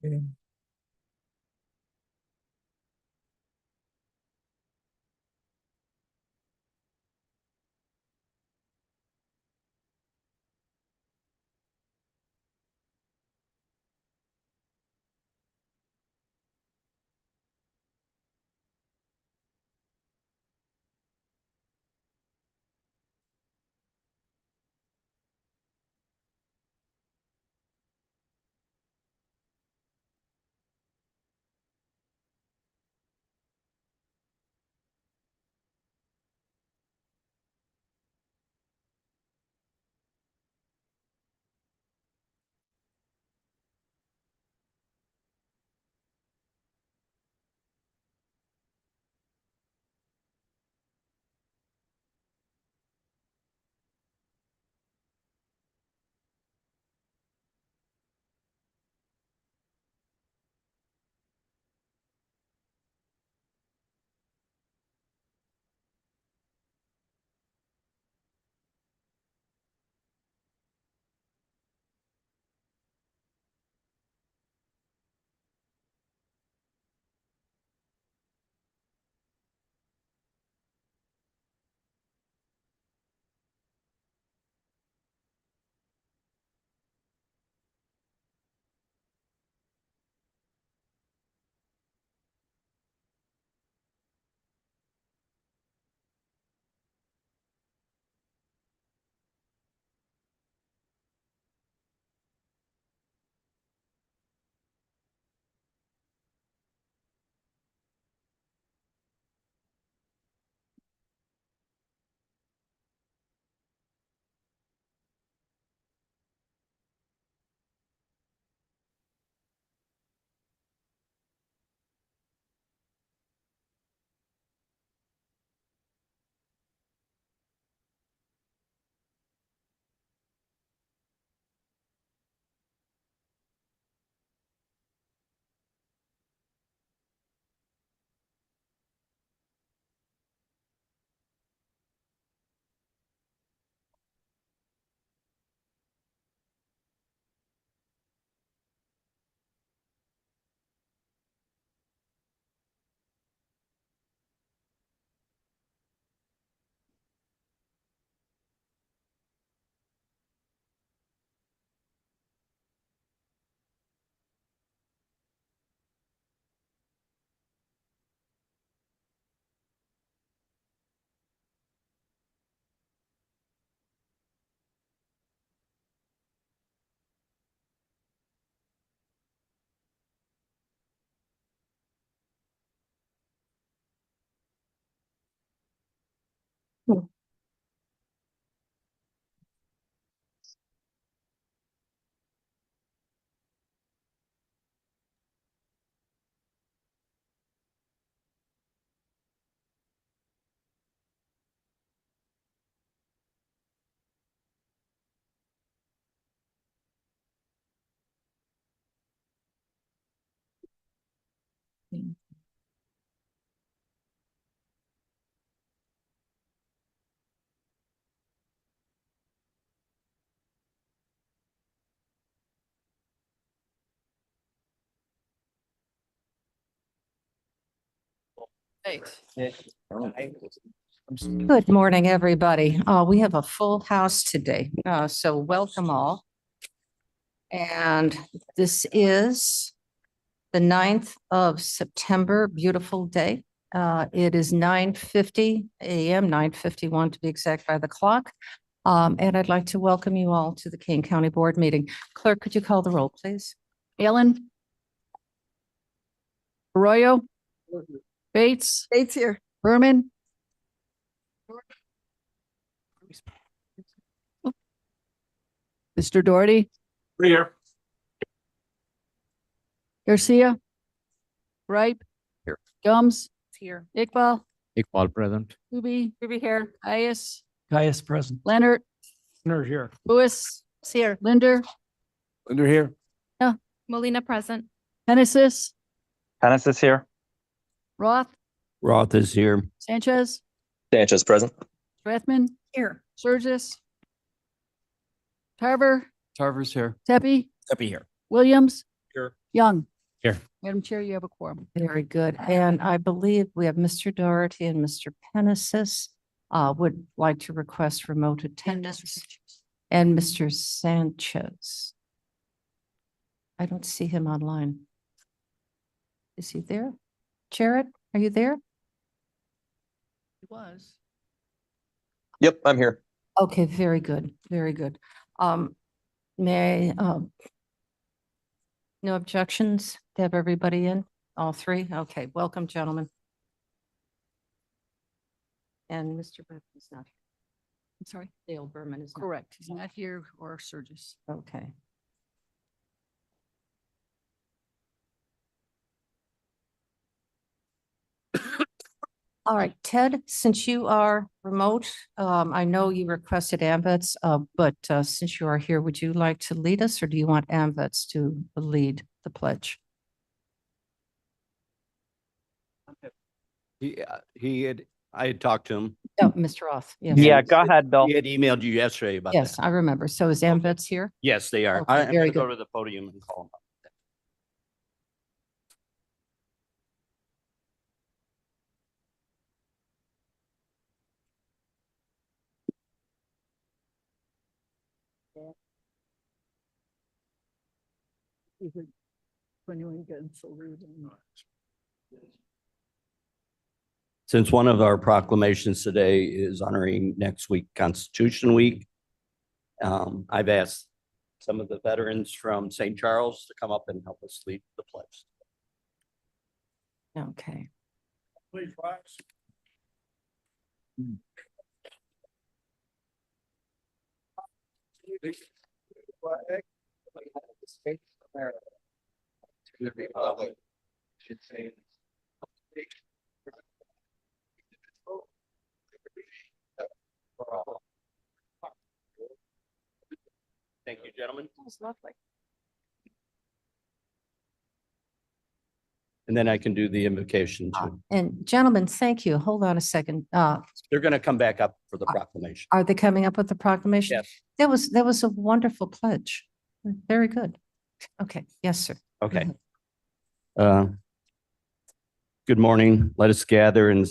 Good morning, everybody. We have a full house today, so welcome all. And this is the 9th of September, beautiful day. It is 9:50 a.m., 9:51 to be exact by the clock. And I'd like to welcome you all to the Kane County Board meeting. Clerk, could you call the roll, please? Allen. Arroyo. Bates. Bates here. Berman. Mr. Doherty. Here. Garcia. Ripe. Here. Gums. Here. Iqbal. Iqbal present. Ruby. Ruby here. Caius. Caius present. Leonard. Leonard here. Lewis. Here. Linder. Linder here. Molina present. Hennessis. Hennessis here. Roth. Roth is here. Sanchez. Sanchez present. Strathman. Here. Surges. Tarver. Tarver's here. Tepe. Tepe here. Williams. Here. Young. Madam Chair, you have a quorum. Very good. And I believe we have Mr. Doherty and Mr. Penesis would like to request remote attendance. And Mr. Sanchez. I don't see him online. Is he there? Jared, are you there? It was. Yep, I'm here. Okay, very good, very good. May I, no objections to have everybody in, all three? Okay, welcome, gentlemen. And Mr. Berman is not, I'm sorry. Dale Berman is not. Correct. He's not here or Surges. Okay. All right, Ted, since you are remote, I know you requested AMVETS, but since you are here, would you like to lead us or do you want AMVETS to lead the pledge? I had talked to him. No, Mr. Roth, yes. Yeah, go ahead, Bill. He had emailed you yesterday about that. Yes, I remember. So is AMVETS here? Yes, they are. Okay, I'm very gonna go good. to the podium and call him. Since one of our proclamations today is honoring next week Constitution Week, I've asked some of the veterans from St. Charles to come up and help us lead the pledge. Okay. Please rise. Thank you, gentlemen. That was lovely. And then I can do the invocation too. And gentlemen, thank you. Hold on a second. They're going to come back up for the proclamation. Are they coming up with the proclamation? Yes. That was a wonderful pledge. Very good. Okay, yes, sir. Okay. Good morning. Let us gather in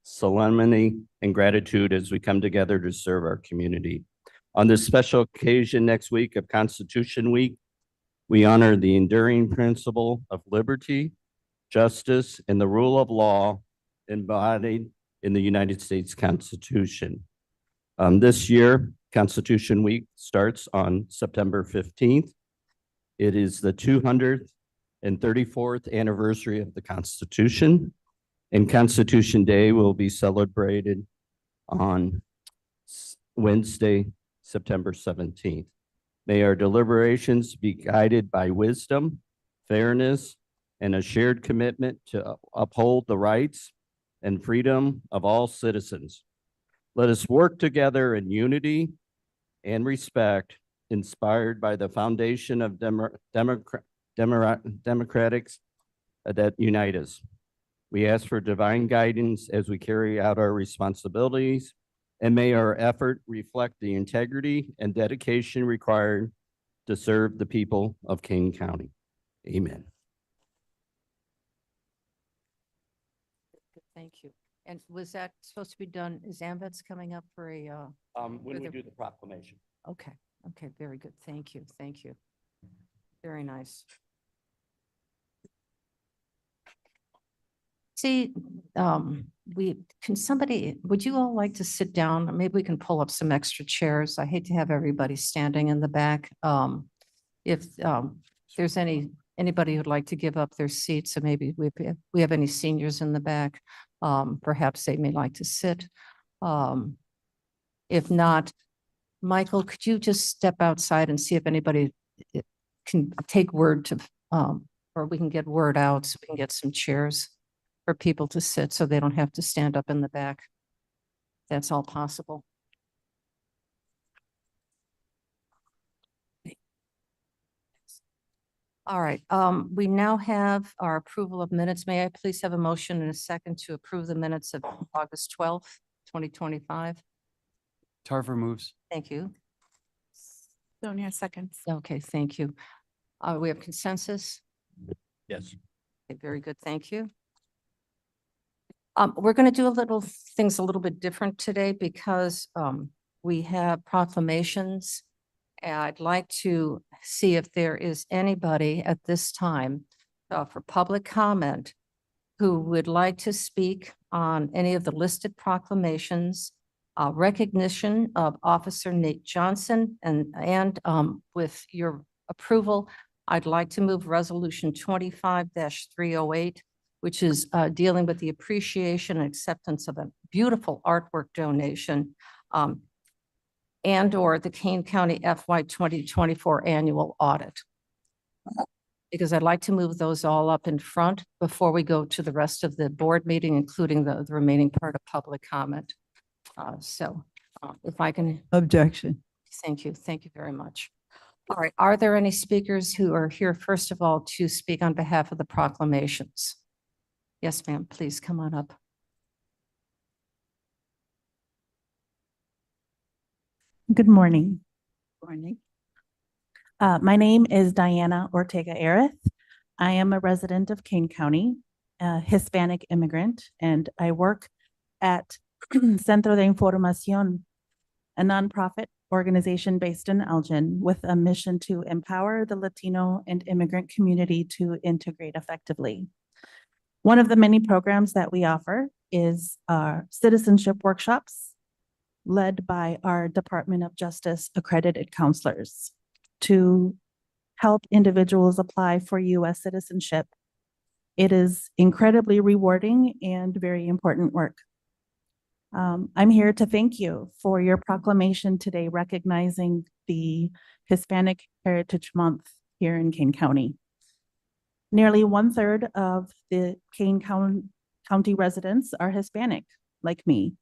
solemnity and gratitude as we come together to serve our community. On this special occasion next week of Constitution Week, we honor the enduring principle of liberty, justice, and the rule of law embodied in the United States Constitution. This year, Constitution Week starts on September 15th. It is the 234th anniversary of the Constitution, and Constitution Day will be celebrated on Wednesday, September 17th. May our deliberations be guided by wisdom, fairness, and a shared commitment to uphold the rights and freedom of all citizens. Let us work together in unity and respect, inspired by the foundation of democratics that unite us. We ask for divine guidance as we carry out our responsibilities, and may our effort reflect the integrity and dedication required to serve the people of Kane County. Amen. Thank you. And was that supposed to be done? Is AMVETS coming up for a, When we do the proclamation. okay, okay, very good. Thank you, thank you. Very nice. See, would you all like to sit down? Maybe we can pull up some extra chairs. I hate to have everybody standing in the back. If there's anybody who'd like to give up their seats, so maybe we have any seniors in the back, perhaps they may like to sit. If not, Michael, could you just step outside and see if anybody can take word to, or we can get word out so we can get some chairs for people to sit so they don't have to stand up in the back. That's all possible. All right, we now have our approval of minutes. May I please have a motion and a second to approve the minutes of August 12th, 2025? Tarver moves. Thank you. Sonia seconds. Okay, thank you. We have consensus. Yes. Okay, very good, thank you. We're going to do things a little bit different today because we have proclamations. And I'd like to see if there is anybody at this time for public comment who would like to speak on any of the listed proclamations, recognition of Officer Nate Johnson, and with your approval, I'd like to move Resolution 25-308, which is dealing with the appreciation and acceptance of a beautiful artwork donation and/or the Kane County FY 2024 annual audit. Because I'd like to move those all up in front before we go to the rest of the board meeting, including the remaining part of public comment. If I can, Objection. thank you. Thank you very much. All right. Are there any speakers who are here, first of all, to speak on behalf of the proclamations? Yes, ma'am. Please come on up. Good morning. Morning. My name is Diana Ortega Arith. I am a resident of Kane County, a Hispanic immigrant, and I work at Centro de Información, a nonprofit organization based in Elgin with a mission to empower the Latino and immigrant community to integrate effectively. One of the many programs that we offer is our citizenship workshops led by our Department of Justice accredited counselors to help individuals apply for U.S. citizenship. It is incredibly rewarding and very important work. I'm here to thank you for your proclamation today recognizing the Hispanic Heritage Month here in Kane County. Nearly 1/3 of the Kane County residents are Hispanic, like me.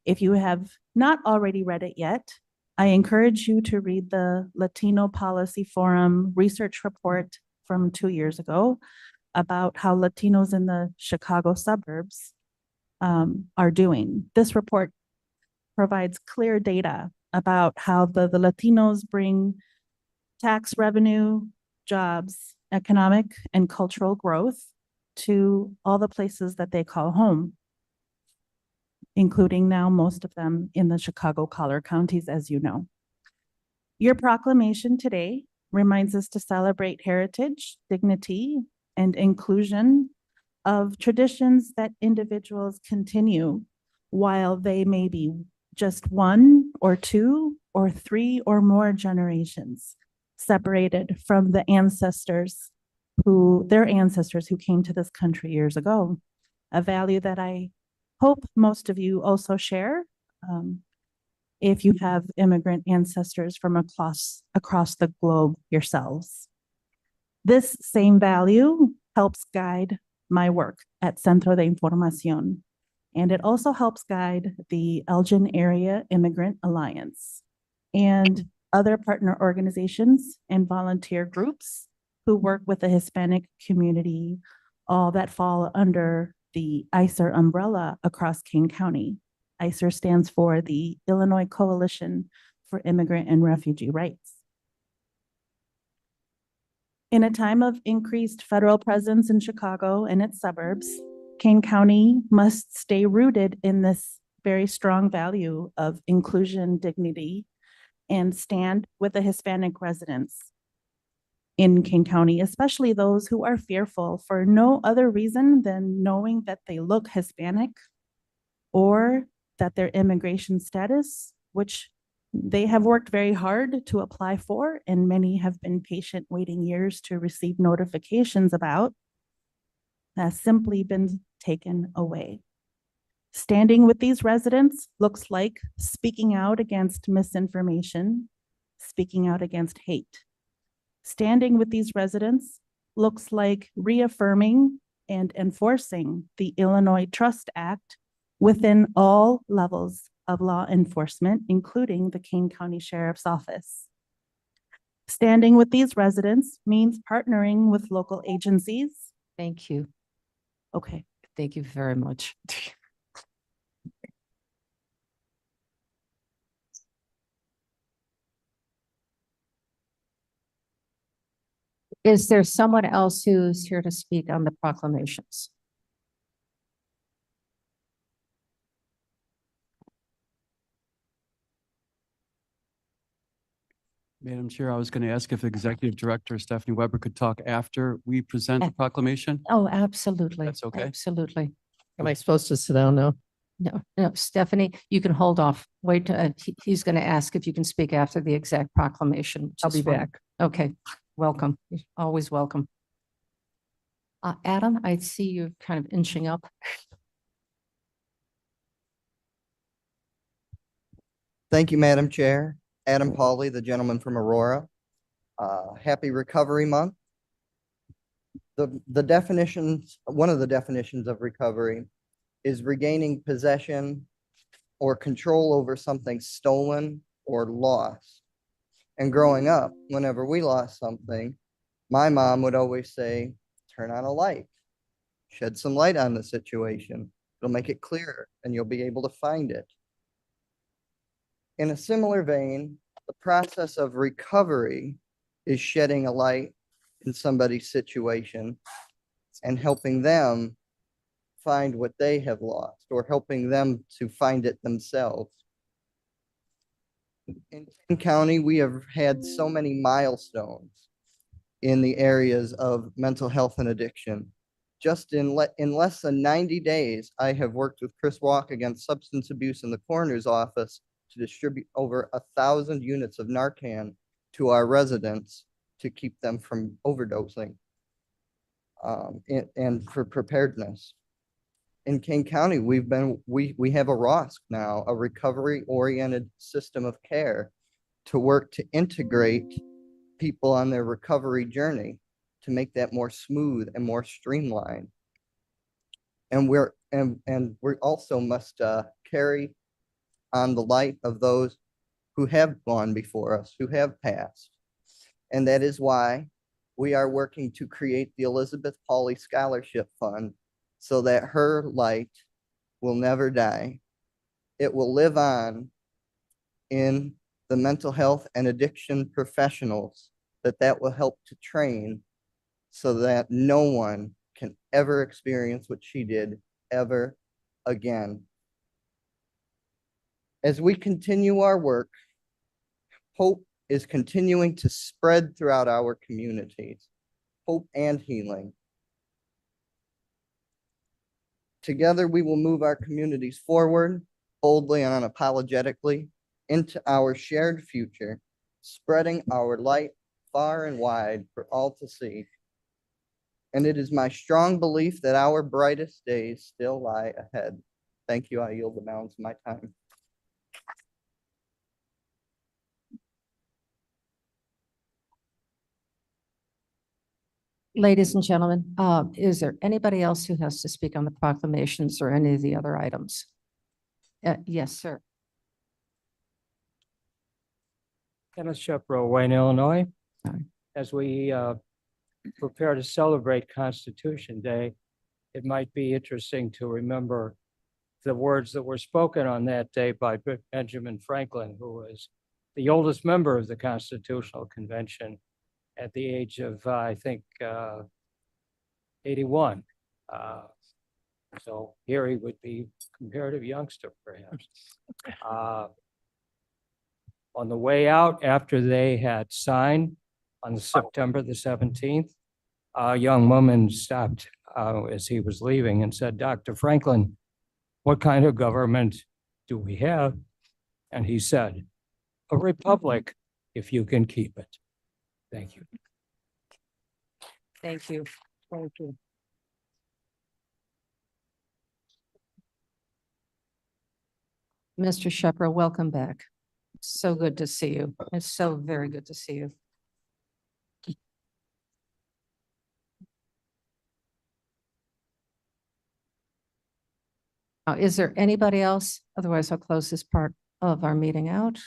If you have not already read it yet, I encourage you to read the Latino Policy Forum research report from 2 years ago about how Latinos in the Chicago suburbs are doing. This report provides clear data about how the Latinos bring tax revenue, jobs, economic and cultural growth to all the places that they call home, including now most of them in the Chicago collar counties, as you know. Your proclamation today reminds us to celebrate heritage, dignity, and inclusion of traditions that individuals continue while they may be just 1 or 2 or 3 or more generations separated from their ancestors who came to this country years ago. A value that I hope most of you also share if you have immigrant ancestors from across the globe yourselves. This same value helps guide my work at Centro de Información, and it also helps guide the Elgin Area Immigrant Alliance and other partner organizations and volunteer groups who work with the Hispanic community, all that fall under the ICER umbrella across Kane County. ICER stands for the Illinois Coalition for Immigrant and Refugee Rights. In a time of increased federal presence in Chicago and its suburbs, Kane County must stay rooted in this very strong value of inclusion, dignity, and stand with the Hispanic residents in Kane County, especially those who are fearful for no other reason than knowing that they look Hispanic or that their immigration status, which they have worked very hard to apply for, and many have been patient waiting years to receive notifications about, has simply been taken away. Standing with these residents looks like speaking out against misinformation, speaking out against hate. Standing with these residents looks like reaffirming and enforcing the Illinois Trust Act within all levels of law enforcement, including the Kane County Sheriff's Office. Standing with these residents means partnering with local agencies. Thank you. Okay. Thank you very much. Is there someone else who's here to speak on the proclamations? Madam Chair, I was going to ask if Executive Director Stephanie Weber could talk after we present the proclamation. Oh, absolutely. That's okay. Absolutely. Am I supposed to sit down now? No, no, Stephanie, you can hold off. Wait, he's going to ask if you can speak after the exact proclamation. which I'll is be fine. back. Okay, welcome. You're always welcome. Adam, I see you kind of inching up. Thank you, Madam Chair. Adam Pauley, the gentleman from Aurora. Happy Recovery Month. The definitions, one of the definitions of recovery is regaining possession or control over something stolen or lost. And growing up, whenever we lost something, my mom would always say, turn on a light, shed some light on the situation. It'll make it clearer and you'll be able to find it. In a similar vein, the process of recovery is shedding a light in somebody's situation and helping them find what they have lost or helping them to find it themselves. In Kane County, we have had so many milestones in the areas of mental health and addiction. Just in less than 90 days, I have worked with Chris Walk against substance abuse in the coroner's office to distribute over 1,000 units of Narcan to our residents to keep them from overdosing and for preparedness. In Kane County, we have a ROSC now, a recovery-oriented system of care to work to integrate people on their recovery journey to make that more smooth and more streamlined. And we also must carry on the light of those who have gone before us, who have passed. And that is why we are working to create the Elizabeth Pauley Scholarship Fund so that her light will never die. It will live on in the mental health and addiction professionals that will help to train so that no one can ever experience what she did ever again. As we continue our work, hope is continuing to spread throughout our communities, hope and healing. Together, we will move our communities forward boldly and unapologetically into our shared future, spreading our light far and wide for all to see. And it is my strong belief that our brightest days still lie ahead. Thank you. I yield the balance of my time. Ladies and gentlemen, is there anybody else who has to speak on the proclamations or any of the other items? Yes, sir. Kenneth Shepro, Wayne, Illinois. Sorry. As we prepare to celebrate Constitution Day, it might be interesting to remember the words that were spoken on that day by Benjamin Franklin, who was the oldest member of the Constitutional Convention at the age of, I think, 81. So here he would be a comparative youngster, perhaps. On the way out, after they had signed on September the 17th, a young woman stopped as he was leaving and said, "Dr. Franklin, what kind of government do we have?" And he said, "A republic, if you can keep it." Thank you. Thank you. Thank you. Mr. Shepro, welcome back. So good to see you. It's so very good to see you. Is there anybody else? Otherwise, I'll close this part of our meeting out.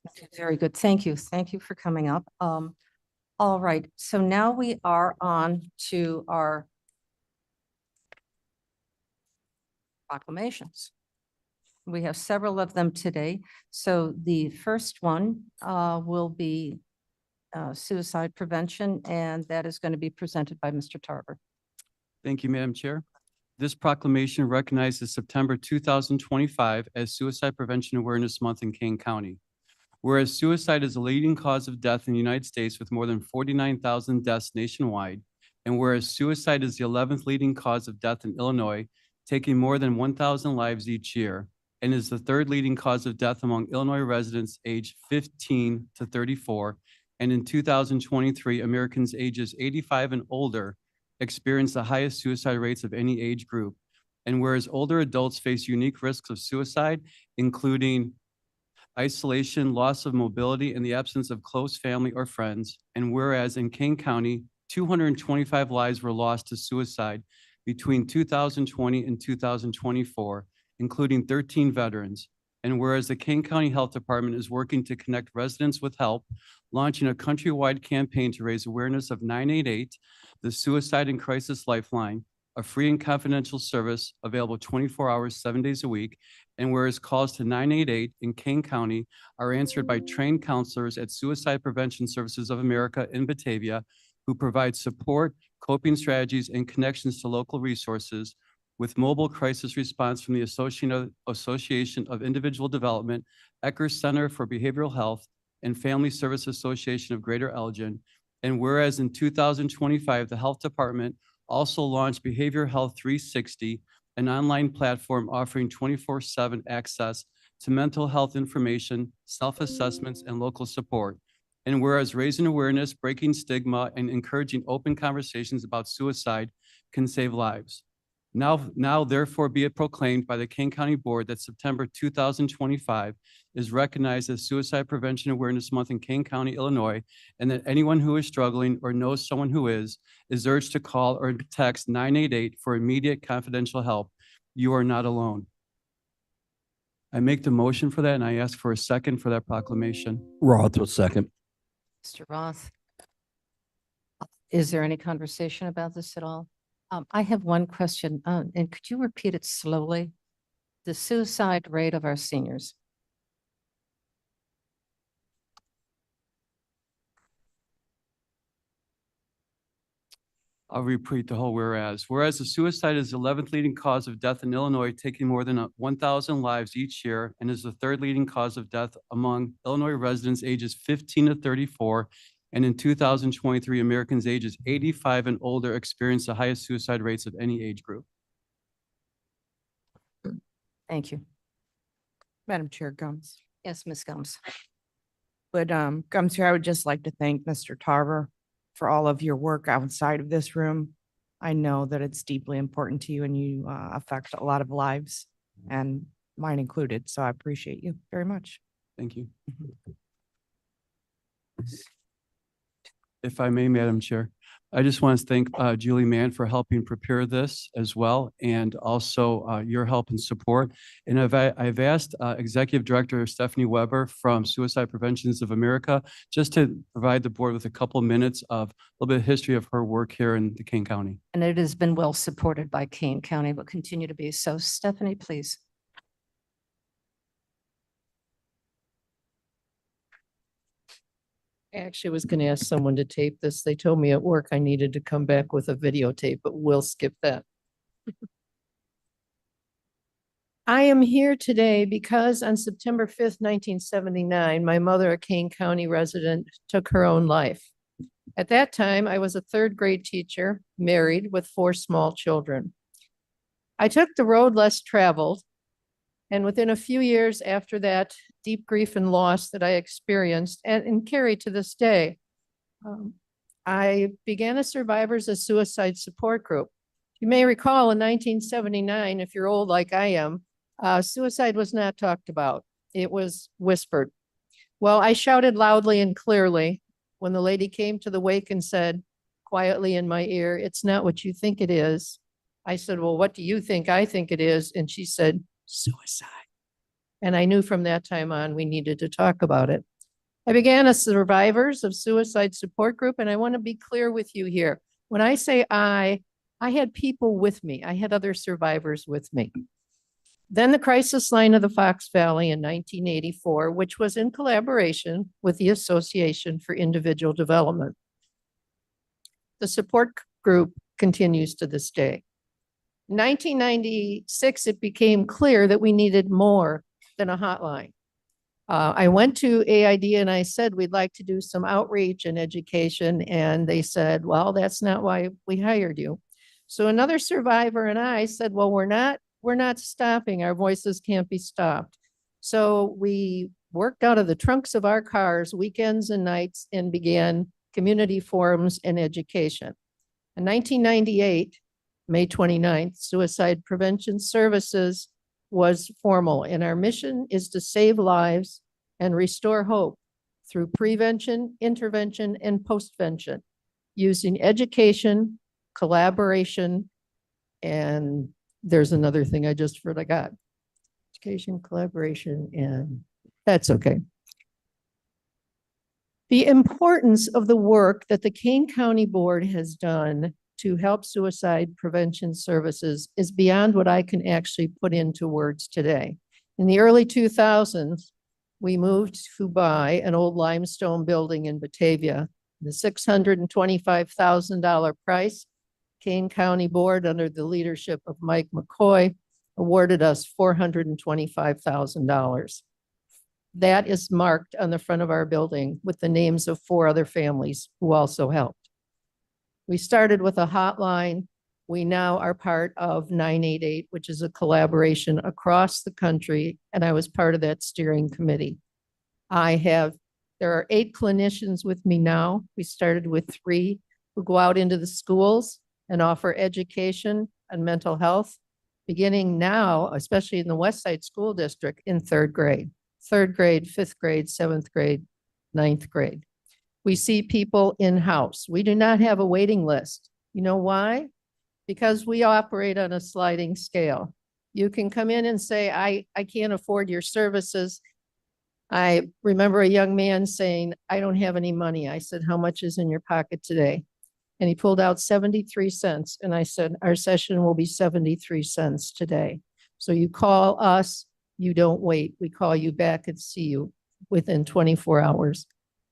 Okay, very good. Thank you. Thank you for coming up. All right. So now we are on to our proclamations. We have several of them today. So the first one will be suicide prevention, and that is going to be presented by Mr. Tarver. Thank you, Madam Chair. This proclamation recognizes September 2025 as Suicide Prevention Awareness Month in Kane County. Whereas suicide is the leading cause of death in the United States with more than 49,000 deaths nationwide, and whereas suicide is the 11th leading cause of death in Illinois, taking more than 1,000 lives each year, and is the third leading cause of death among Illinois residents aged 15 to 34. And in 2023, Americans ages 85 and older experienced the highest suicide rates of any age group. And whereas older adults face unique risks of suicide, including isolation, loss of mobility, and the absence of close family or friends. And whereas in Kane County, 225 lives were lost to suicide between 2020 and 2024, including 13 veterans. And whereas the Kane County Health Department is working to connect residents with help, launching a countrywide campaign to raise awareness of 988, the Suicide and Crisis Lifeline, a free and confidential service available 24 hours, 7 days a week. And whereas calls to 988 in Kane County are answered by trained counselors at Suicide Prevention Services of America in Batavia, who provide support, coping strategies, and connections to local resources, with mobile crisis response from the Association of Individual Development, Ecker Center for Behavioral Health, and Family Service Association of Greater Elgin. And whereas in 2025, the Health Department also launched Behavioral Health 360, an online platform offering 24/7 access to mental health information, self-assessments, and local support. And whereas raising awareness, breaking stigma, and encouraging open conversations about suicide can save lives. Now therefore be it proclaimed by the Kane County Board that September 2025 is recognized as Suicide Prevention Awareness Month in Kane County, Illinois, and that anyone who is struggling or knows someone who is urged to call or text 988 for immediate confidential help. You are not alone. I make the motion for that, and I ask for a second for that proclamation. Roth will second. Mr. Roth. Is there any conversation about this at all? I have one question, and could you repeat it slowly? The suicide rate of our seniors. I'll repeat the whole whereas. Whereas the suicide is the 11th leading cause of death in Illinois, taking more than 1,000 lives each year, and is the third leading cause of death among Illinois residents ages 15 to 34. And in 2023, Americans ages 85 and older experienced the highest suicide rates of any age group. Thank you. Madam Chair Gums. Yes, Ms. Gums. But Gums here, I would just like to thank Mr. Tarver for all of your work outside of this room. I know that it's deeply important to you and you affect a lot of lives and mine included. So I appreciate you very much. Thank you. If I may, Madam Chair, I just want to thank Julie Mann for helping prepare this as well, and also your help and support. And I've asked Executive Director Stephanie Weber from Suicide Preventions of America just to provide the board with a couple minutes of a little bit of history of her work here in the Kane County. And it has been well supported by Kane County, will continue to be. So Stephanie, please. I actually was going to ask someone to tape this. They told me at work I needed to come back with a videotape, but we'll skip that. I am here today because on September 5th, 1979, my mother, a Kane County resident, took her own life. At that time, I was a third grade teacher, married with 4 small children. I took the road less traveled, and within a few years after that deep grief and loss that I experienced and carry to this day, I began a Survivors of Suicide support group. You may recall in 1979, if you're old like I am, suicide was not talked about. It was whispered. Well, I shouted loudly and clearly when the lady came to the wake and said quietly in my ear, "It's not what you think it is." I said, "Well, what do you think I think it is?" And she said, "Suicide." And I knew from that time on, we needed to talk about it. I began a Survivors of Suicide support group, and I want to be clear with you here. When I say I had people with me. I had other survivors with me. Then the crisis line of the Fox Valley in 1984, which was in collaboration with the Association for Individual Development. The support group continues to this day. In 1996, it became clear that we needed more than a hotline. I went to AID and I said, we'd like to do some outreach and education. And they said, well, that's not why we hired you. So another survivor and I said, well, we're not stopping. Our voices can't be stopped. So we worked out of the trunks of our cars, weekends and nights, and began community forums and education. In 1998, May 29th, Suicide Prevention Services was formal, and our mission is to save lives and restore hope through prevention, intervention, and postvention, using education, collaboration, and there's another thing I just forgot. Education, collaboration, and that's okay. The importance of the work that the Kane County Board has done to help suicide prevention services is beyond what I can actually put into words today. In the early 2000s, we moved to buy an old limestone building in Batavia. The $625,000 price, Kane County Board, under the leadership of Mike McCoy, awarded us $425,000. That is marked on the front of our building with the names of 4 other families who also helped. We started with a hotline. We now are part of 988, which is a collaboration across the country, and I was part of that steering committee. There are 8 clinicians with me now. We started with 3 who go out into the schools and offer education and mental health, beginning now, especially in the West Side School District, in 3rd grade, 5th grade, 7th grade, 9th grade. We see people in-house. We do not have a waiting list. You know why? Because we operate on a sliding scale. You can come in and say, I can't afford your services. I remember a young man saying, I don't have any money. I said, how much is in your pocket today? And he pulled out 73 cents. And I said, our session will be 73 cents today. So you call us, you don't wait. We call you back and see you within 24 hours.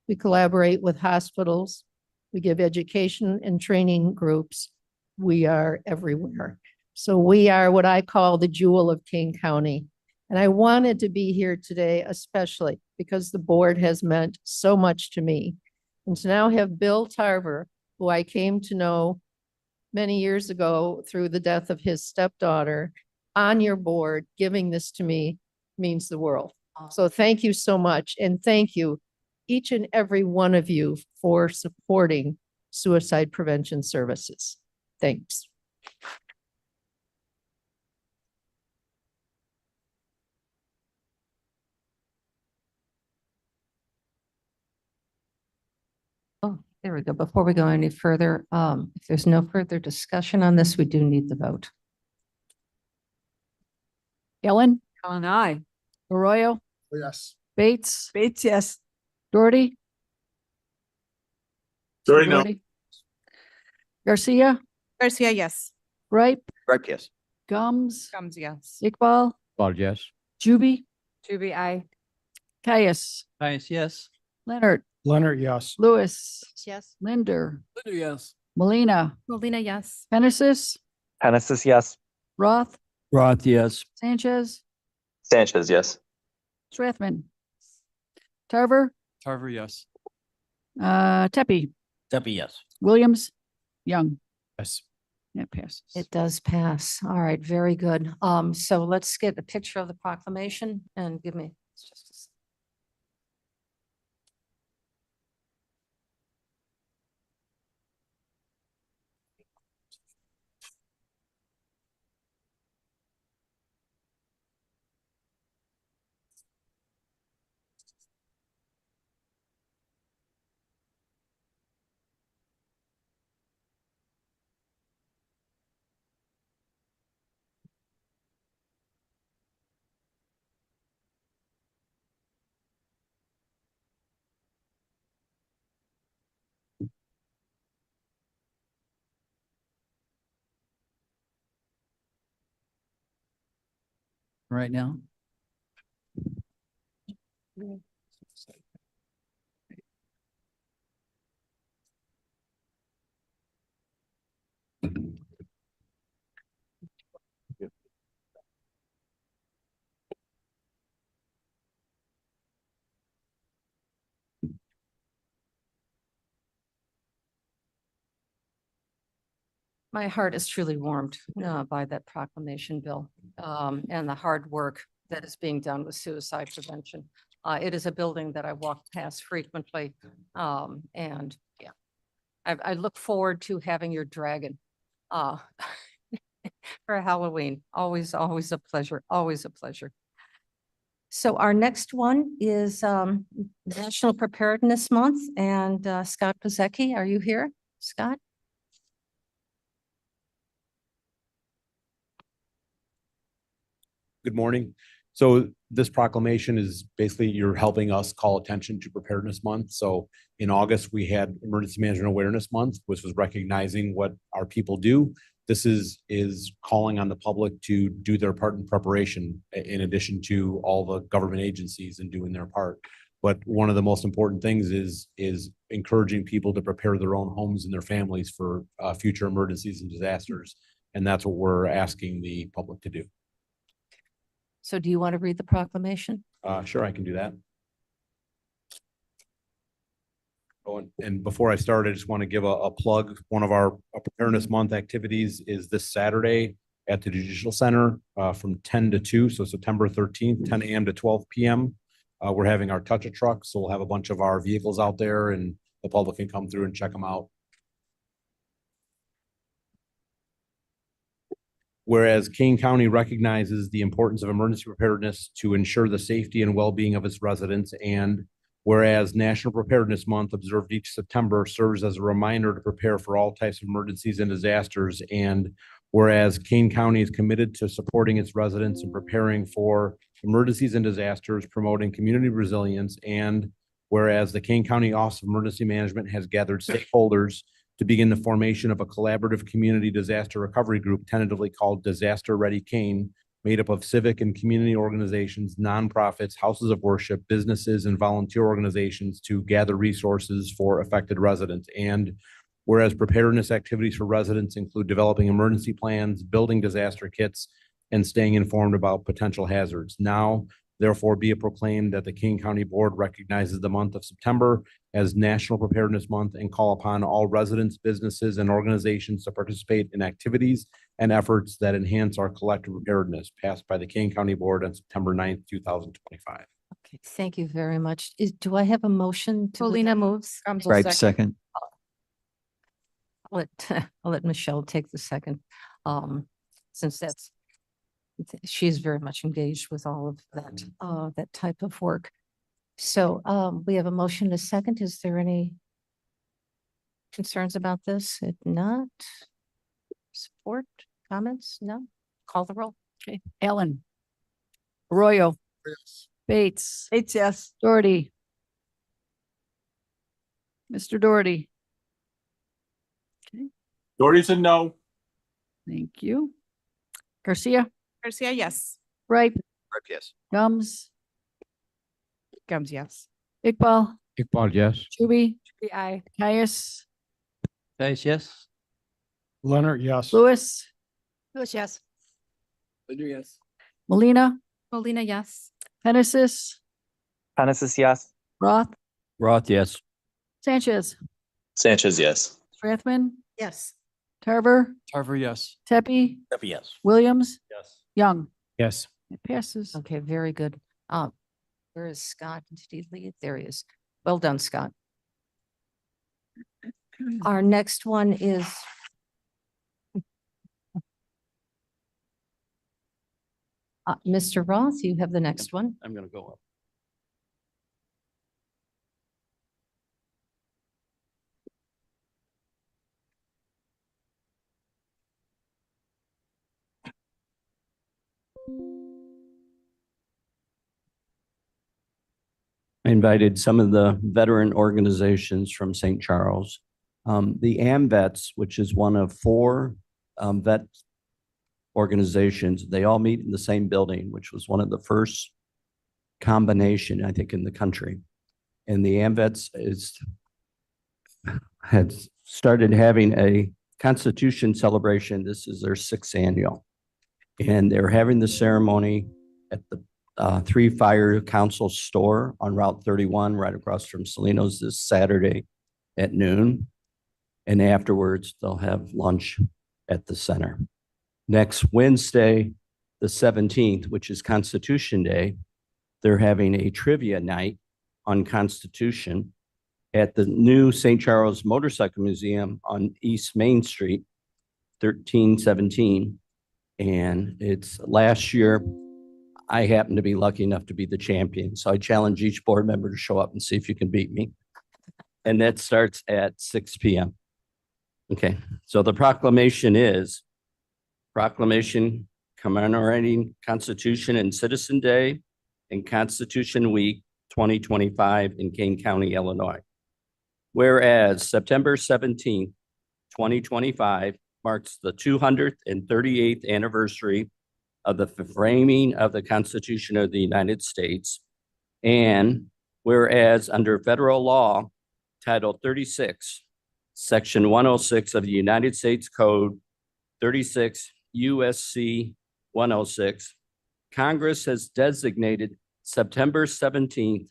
We collaborate with hospitals. We give education and training groups. We are everywhere. So we are what I call the jewel of Kane County. And I wanted to be here today, especially because the board has meant so much to me. And to now have Bill Tarver, who I came to know many years ago through the death of his stepdaughter, on your board, giving this to me means the world. So thank you so much. And thank you, each and every one of you, for supporting suicide prevention services. Thanks. Oh, there we go. Before we go any further, if there's no further discussion on this, we do need the vote. Ellen, Ellen, I. Arroyo, Yes. Bates, Bates, yes. Doherty. Doherty, no. Doherty. Garcia, Garcia, yes. Ripe, Right, yes. Gums, Gums, yes. Iqbal, Well, yes. Juby, Juby, I. Caius, Caius, yes. Leonard, Leonard, yes. Lewis, Yes. Linder, Linder, yes. Molina, Molina, yes. Genesis, Hennessy, yes. Roth, Roth, yes. Sanchez, Sanchez, yes. Strathman, Tarver, Tarver, yes. Tepe, Debbie, yes. Williams, Young. Yes. That passes. It does pass. All right, very good. So let's get a picture of the proclamation and give me it's just a right now. My heart is truly warmed by that proclamation, Bill, and the hard work that is being done with suicide prevention. It is a building that I walk past frequently, and yeah, I look forward to having your dragon uh, for Halloween. Always, always a pleasure, always a pleasure. So our next one is National Preparedness Month, and Scott Pazecki, are you here, Scott? Good morning. So this proclamation is basically you're helping us call attention to Preparedness Month. So in August, we had Emergency Management Awareness Month, which was recognizing what our people do. This is calling on the public to do their part in preparation, in addition to all the government agencies and doing their part. But one of the most important things is encouraging people to prepare their own homes and their families for future emergencies and disasters. And that's what we're asking the public to do. So do you want to read the proclamation? Sure, I can do that. Oh, and before I start, I just want to give a plug. One of our Preparedness Month activities is this Saturday at the Judicial Center from 10 to 2, so September 13th, 10 a.m. to 12 p.m. We're having our Touch a Truck, so we'll have a bunch of our vehicles out there and the public can come through and check them out. Whereas Kane County recognizes the importance of emergency preparedness to ensure the safety and well-being of its residents, and whereas National Preparedness Month, observed each September, serves as a reminder to prepare for all types of emergencies and disasters, and whereas Kane County is committed to supporting its residents and preparing for emergencies and disasters, promoting community resilience, and whereas the Kane County Office of Emergency Management has gathered stakeholders to begin the formation of a collaborative community disaster recovery group tentatively called Disaster Ready Kane, made up of civic and community organizations, nonprofits, houses of worship, businesses, and volunteer organizations to gather resources for affected residents. And whereas preparedness activities for residents include developing emergency plans, building disaster kits, and staying informed about potential hazards. Now, therefore, be it proclaimed that the Kane County Board recognizes the month of September as National Preparedness Month and call upon all residents, businesses, and organizations to participate in activities and efforts that enhance our collective preparedness, passed by the Kane County Board on September 9th, 2025. Okay, thank you very much. Do I have a motion to? Molina moves. Right, second. I'll let Michelle take the second, since she's very much engaged with all of that, that type of work. So, we have a motion to second. Is there any concerns about this? If not, support, comments? No? Call the roll. Okay, Allen. Arroyo. Bates. It's yes. Doherty. Mr. Doherty. Okay, Doherty said no. thank you. Garcia. Garcia, yes. Ripe. Ripe, yes. Gums. Gums, yes. Iqbal. Iqbal, yes. Chuby. Aye. Caius. Guys, yes. Leonard, yes. Lewis. Lewis, yes. Yes. Molina. Molina, yes. Hennessis. Hennessy, yes. Roth. Roth, yes. Sanchez. Sanchez, yes. Strathman. Yes. Tarver. Tarver, yes. Tepe. Yes. Williams. Yes. Young. Yes. It passes. Okay, very good. Where is Scott? Did he leave? There he is. Well done, Scott. Our next one is Mr. Roth, you have the next one. I'm going to go up. I invited some of the veteran organizations from St. Charles. The AMVETS, which is one of 4 vet organizations. They all meet in the same building, which was one of the first combination, I think, in the country. And the AMVETS had started having a Constitution celebration. This is their 6th annual. And they're having the ceremony at the Three Fire Council store on Route 31, right across from Salinos, this Saturday at noon. And afterwards, they'll have lunch at the center. Next Wednesday, the 17th, which is Constitution Day, they're having a trivia night on Constitution at the new St. Charles Motorcycle Museum on East Main Street, 1317. And it's last year, I happened to be lucky enough to be the champion. So I challenge each board member to show up and see if you can beat me. And that starts at 6 p.m. Okay, so the proclamation is proclamation commemorating Constitution and Citizen Day and Constitution Week 2025 in Kane County, Illinois. Whereas September 17th, 2025 marks the 238th anniversary of the framing of the Constitution of the United States. And whereas under federal law, Title 36, Section 106 of the United States Code, 36 USC 106, Congress has designated September 17th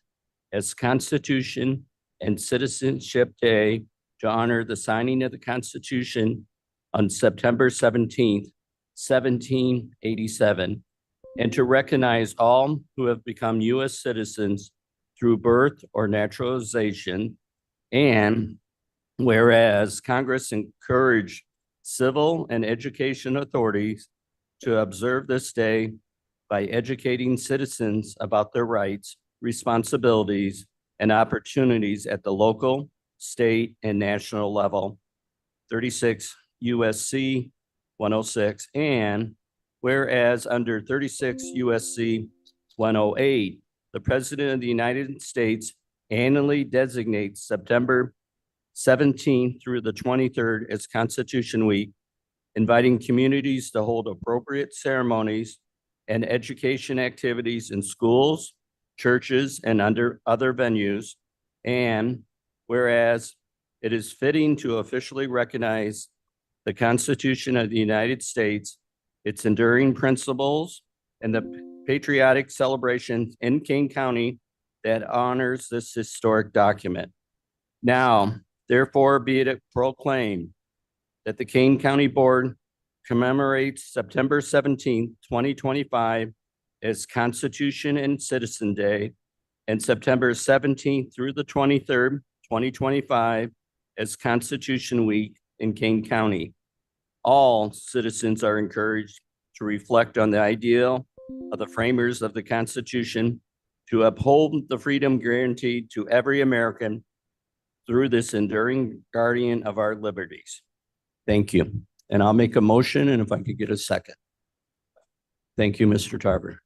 as Constitution and Citizenship Day to honor the signing of the Constitution on September 17th, 1787, and to recognize all who have become U.S. citizens through birth or naturalization. And whereas Congress encouraged civil and education authorities to observe this day by educating citizens about their rights, responsibilities, and opportunities at the local, state, and national level. 36 USC 106, and whereas under 36 USC 108, the President of the United States annually designates September 17th through the 23rd as Constitution Week, inviting communities to hold appropriate ceremonies and education activities in schools, churches, and under other venues. And whereas it is fitting to officially recognize the Constitution of the United States, its enduring principles, and the patriotic celebrations in Kane County that honors this historic document. Now, therefore, be it proclaimed that the Kane County Board commemorates September 17th, 2025 as Constitution and Citizen Day, and September 17th through the 23rd, 2025 as Constitution Week in Kane County. All citizens are encouraged to reflect on the ideal of the framers of the Constitution to uphold the freedom guaranteed to every American through this enduring guardian of our liberties. Thank you. And I'll make a motion, and if I could get a second. Thank you, Mr. Tarver.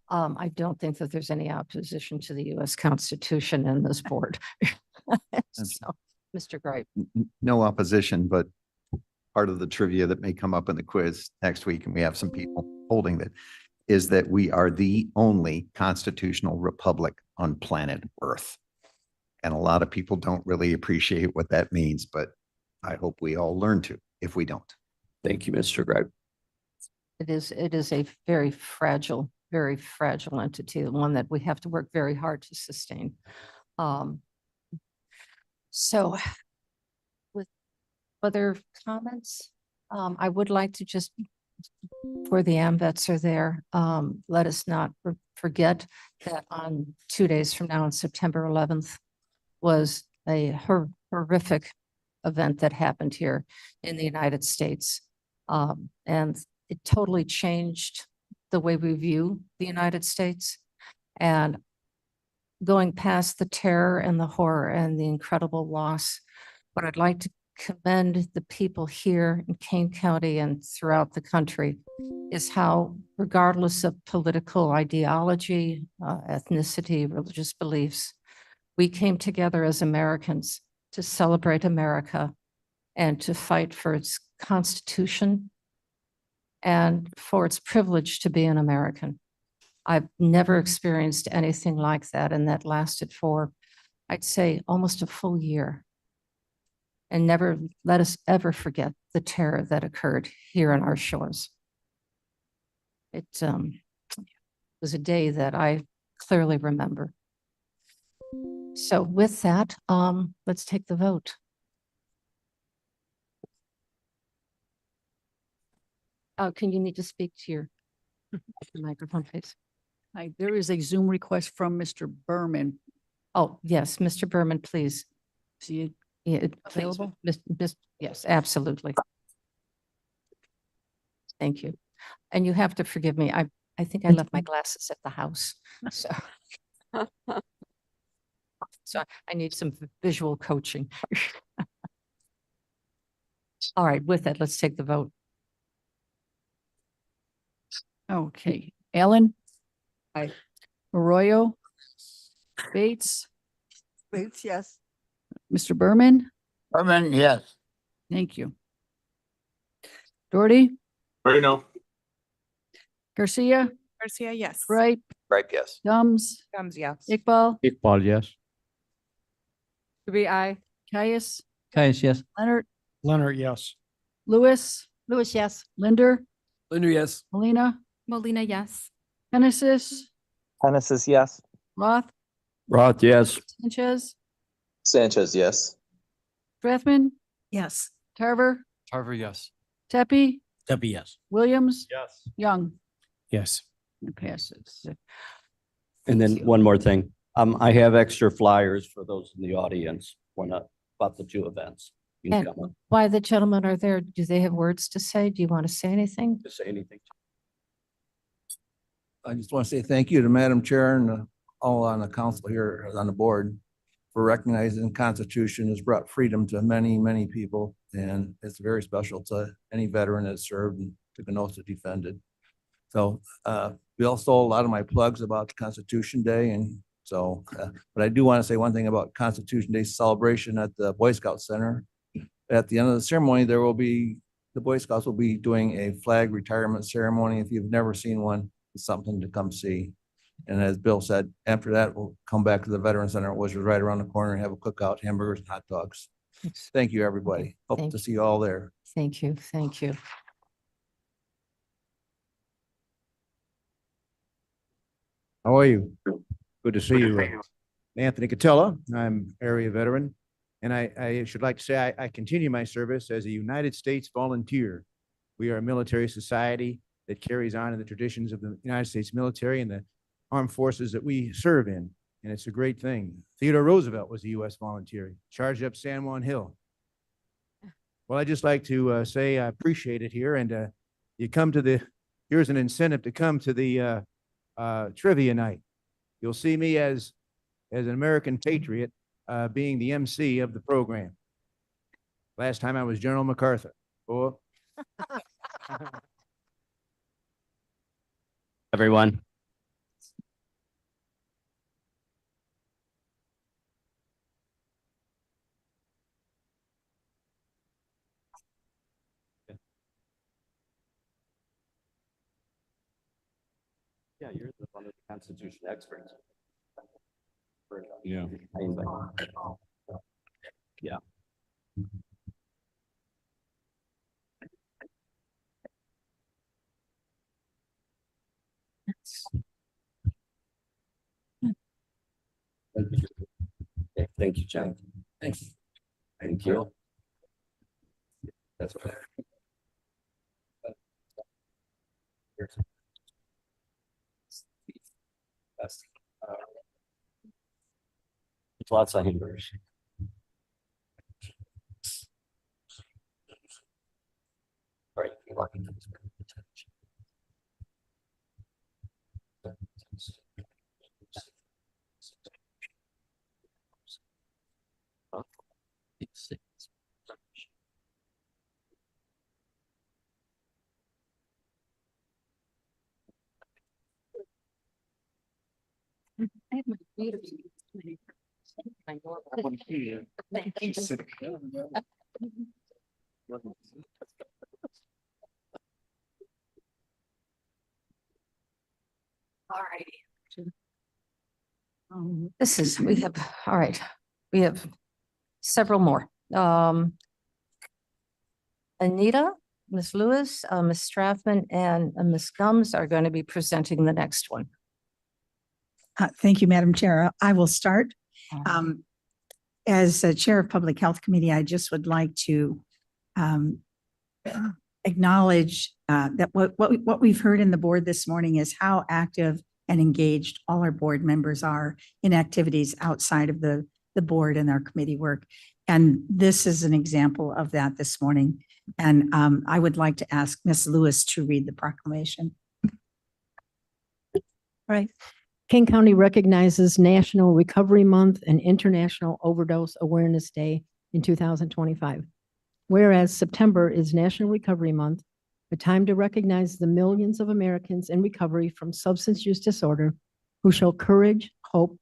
I don't think that there's any opposition to the U.S. Constitution in this board. So, Mr. Gripe. No opposition, but part of the trivia that may come up in the quiz next week, and we have some people holding that, is that we are the only constitutional republic on planet Earth. And a lot of people don't really appreciate what that means, but I hope we all learn to if we don't. Thank you, Mr. Gripe. It is a very fragile entity, one that we have to work very hard to sustain. So with other comments, I would like to just, before the AMVETs are there, let us not forget that on 2 days from now, on September 11th, was a horrific event that happened here in the United States. And it totally changed the way we view the United States. And going past the terror and the horror and the incredible loss, what I'd like to commend the people here in Kane County and throughout the country is how, regardless of political ideology, ethnicity, religious beliefs, we came together as Americans to celebrate America and to fight for its Constitution and for its privilege to be an American. I've never experienced anything like that, and that lasted for, I'd say, almost a full year. And never let us ever forget the terror that occurred here on our shores. It was a day that I clearly remember. So with that, let's take the vote. Can you need to speak to your microphone, please? Hi, there is a Zoom request from Mr. Berman. Oh, yes, Mr. Berman, please. Is he Yeah, please, available? yes, absolutely. Thank you. And you have to forgive me. I think I left my glasses at the house, so. So I need some visual coaching. All right, with that, let's take the vote. Okay, Allen? Aye. Arroyo? Bates? Bates, yes. Mr. Berman? Berman, yes. Thank you. Doherty? Ready no. Garcia? Garcia, yes. Wright? Right, yes. Gums? Gums, yes. Iqbal? Iqbal, yes. To be I. Caius? Caius, yes. Leonard? Leonard, yes. Lewis? Lewis, yes. Linder? Linder, yes. Molina? Molina, yes. Genesis? Genesis, yes. Roth? Roth, yes. Sanchez? Sanchez, yes. Strathman? Yes. Tarver? Tarver, yes. Tepe? Debbie, yes. Williams? Yes. Young? Yes. It passes. And then one more thing. I have extra flyers for those in the audience about the two events. You can And come up while the gentlemen are there, do they have words to say? Do you want to say anything? to say anything. I just want to say thank you to Madam Chair and all on the council here on the board for recognizing the Constitution has brought freedom to many, many people. And it's very special to any veteran that served and took an oath to defend it. So Bill stole a lot of my plugs about Constitution Day. And so, but I do want to say one thing about Constitution Day celebration at the Boy Scout Center. At the end of the ceremony, the Boy Scouts will be doing a flag retirement ceremony. If you've never seen one, it's something to come see. And as Bill said, after that, we'll come back to the Veteran Center, which is right around the corner, and have a cookout, hamburgers and hot dogs. Thank you, everybody. Hope Thank to see you all there. Thank you, thank you. How are you? Good to see you. Anthony Catella. I'm area veteran. And I should like to say I continue my service as a United States volunteer. We are a military society that carries on in the traditions of the United States military and the armed forces that we serve in. And it's a great thing. Theodore Roosevelt was a U.S. volunteer, charged up San Juan Hill. Well, I'd just like to say I appreciate it here. And you come to here's an incentive to come to the trivia night. You'll see me as an American patriot being the MC of the program. Last time I was General MacArthur. Oh. Everyone. Yeah, you're one of the Constitution experts. Yeah. Yeah. Okay, thank you, John. Thanks. Thank you. That's okay. It's lots of hamburgers. All right. You're welcome. I have my readers. I know. All righty. All right, we have several more. Anita, Ms. Lewis, Ms. Strathman, and Ms. Gums are going to be presenting the next one. Thank you, Madam Chair. I will start. As Chair of Public Health Committee, I just would like to acknowledge that what we've heard in the board this morning is how active and engaged all our board members are in activities outside of the board and our committee work. And this is an example of that this morning. And I would like to ask Ms. Lewis to read the proclamation. Right. Kane County recognizes National Recovery Month and International Overdose Awareness Day in 2025. Whereas September is National Recovery Month, a time to recognize the millions of Americans in recovery from substance use disorder who show courage, hope,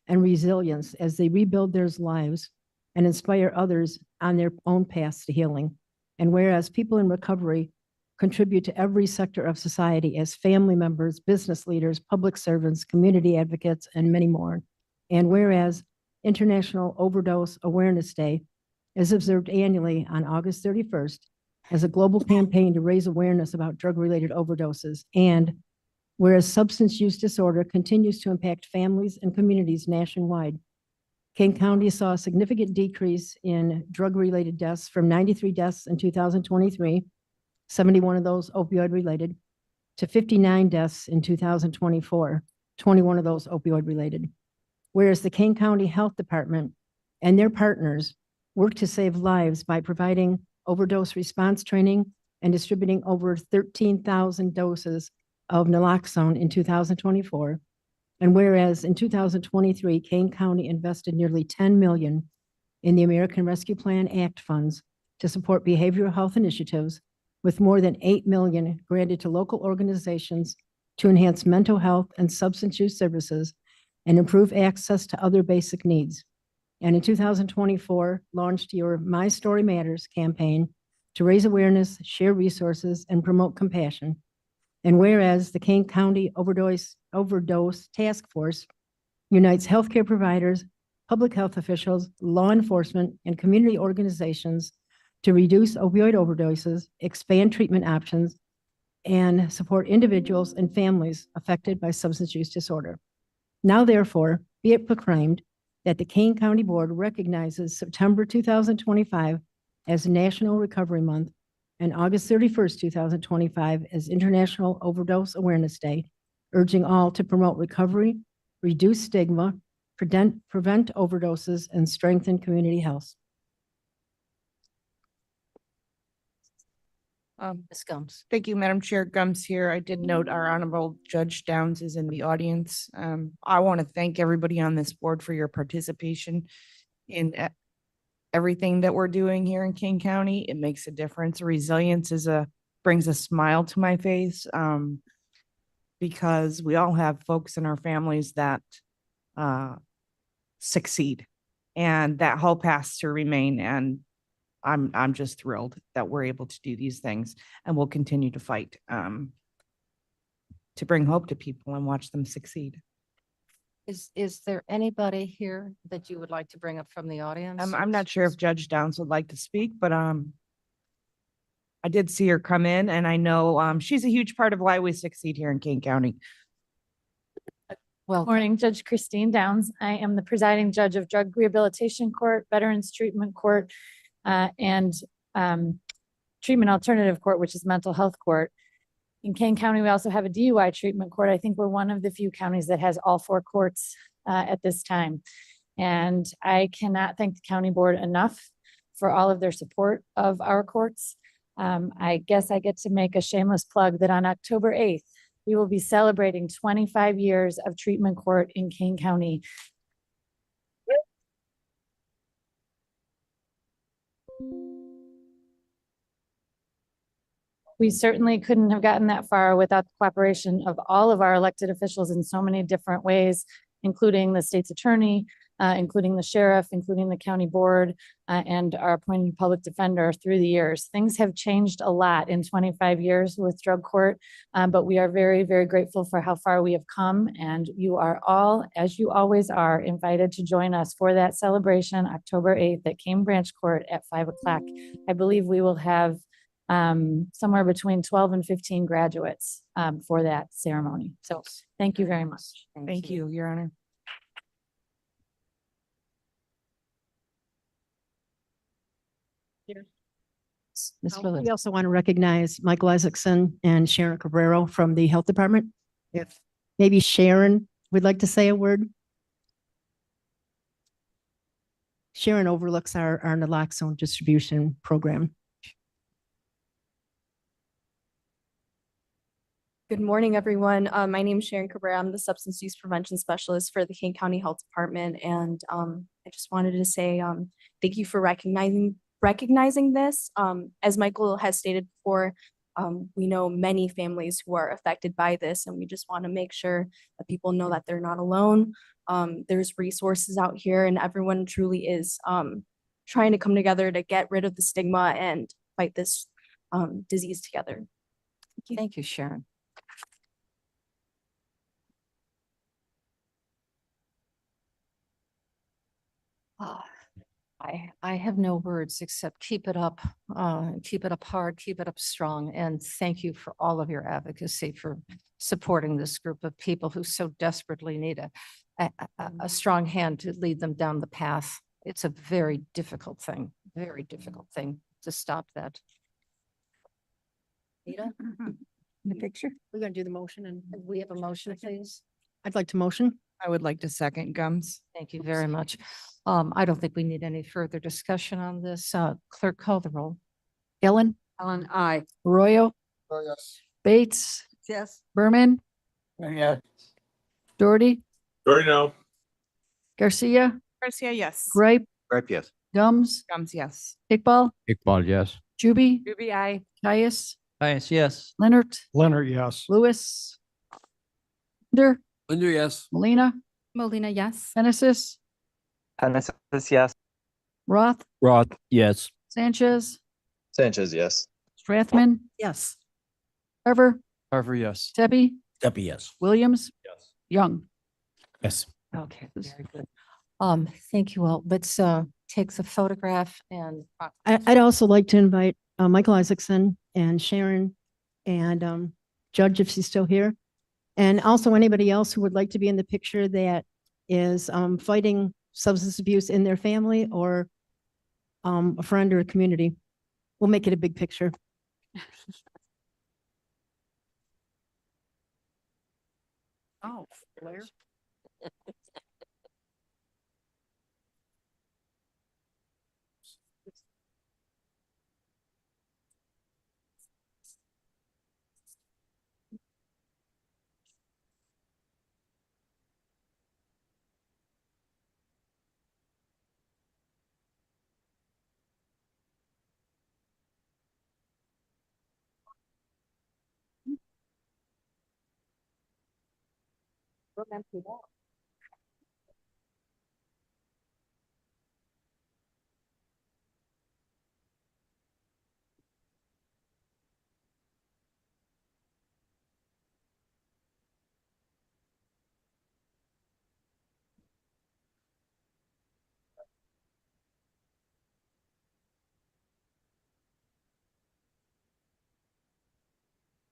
and resilience as they rebuild their lives and inspire others on their own paths to healing. And whereas people in recovery contribute to every sector of society as family members, business leaders, public servants, community advocates, and many more. And whereas International Overdose Awareness Day is observed annually on August 31st as a global campaign to raise awareness about drug-related overdoses. And whereas substance use disorder continues to impact families and communities nationwide, Kane County saw a significant decrease in drug-related deaths from 93 deaths in 2023, 71 of those opioid-related, to 59 deaths in 2024, 21 of those opioid-related. Whereas the Kane County Health Department and their partners work to save lives by providing overdose response training and distributing over 13,000 doses of naloxone in 2024. And whereas in 2023, Kane County invested nearly $10 million in the American Rescue Plan Act funds to support behavioral health initiatives, with more than $8 million granted to local organizations to enhance mental health and substance use services and improve access to other basic needs. And in 2024, launched your My Story Matters campaign to raise awareness, share resources, and promote compassion. And whereas the Kane County Overdose Task Force unites healthcare providers, public health officials, law enforcement, and community organizations to reduce opioid overdoses, expand treatment options, and support individuals and families affected by substance use disorder. Now, therefore, be it proclaimed that the Kane County Board recognizes September 2025 as National Recovery Month and August 31st, 2025 as International Overdose Awareness Day, urging all to promote recovery, reduce stigma, prevent overdoses, and strengthen community health. Ms. Gums. Thank you, Madam Chair. Gums here. I did note our Honorable Judge Downs is in the audience. I want to thank everybody on this board for your participation in everything that we're doing here in Kane County. It makes a difference. Resilience brings a smile to my face because we all have folks in our families that succeed, and that hope has to remain. And I'm just thrilled that we're able to do these things, and we'll continue to fight to bring hope to people and watch them succeed. Is there anybody here that you would like to bring up from the audience? I'm not sure if Judge Downs would like to speak, but I did see her come in, and I know she's a huge part of why we succeed here in Kane County. Well, Morning, Judge Christine Downs. I am the presiding judge of Drug Rehabilitation Court, Veterans Treatment Court, and Treatment Alternative Court, which is Mental Health Court. In Kane County, we also have a DUI treatment court. I think we're one of the few counties that has all four courts at this time. And I cannot thank the county board enough for all of their support of our courts. I guess I get to make a shameless plug that on October 8th, we will be celebrating 25 years of treatment court in Kane County. We certainly couldn't have gotten that far without the cooperation of all of our elected officials in so many different ways, including the state's attorney, including the sheriff, including the county board, and our appointed public defender through the years. Things have changed a lot in 25 years with drug court, but we are very, very grateful for how far we have come. And you are all, as you always are, invited to join us for that celebration, October 8th at Kane Branch Court at 5 o'clock. I believe we will have somewhere between 12 and 15 graduates for that ceremony. So thank you very much. Thank you, Your Honor. Ms. Lewis. We also want to recognize Michael Isaacson and Sharon Cabrero from the Health Department. Yes. Maybe Sharon would like to say a word. Sharon overlooks our naloxone distribution program. Good morning, everyone. My name is Sharon Cabrera. I'm the Substance Use Prevention Specialist for the Kane County Health Department. And I just wanted to say thank you for recognizing this. As Michael has stated before, we know many families who are affected by this, and we just want to make sure that people know that they're not alone. There's resources out here, and everyone truly is trying to come together to get rid of the stigma and fight this disease together. Thank you, Sharon. I have no words except keep it up hard, keep it up strong. And thank you for all of your advocacy for supporting this group of people who so desperately need a strong hand to lead them down the path. It's a very difficult thing to stop that. Nita? The picture? We're going to do the motion and We have a motion, please. I'd like to motion. I would like to second Gums. Thank you very much. I don't think we need any further discussion on this. Clerk, call the roll. Ellen, Ellen, I. Arroyo, Yes. Bates, Yes. Berman, Yeah. Doherty, No. Garcia, Garcia, yes. Gripe, Right, yes. Gums, Gums, yes. Iqbal, Iqbal, yes. Juby, Ruby, I. Caius, Caius, yes. Leonard, Leonard, yes. Lewis, Linder, Linder, yes. Molina, Molina, yes. Genesis, Genesis, yes. Roth, Roth, yes. Sanchez, Sanchez, yes. Strathman, Yes. Carver, Carver, yes. Debbie, Debbie, yes. Williams, Yes. Young. Yes. Okay, very good. Thank you all. Let's take the photograph and I'd also like to invite Michael Isaacson and Sharon and Judge, if she's still here. And also anybody else who would like to be in the picture that is fighting substance abuse in their family or a friend or a community. We'll make it a big picture. Oh, Blair.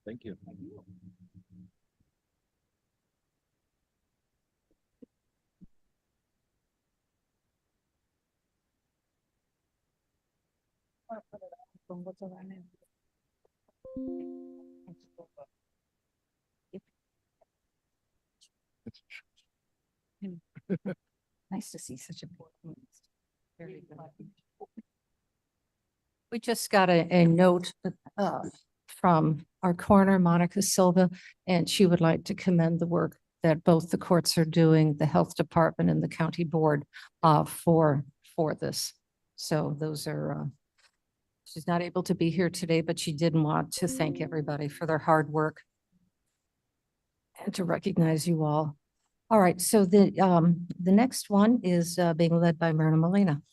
Thank you. nice to see such important. Very good. We just got a note from our coroner, Monica Silva, and she would like to commend the work that both the courts are doing, the health department and the county board for this. So those are, she's not able to be here today, but she did want to thank everybody for their hard work and to recognize you all. All right, so the next one is being led by Myrna Molina.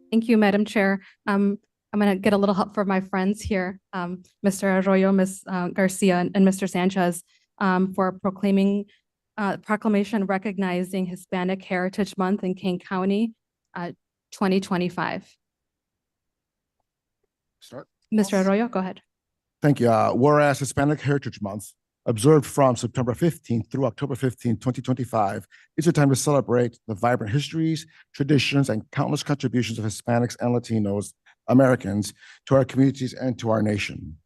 Thank you, Madam Chair. I'm going to get a little help from my friends here, Mr. Arroyo, Ms. Garcia, and Mr. Sanchez, for proclamation recognizing Hispanic Heritage Month in Kane County, 2025. Start. Mr. Arroyo, go ahead. Thank you. Whereas Hispanic Heritage Month, observed from September 15th through October 15th, 2025, is a time to celebrate the vibrant histories, traditions, and countless contributions of Hispanics and Latinos, Americans, to our communities and to our nation.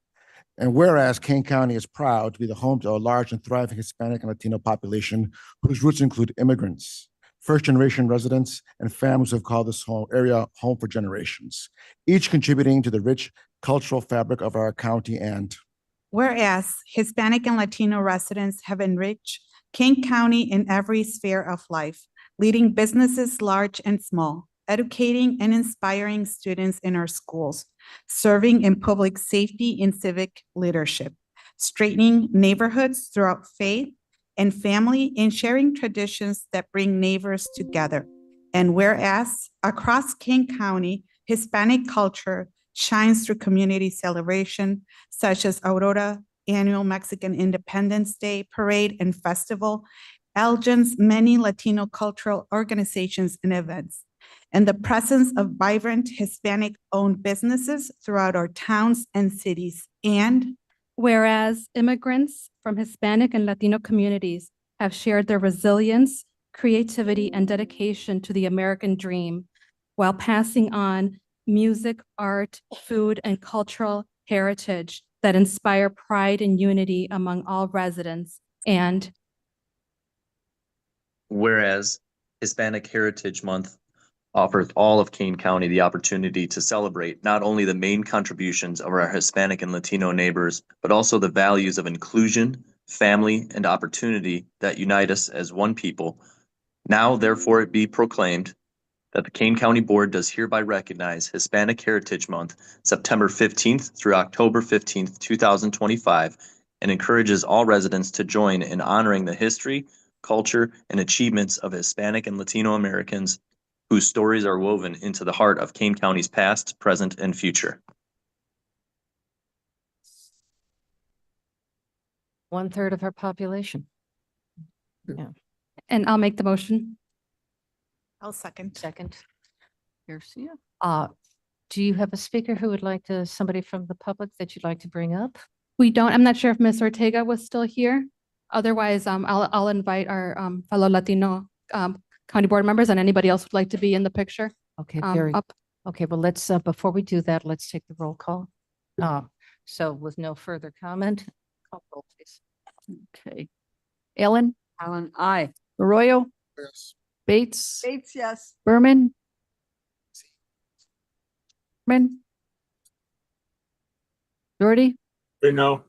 And whereas Kane County is proud to be the home to a large and thriving Hispanic and Latino population whose roots include immigrants, first-generation residents, and families who have called this area home for generations, each contributing to the rich cultural fabric of our county. And whereas Hispanic and Latino residents have enriched Kane County in every sphere of life, leading businesses large and small, educating and inspiring students in our schools, serving in public safety and civic leadership, straightening neighborhoods throughout faith and family, and sharing traditions that bring neighbors together. And whereas across Kane County, Hispanic culture shines through community celebration such as Aurora Annual Mexican Independence Day Parade and Festival, Elgin's many Latino cultural organizations and events, and the presence of vibrant Hispanic-owned businesses throughout our towns and cities. And whereas immigrants from Hispanic and Latino communities have shared their resilience, creativity, and dedication to the American dream while passing on music, art, food, and cultural heritage that inspire pride and unity among all residents. And whereas Hispanic Heritage Month offers all of Kane County the opportunity to celebrate not only the main contributions of our Hispanic and Latino neighbors, but also the values of inclusion, family, and opportunity that unite us as one people. Now, therefore, it be proclaimed that the Kane County Board does hereby recognize Hispanic Heritage Month, September 15th through October 15th, 2025, and encourages all residents to join in honoring the history, culture, and achievements of Hispanic and Latino Americans whose stories are woven into the heart of Kane County's past, present, and future. 1/3 of our population. Yeah. And I'll make the motion. I'll second. Second. Garcia. Do you have a speaker who would like to, somebody from the public that you'd like to bring up? We don't, I'm not sure if Ms. Ortega was still here. Otherwise, I'll invite our fellow Latino county board members and anybody else who'd like to be in the picture. Okay, Up. okay, well, let's, before we do that, let's take the roll call. So with no further comment, call roll, please. Okay. Ellen? Alan, aye. Arroyo? yes. Bates? Bates, yes. Berman? Berman? Doherty? No.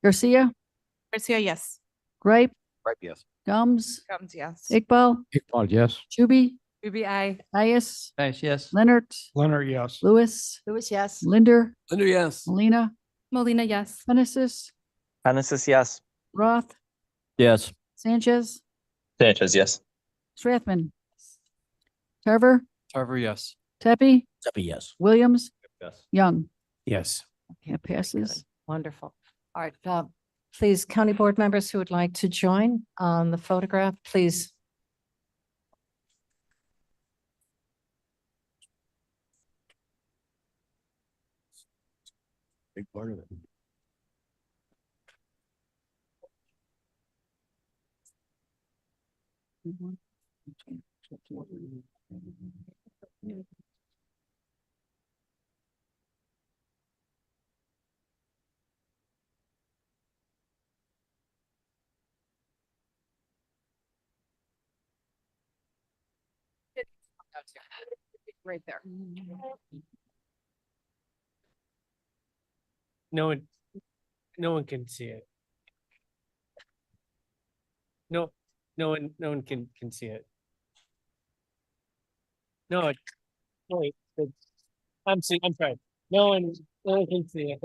Garcia? Garcia, yes. Gripe? Right, yes. Gums? Gums, yes. Iqbal? Iqbal, yes. Chuby? Chuby, aye. Dias? Nice, yes. Leonard? Leonard, yes. Lewis? Lewis, yes. Linder? Linder, yes. Molina? Molina, yes. Genesis? Genesis, yes. Roth? Yes. Sanchez? Sanchez, yes. Strathman? Tarver? Tarver, yes. Tepe? Zeppy, yes. Williams? Yes. Young? Yes. Okay, it passes. Wonderful. All right, please, county board members who would like to join on the photograph, please. Big part of it. Right there. No one can see it. No one can see it. No, wait, I'm sorry. No one can see it.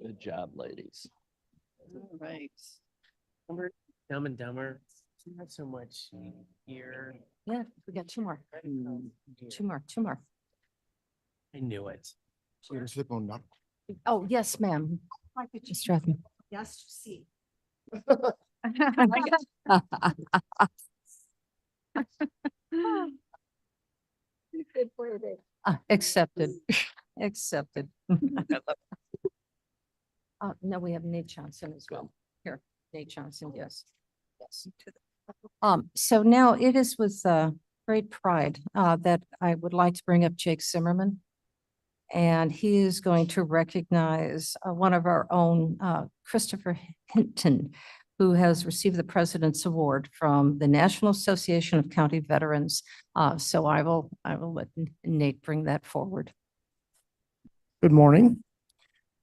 Good job, ladies. All right. Remember Dumb and Dumber? Not so much here. Yeah, we got two more. Two more. I knew it. So you're slip on that. Oh, yes, ma'am. Just trust me. Yes, see. Accepted, accepted. No, we have Nate Johnson as well. Here, Nate Johnson, yes. Yes. So now it is with great pride that I would like to bring up Jake Zimmerman. And he is going to recognize one of our own, Christopher Hinton, who has received the President's Award from the National Association of County Veterans. So I will let Nate bring that forward. Good morning.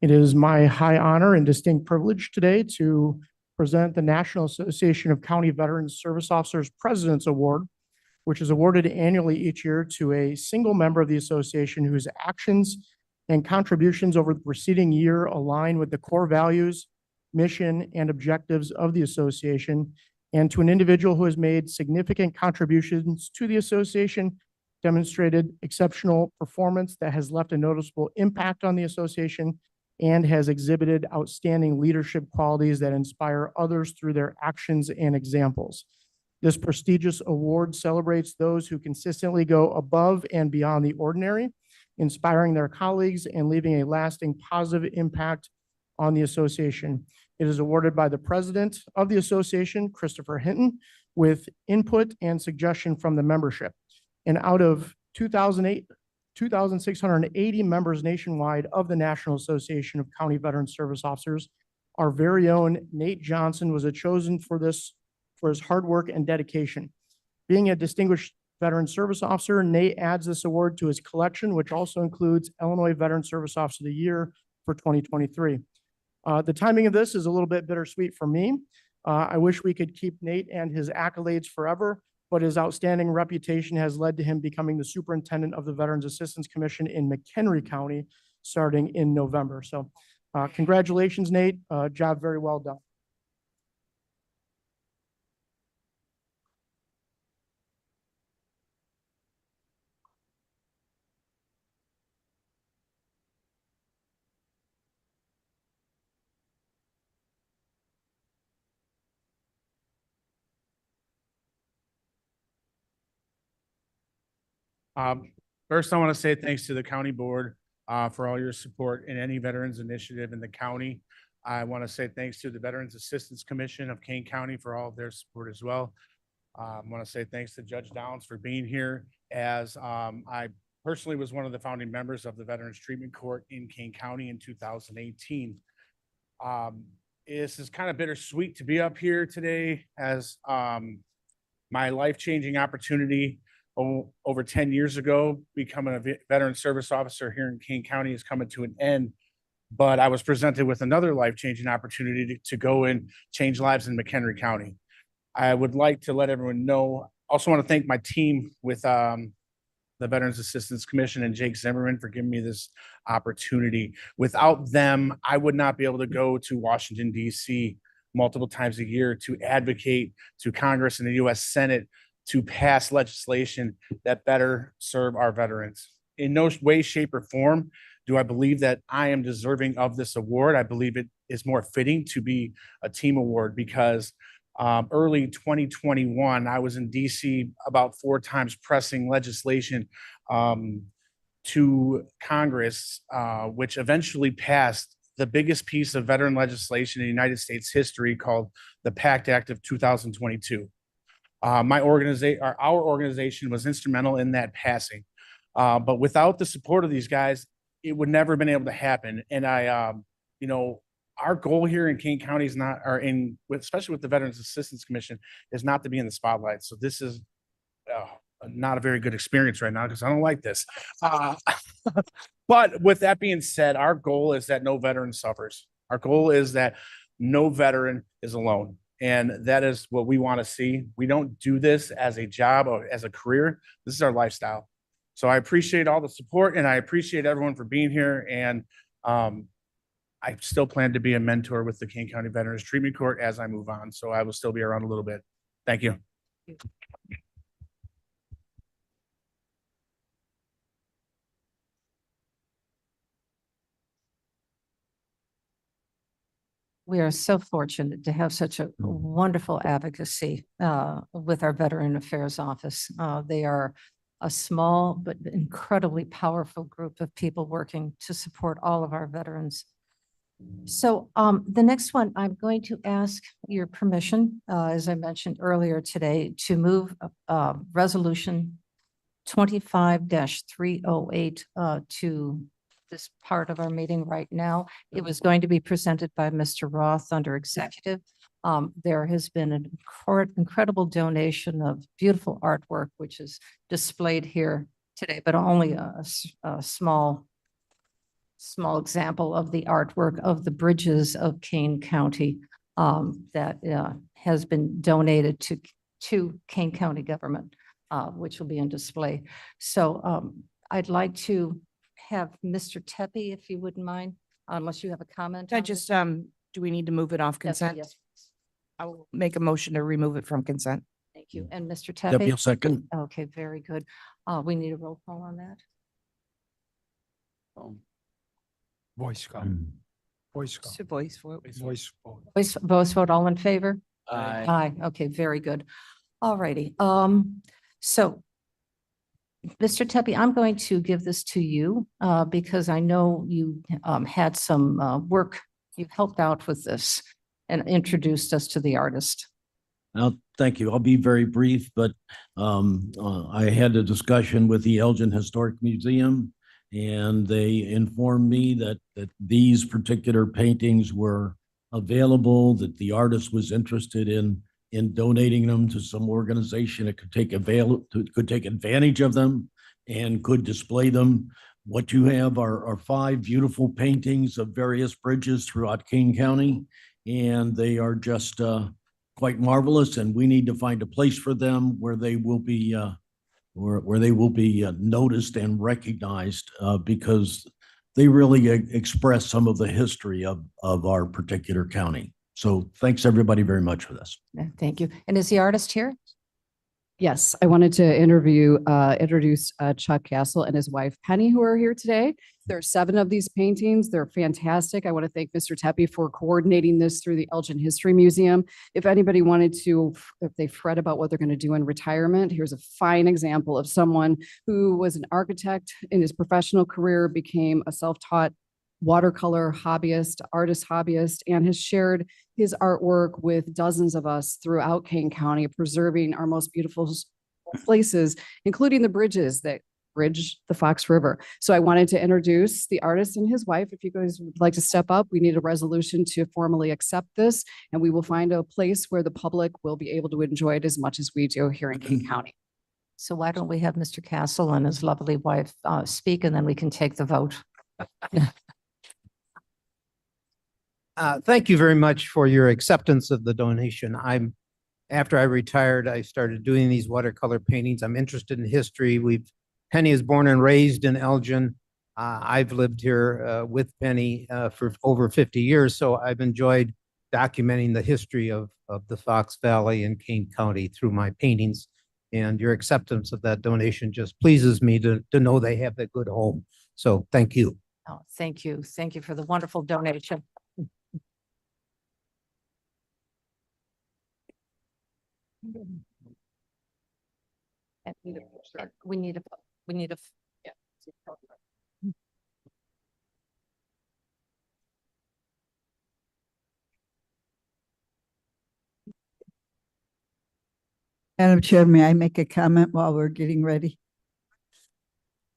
It is my high honor and distinct privilege today to present the National Association of County Veterans Service Officers President's Award, which is awarded annually each year to a single member of the association whose actions and contributions over the preceding year align with the core values, mission, and objectives of the association, and to an individual who has made significant contributions to the association, demonstrated exceptional performance that has left a noticeable impact on the association, and has exhibited outstanding leadership qualities that inspire others through their actions and examples. This prestigious award celebrates those who consistently go above and beyond the ordinary, inspiring their colleagues and leaving a lasting positive impact on the association. It is awarded by the president of the association, Christopher Hinton, with input and suggestion from the membership. And out of 2,680 members nationwide of the National Association of County Veteran Service Officers, our very own Nate Johnson was chosen for his hard work and dedication. Being a distinguished veteran service officer, Nate adds this award to his collection, which also includes Illinois Veteran Service Officer of the Year for 2023. The timing of this is a little bit bittersweet for me. I wish we could keep Nate and his accolades forever, but his outstanding reputation has led to him becoming the superintendent of the Veterans Assistance Commission in McHenry County starting in November. So congratulations, Nate. Job very well done. First, I want to say thanks to the county board for all your support in any veterans initiative in the county. I want to say thanks to the Veterans Assistance Commission of Kane County for all of their support as well. I want to say thanks to Judge Downs for being here, as I personally was one of the founding members of the Veterans Treatment Court in Kane County in 2018. This is kind of bittersweet to be up here today, as my life-changing opportunity over 10 years ago, becoming a veteran service officer here in Kane County is coming to an end. But I was presented with another life-changing opportunity to go and change lives in McHenry County. I would like to let everyone know, also want to thank my team with the Veterans Assistance Commission and Jake Zimmerman for giving me this opportunity. Without them, I would not be able to go to Washington, D.C. multiple times a year to advocate to Congress and the U.S. Senate to pass legislation that better serve our veterans. In no way, shape, or form do I believe that I am deserving of this award. I believe it is more fitting to be a team award because early 2021, I was in DC about 4 times pressing legislation to Congress, which eventually passed the biggest piece of veteran legislation in United States history called the PACT Act of 2022. Our organization was instrumental in that passing. But without the support of these guys, it would never have been able to happen. And our goal here in Kane County is not, especially with the Veterans Assistance Commission, is not to be in the spotlight. So this is not a very good experience right now because I don't like this. But with that being said, our goal is that no veteran suffers. Our goal is that no veteran is alone. And that is what we want to see. We don't do this as a job or as a career. This is our lifestyle. So I appreciate all the support and I appreciate everyone for being here. And I still plan to be a mentor with the Kane County Veterans Treatment Court as I move on, so I will still be around a little bit. Thank you. We are so fortunate to have such a wonderful advocacy with our Veteran Affairs Office. They are a small but incredibly powerful group of people working to support all of our veterans. So the next one, I'm going to ask your permission, as I mentioned earlier today, to move Resolution 25-308 to this part of our meeting right now. It was going to be presented by Mr. Roth under executive. There has been an incredible donation of beautiful artwork, which is displayed here today, but only a small example of the artwork of the bridges of Kane County that has been donated to Kane County government, which will be on display. So I'd like to have Mr. Tepe, if you wouldn't mind, unless you have a comment. I on just, this. do we need to move it off Yes, consent? yes, I will make a motion to remove it from consent. thank you. And Mr. Deputy, Tepe? I'll second. Okay, very good. We need a roll call on that. Voice call. Voice call. It's a voice vote. Voice vote. Voice vote, all in favor? Aye. Aye, okay, very good. All righty, so Mr. Tepe, I'm going to give this to you because I know you had some work, you helped out with this and introduced us to the artist. Well, thank you. I'll be very brief, but I had a discussion with the Elgin Historic Museum, and they informed me that these particular paintings were available, that the artist was interested in donating them to some organization that could take advantage of them and could display them. What you have are 5 beautiful paintings of various bridges throughout Kane County, and they are just quite marvelous, and we need to find a place for them where they will be noticed and recognized because they really express some of the history of our particular county. So thanks everybody very much for this. Thank you. And is the artist here? Yes, I wanted to introduce Chuck Castle and his wife Penny, who are here today. There are 7 of these paintings. They're fantastic. I want to thank Mr. Tepe for coordinating this through the Elgin History Museum. If anybody wanted to, if they fret about what they're going to do in retirement, here's a fine example of someone who was an architect in his professional career, became a self-taught watercolor hobbyist, artist hobbyist, and has shared his artwork with dozens of us throughout Kane County, preserving our most beautiful places, including the bridges that bridge the Fox River. So I wanted to introduce the artist and his wife. If you guys would like to step up, we need a resolution to formally accept this, and we will find a place where the public will be able to enjoy it as much as we do here in Kane County. So why don't we have Mr. Castle and his lovely wife speak, and then we can take the vote. Thank you very much for your acceptance of the donation. After I retired, I started doing these watercolor paintings. I'm interested in history. Penny is born and raised in Elgin. I've lived here with Penny for over 50 years, so I've enjoyed documenting the history of the Fox Valley and Kane County through my paintings. And your acceptance of that donation just pleases me to know they have a good home. So thank you. Oh, thank you. Thank you for the wonderful donation. And we need a, yeah. Madam Chair, may I make a comment while we're getting ready?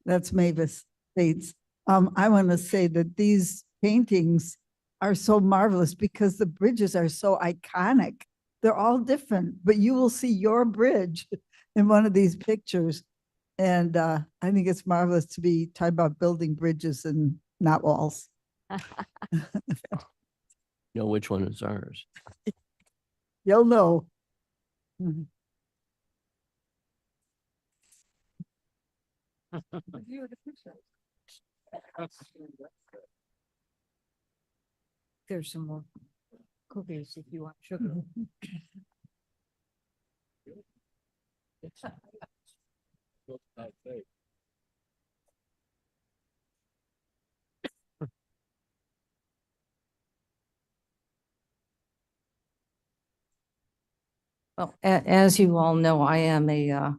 That's Mavis Bates. I want to say that these paintings are so marvelous because the bridges are so iconic. They're all different, but you will see your bridge in one of these pictures. And I think it's marvelous to be talking about building bridges and not walls. Know which one is ours. You'll know. There's some more cookies if you want sugar. Well, as you all know, I am a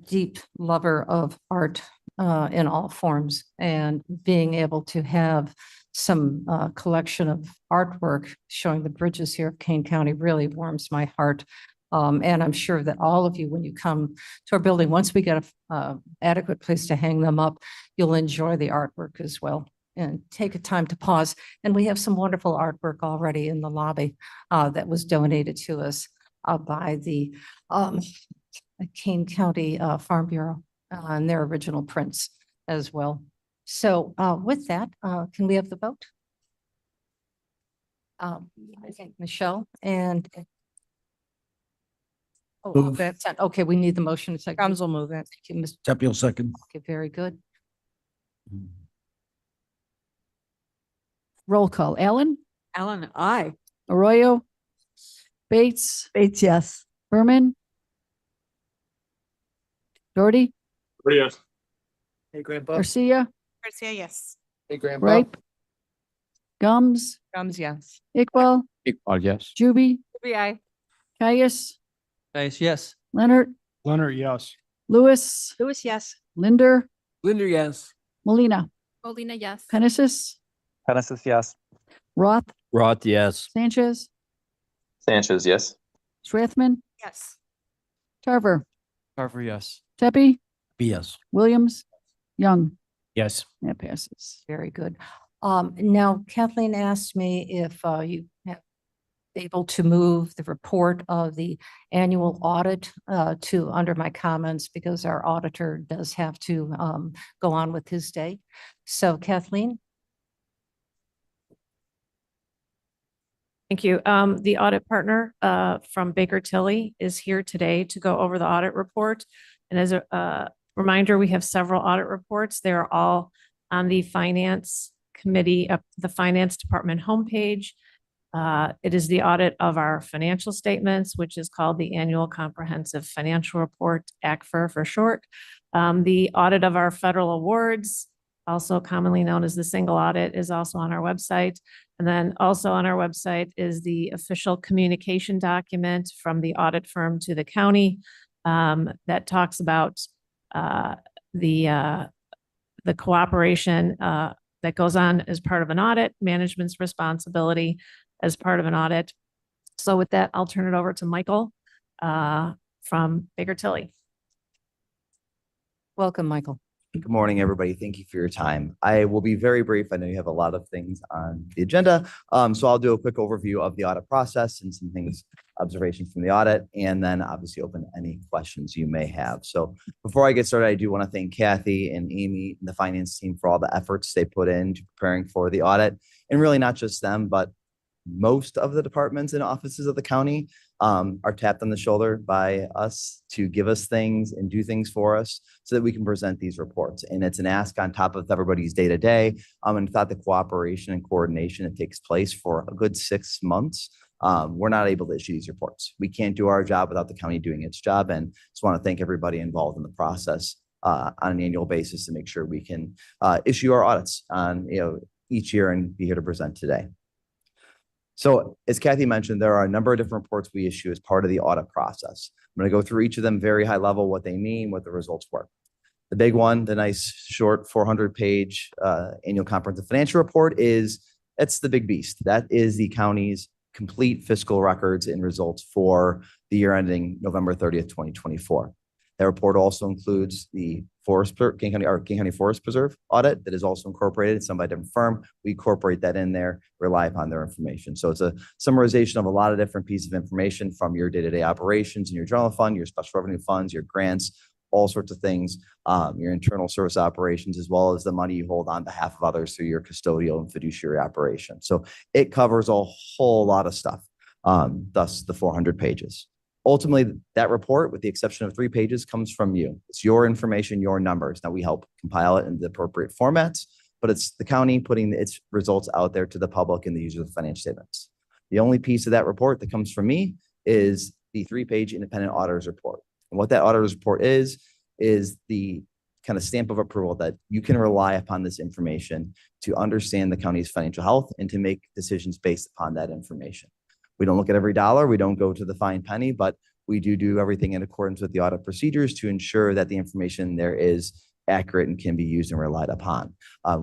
deep lover of art in all forms, and being able to have some collection of artwork showing the bridges here of Kane County really warms my heart. And I'm sure that all of you, when you come to our building, once we get a adequate place to hang them up, you'll enjoy the artwork as well. And take a time to pause. And we have some wonderful artwork already in the lobby that was donated to us by the Kane County Farm Bureau and their original prints as well. So with that, can we have the vote? I think Michelle and Move. okay, we need the motion. Comes will move it. Thank you, Ms. Deputy will second. Okay, very good. Roll call. Allen, Ellen, aye. Arroyo, Bates, Bates, yes. Berman, Doherty, Yes. Hey, Grandpa. Garcia, Garcia, yes. Hey, Grandpa. Ripe, Gums, Gums, yes. Iqbal, Yes. Juby, Aye. Caius, Nice, yes. Leonard, Leonard, yes. Lewis, Lewis, yes. Linder, Linder, yes. Molina, Molina, yes. Penisys, Genesis, yes. Roth, Roth, yes. Sanchez, Sanchez, yes. Strathman, Yes. Tarver, Carver, yes. Tepe, Yes. Williams, Young. Yes. That passes. Very good. Now Kathleen asked me if you have able to move the report of the annual audit to under my comments, because our auditor does have to go on with his day. So Kathleen? Thank you. The audit partner from Baker Tilly is here today to go over the audit report. And as a reminder, we have several audit reports. They're all on the Finance Committee, the Finance Department homepage. It is the audit of our financial statements, which is called the Annual Comprehensive Financial Report, ACFR for short. The audit of our federal awards, also commonly known as the single audit, is also on our website. And then also on our website is the official communication document from the audit firm to the county that talks about the cooperation that goes on as part of an audit, management's responsibility as part of an audit. So with that, I'll turn it over to Michael from Baker Tilly. Welcome, Michael. Good morning, everybody. Thank you for your time. I will be very brief. I know you have a lot of things on the agenda. So I'll do a quick overview of the audit process and some things, observations from the audit, and then obviously open any questions you may have. So before I get started, I do want to thank Kathy and Amy and the finance team for all the efforts they put into preparing for the audit. And really not just them, but most of the departments and offices of the county are tapped on the shoulder by us to give us things and do things for us so that we can present these reports. And it's an ask on top of everybody's day to day. And without the cooperation and coordination that takes place for a good 6 months, we're not able to issue these reports. We can't do our job without the county doing its job. And just want to thank everybody involved in the process on an annual basis to make sure we can issue our audits on each year and be here to present today. So as Kathy mentioned, there are a number of different reports we issue as part of the audit process. I'm going to go through each of them very high level, what they mean, what the results were. The big one, the nice short 400-page annual comprehensive financial report that's the big beast. That is the county's complete fiscal records and results for the year ending November 30th, 2024. That report also includes the King County Forest Preserve audit that is also incorporated. It's done by a different firm. We incorporate that in there, rely upon their information. So it's a summarization of a lot of different pieces of information from your day-to-day operations and your general fund, your special revenue funds, your grants, all sorts of things, your internal service operations, as well as the money you hold on behalf of others through your custodial and fiduciary operations. So it covers a whole lot of stuff, thus the 400 pages. Ultimately, that report, with the exception of 3 pages, comes from you. It's your information, your numbers. Now we help compile it in the appropriate formats, but it's the county putting its results out there to the public and the user of the financial statements. The only piece of that report that comes from me is the 3-page independent auditor's report. And what that auditor's report is the kind of stamp of approval that you can rely upon this information to understand the county's financial health and to make decisions based upon that information. We don't look at every dollar, we don't go to the fine penny, but we do everything in accordance with the audit procedures to ensure that the information there is accurate and can be used and relied upon.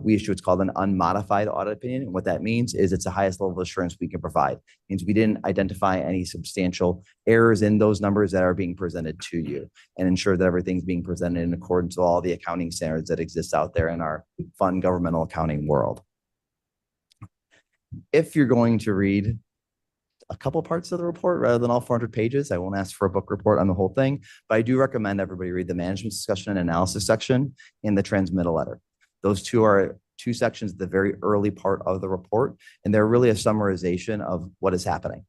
We issue what's called an unmodified audit opinion. And what that means is it's the highest level of assurance we can provide. It means we didn't identify any substantial errors in those numbers that are being presented to you, and ensure that everything's being presented in accordance with all the accounting standards that exist out there in our fun governmental accounting world. If you're going to read a couple parts of the report rather than all 400 pages, I won't ask for a book report on the whole thing, but I do recommend everybody read the management discussion and analysis section in the transmittal letter. Those two are two sections at the very early part of the report, and they're really a summarization of what is happening.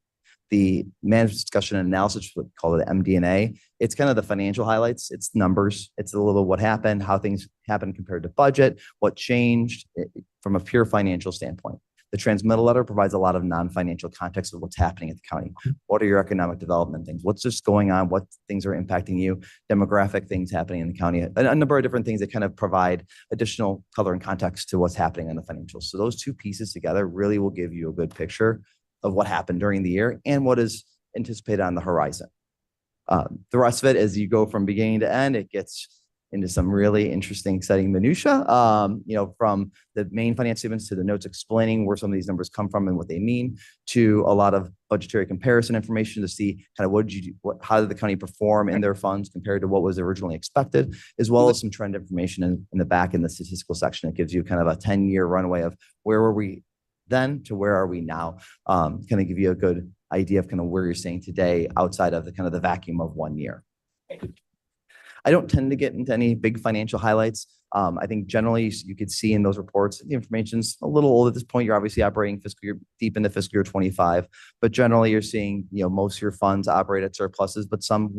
The management discussion and analysis, we call it MD&A. It's kind of the financial highlights. It's numbers. It's a little what happened, how things happened compared to budget, what changed from a pure financial standpoint. The transmittal letter provides a lot of non-financial context of what's happening at the county. What are your economic development things? What's just going on? What things are impacting you? Demographic things happening in the county. A number of different things that kind of provide additional color and context to what's happening in the financials. So those two pieces together really will give you a good picture of what happened during the year and what is anticipated on the horizon. The rest of it, as you go from beginning to end, it gets into some really interesting, exciting minutia, from the main finance statements to the notes explaining where some of these numbers come from and what they mean, to a lot of budgetary comparison information to see kind of how did the county perform in their funds compared to what was originally expected, as well as some trend information in the back in the statistical section. It gives you kind of a 10-year runway of where were we then to where are we now, kind of give you a good idea of kind of where you're staying today outside of the kind of the vacuum of 1 year. I don't tend to get into any big financial highlights. I think generally you could see in those reports, the information's a little old at this point. You're obviously operating deep into fiscal year 25, but generally you're seeing, most of your funds operate at surpluses, but some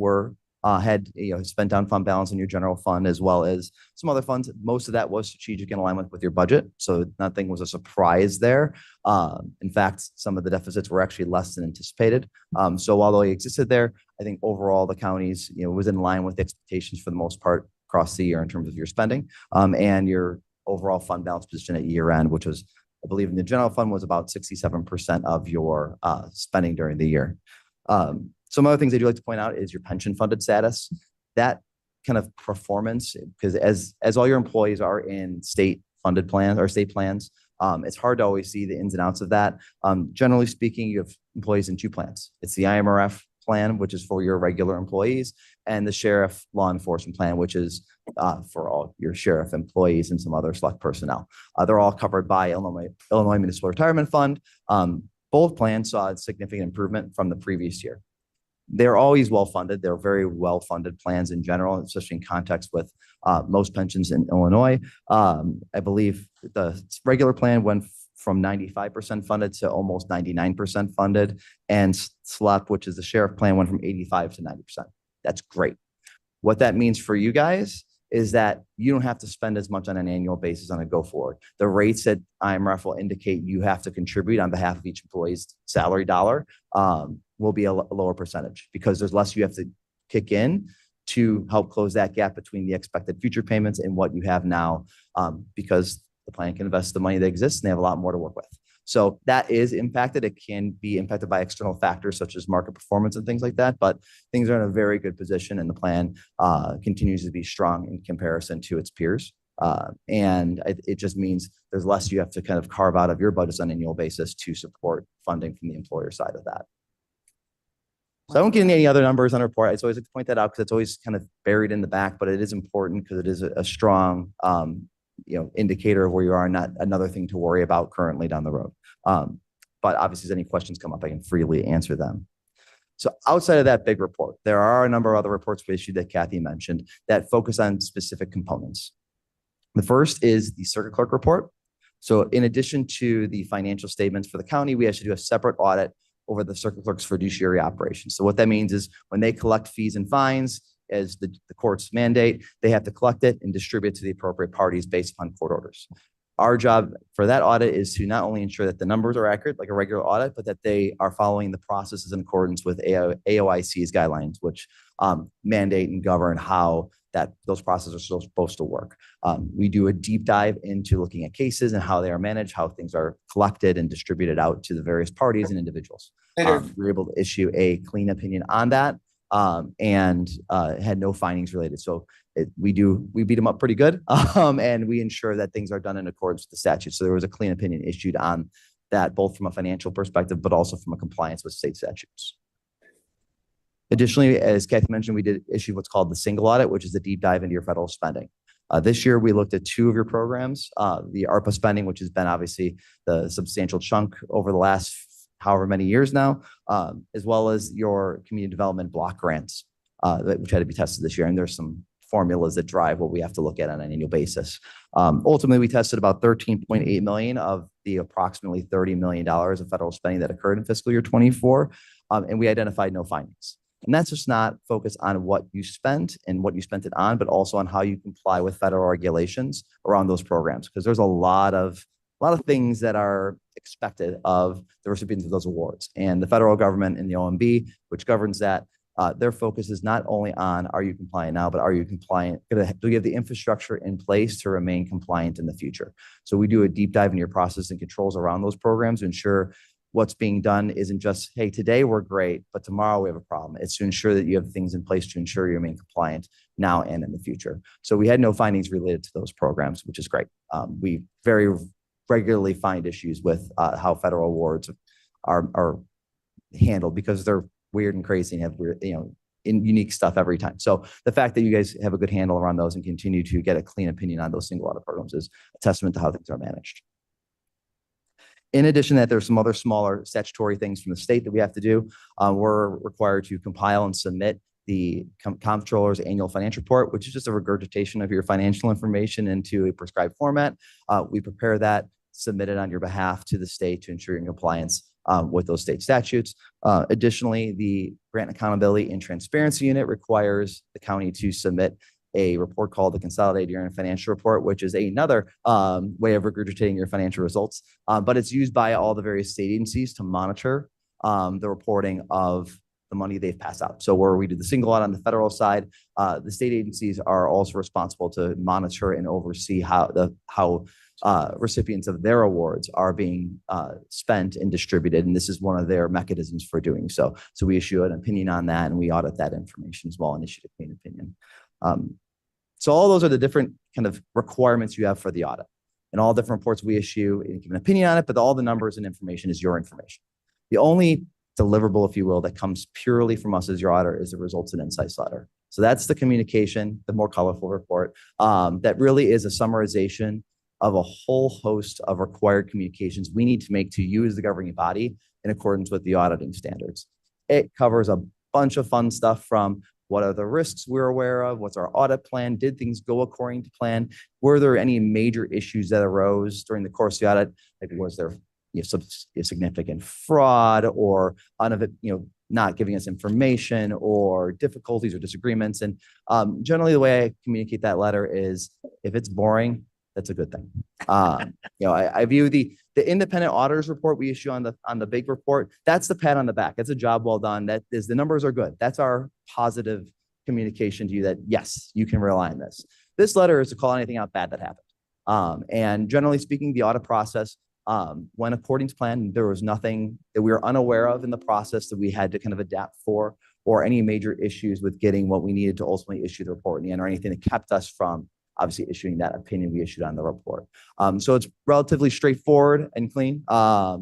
had spent down fund balance in your general fund, as well as some other funds. Most of that was strategic in alignment with your budget, so nothing was a surprise there. In fact, some of the deficits were actually less than anticipated. So although they existed there, I think overall the counties was in line with expectations for the most part across the year in terms of your spending, and your overall fund balance position at year end, which was, I believe in the general fund, was about 67% of your spending during the year. Some other things I do like to point out is your pension funded status. That kind of performance, because as all your employees are in state funded plans or state plans, it's hard to always see the ins and outs of that. Generally speaking, you have employees in 2 plans. It's the IMRF plan, which is for your regular employees, and the sheriff law enforcement plan, which is for all your sheriff employees and some other select personnel. They're all covered by Illinois Municipal Retirement Fund. Both plans saw a significant improvement from the previous year. They're always well-funded. They're very well-funded plans in general, especially in context with most pensions in Illinois. I believe the regular plan went from 95% funded to almost 99% funded, and SLEP, which is the sheriff plan, went from 85 to 90%. That's great. What that means for you guys is that you don't have to spend as much on an annual basis on a go forward. The rates that IMRF will indicate you have to contribute on behalf of each employee's salary dollar will be a lower percentage, because there's less you have to kick in to help close that gap between the expected future payments and what you have now, because the plan can invest the money that exists and they have a lot more to work with. So that is impacted. It can be impacted by external factors such as market performance and things like that, but things are in a very good position, and the plan continues to be strong in comparison to its peers. And it just means there's less you have to kind of carve out of your budgets on an annual basis to support funding from the employer side of that. So I won't get into any other numbers on the report. I always like to point that out because it's always kind of buried in the back, but it is important because it is a strong indicator of where you are, not another thing to worry about currently down the road. But obviously, as any questions come up, I can freely answer them. So outside of that big report, there are a number of other reports we issued that Kathy mentioned that focus on specific components. The first is the circuit clerk report. So in addition to the financial statements for the county, we actually do a separate audit over the circuit clerk's fiduciary operations. So what that means is when they collect fees and fines, as the court's mandate, they have to collect it and distribute it to the appropriate parties based upon court orders. Our job for that audit is to not only ensure that the numbers are accurate, like a regular audit, but that they are following the processes in accordance with AOIC's guidelines, which mandate and govern how those processes are still supposed to work. We do a deep dive into looking at cases and how they are managed, how things are collected and distributed out to the various parties and individuals. We're able to issue a clean opinion on that and had no findings related. So we beat them up pretty good and we ensure that things are done in accordance with the statute. So there was a clean opinion issued on that, both from a financial perspective, but also from a compliance with state statutes. Additionally, as Kathy mentioned, we did issue what's called the single audit, which is a deep dive into your federal spending. This year, we looked at 2 of your programs, the ARPA spending, which has been obviously the substantial chunk over the last however many years now, as well as your community development block grants, which had to be tested this year. And there's some formulas that drive what we have to look at on an annual basis. Ultimately, we tested about 13.8 million of the approximately $30 million of federal spending that occurred in fiscal year 24, and we identified no findings. And that's just not focused on what you spent and what you spent it on, but also on how you comply with federal regulations around those programs. Because there's a lot of things that are expected of the recipients of those awards. And the federal government and the OMB, which governs that, their focus is not only on, are you compliant now, but are you compliant? Do you have the infrastructure in place to remain compliant in the future? So we do a deep dive in your process and controls around those programs to ensure what's being done isn't just, hey, today we're great, but tomorrow we have a problem. It's to ensure that you have things in place to ensure you remain compliant now and in the future. So we had no findings related to those programs, which is great. We very regularly find issues with how federal awards are handled because they're weird and crazy and have weird, unique stuff every time. So the fact that you guys have a good handle around those and continue to get a clean opinion on those single audit programs is a testament to how things are managed. In addition to that, there's some other smaller statutory things from the state that we have to do. We're required to compile and submit the comptroller's annual financial report, which is just a regurgitation of your financial information into a prescribed format. We prepare that, submit it on your behalf to the state to ensure your compliance with those state statutes. Additionally, the Grant Accountability and Transparency Unit requires the county to submit a report called the Consolidated Year-End Financial Report, which is another way of regurgitating your financial results. But it's used by all the various state agencies to monitor the reporting of the money they've passed out. So where we do the single audit on the federal side, the state agencies are also responsible to monitor and oversee how recipients of their awards are being spent and distributed. And this is one of their mechanisms for doing so. So we issue an opinion on that and we audit that information as well and issue a clean opinion. So all those are the different kind of requirements you have for the audit. And all different reports we issue, and give an opinion on it, but all the numbers and information is your information. The only deliverable, if you will, that comes purely from us as your auditor is the results and insights letter. So that's the communication, the more colorful report, that really is a summarization of a whole host of required communications we need to make to you as the governing body in accordance with the auditing standards. It covers a bunch of fun stuff from what are the risks we're aware of? What's our audit plan? Did things go according to plan? Were there any major issues that arose during the course of the audit? Like, was there some significant fraud or not giving us information or difficulties or disagreements? And generally, the way I communicate that letter is, if it's boring, that's a good thing. I view the independent auditors report we issue on the big report. That's the pat on the back. That's a job well done. That is, the numbers are good. That's our positive communication to you that yes, you can rely on this. This letter is to call anything out bad that happened. And generally speaking, the audit process went according to plan. There was nothing that we were unaware of in the process that we had to kind of adapt for, or any major issues with getting what we needed to ultimately issue the report in the end, or anything that kept us from obviously issuing that opinion we issued on the report. So it's relatively straightforward and clean.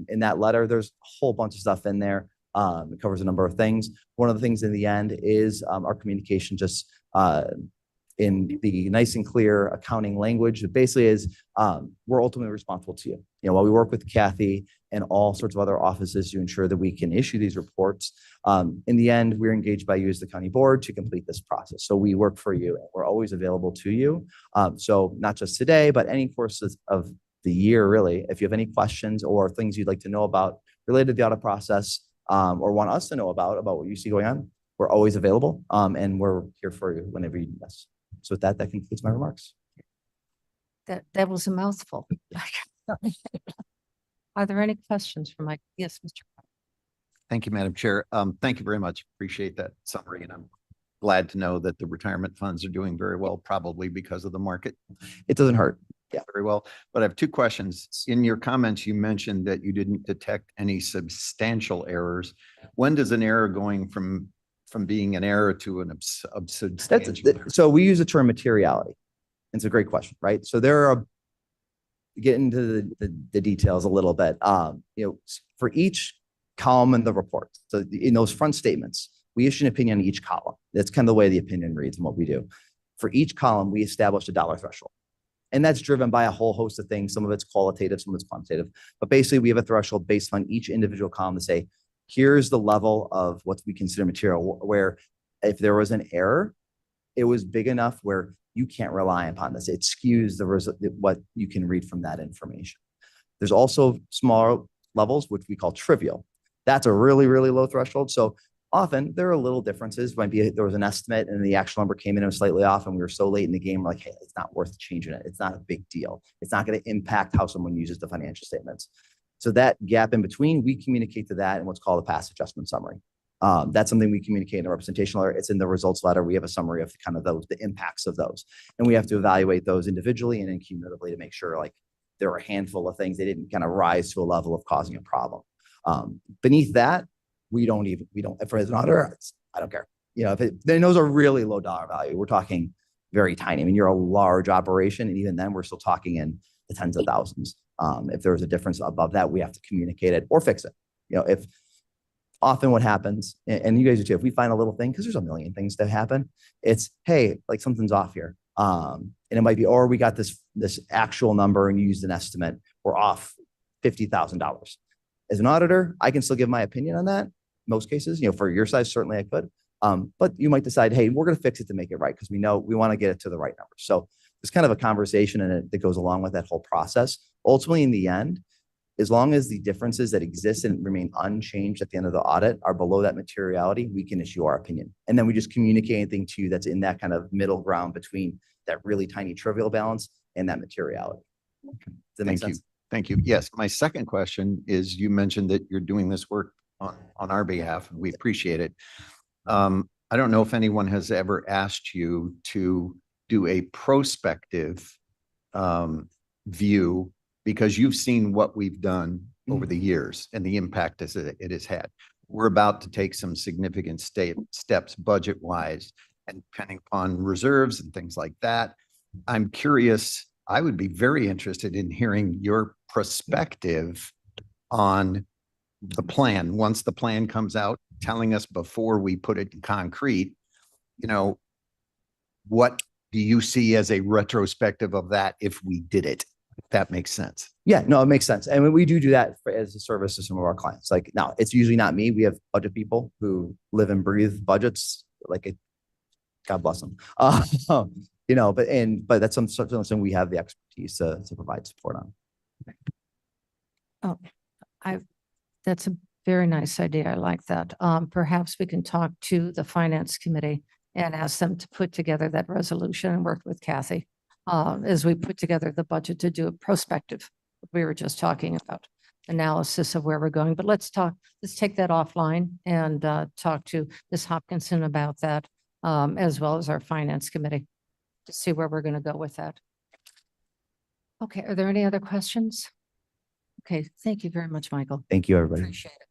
In that letter, there's a whole bunch of stuff in there. It covers a number of things. One of the things in the end is our communication just in the nice and clear accounting language. It basically is, we're ultimately responsible to you. While we work with Kathy and all sorts of other offices to ensure that we can issue these reports, in the end, we're engaged by you as the county board to complete this process. So we work for you and we're always available to you. So not just today, but any courses of the year, really. If you have any questions or things you'd like to know about related to the audit process, or want us to know about what you see going on, we're always available, and we're here for you whenever you need us. So with that, that concludes my remarks. That was a mouthful. Are there any questions from Mike? Yes, Mr. Thank you, Madam Chair. Thank you very much. Appreciate that summary, and I'm glad to know that the retirement funds are doing very well, probably because of the market. It doesn't hurt. Yeah. Very well. But I have two questions. In your comments, you mentioned that you didn't detect any substantial errors. When does an error going from being an error to an substantial error? So we use the term materiality. It's a great question, right? So there are, get into the details a little bit. For each column in the report, so in those front statements, we issue an opinion on each column. That's kind of the way the opinion reads and what we do. For each column, we established a dollar threshold. And that's driven by a whole host of things. Some of it's qualitative, some of it's quantitative. But basically, we have a threshold based on each individual column to say, here's the level of what we consider material, where if there was an error, it was big enough where you can't rely upon this. It skews what you can read from that information. There's also smaller levels, which we call trivial. That's a really, really low threshold. So often there are little differences. Might be there was an estimate and the actual number came in and was slightly off, and we were so late in the game, we're like, hey, it's not worth changing it. It's not a big deal. It's not going to impact how someone uses the financial statements. So that gap in between, we communicate to that in what's called a past adjustment summary. That's something we communicate in the representation letter. It's in the results letter. We have a summary of kind of the impacts of those. And we have to evaluate those individually and then cumulatively to make sure like there are a handful of things they didn't kind of rise to a level of causing a problem. Beneath that, we don't, for an auditor, I don't care. Then those are really low dollar value. We're talking very tiny. I mean, you're a large operation, and even then we're still talking in the tens of thousands. If there was a difference above that, we have to communicate it or fix it. If often what happens, and you guys do too, if we find a little thing, because there's a million things that happen, it's, hey, like something's off here. And it might be, or we got this actual number and you used an estimate, we're off $50,000. As an auditor, I can still give my opinion on that. Most cases, for your size, certainly I could. But you might decide, hey, we're going to fix it to make it right because we know we want to get it to the right number. So it's kind of a conversation that goes along with that whole process. Ultimately, in the end, as long as the differences that exist and remain unchanged at the end of the audit are below that materiality, we can issue our opinion. And then we just communicate anything to you that's in that kind of middle ground between that really tiny trivial balance and that materiality. Does that make sense? Thank you. Yes. My second question is, you mentioned that you're doing this work on our behalf, and we appreciate it. I don't know if anyone has ever asked you to do a prospective view, because you've seen what we've done over the years and the impact it has had. We're about to take some significant steps budget-wise, and depending upon reserves and things like that. I'm curious, I would be very interested in hearing your perspective on the plan. Once the plan comes out, telling us before we put it in concrete, what do you see as a retrospective of that if we did it? If that makes sense. Yeah, no, it makes sense. And we do that as a service to some of our clients. Like now, it's usually not me. We have budget people who live and breathe budgets. God bless them. But that's something we have the expertise to provide support on. That's a very nice idea. I like that. Perhaps we can talk to the finance committee and ask them to put together that resolution and work with Kathy as we put together the budget to do a prospective. We were just talking about analysis of where we're going, but let's take that offline and talk to Ms. Hopkinson about that, as well as our finance committee to see where we're going to go with that. Okay. Are there any other questions? Okay. Thank you very much, Michael. Thank you, everybody. Appreciate it.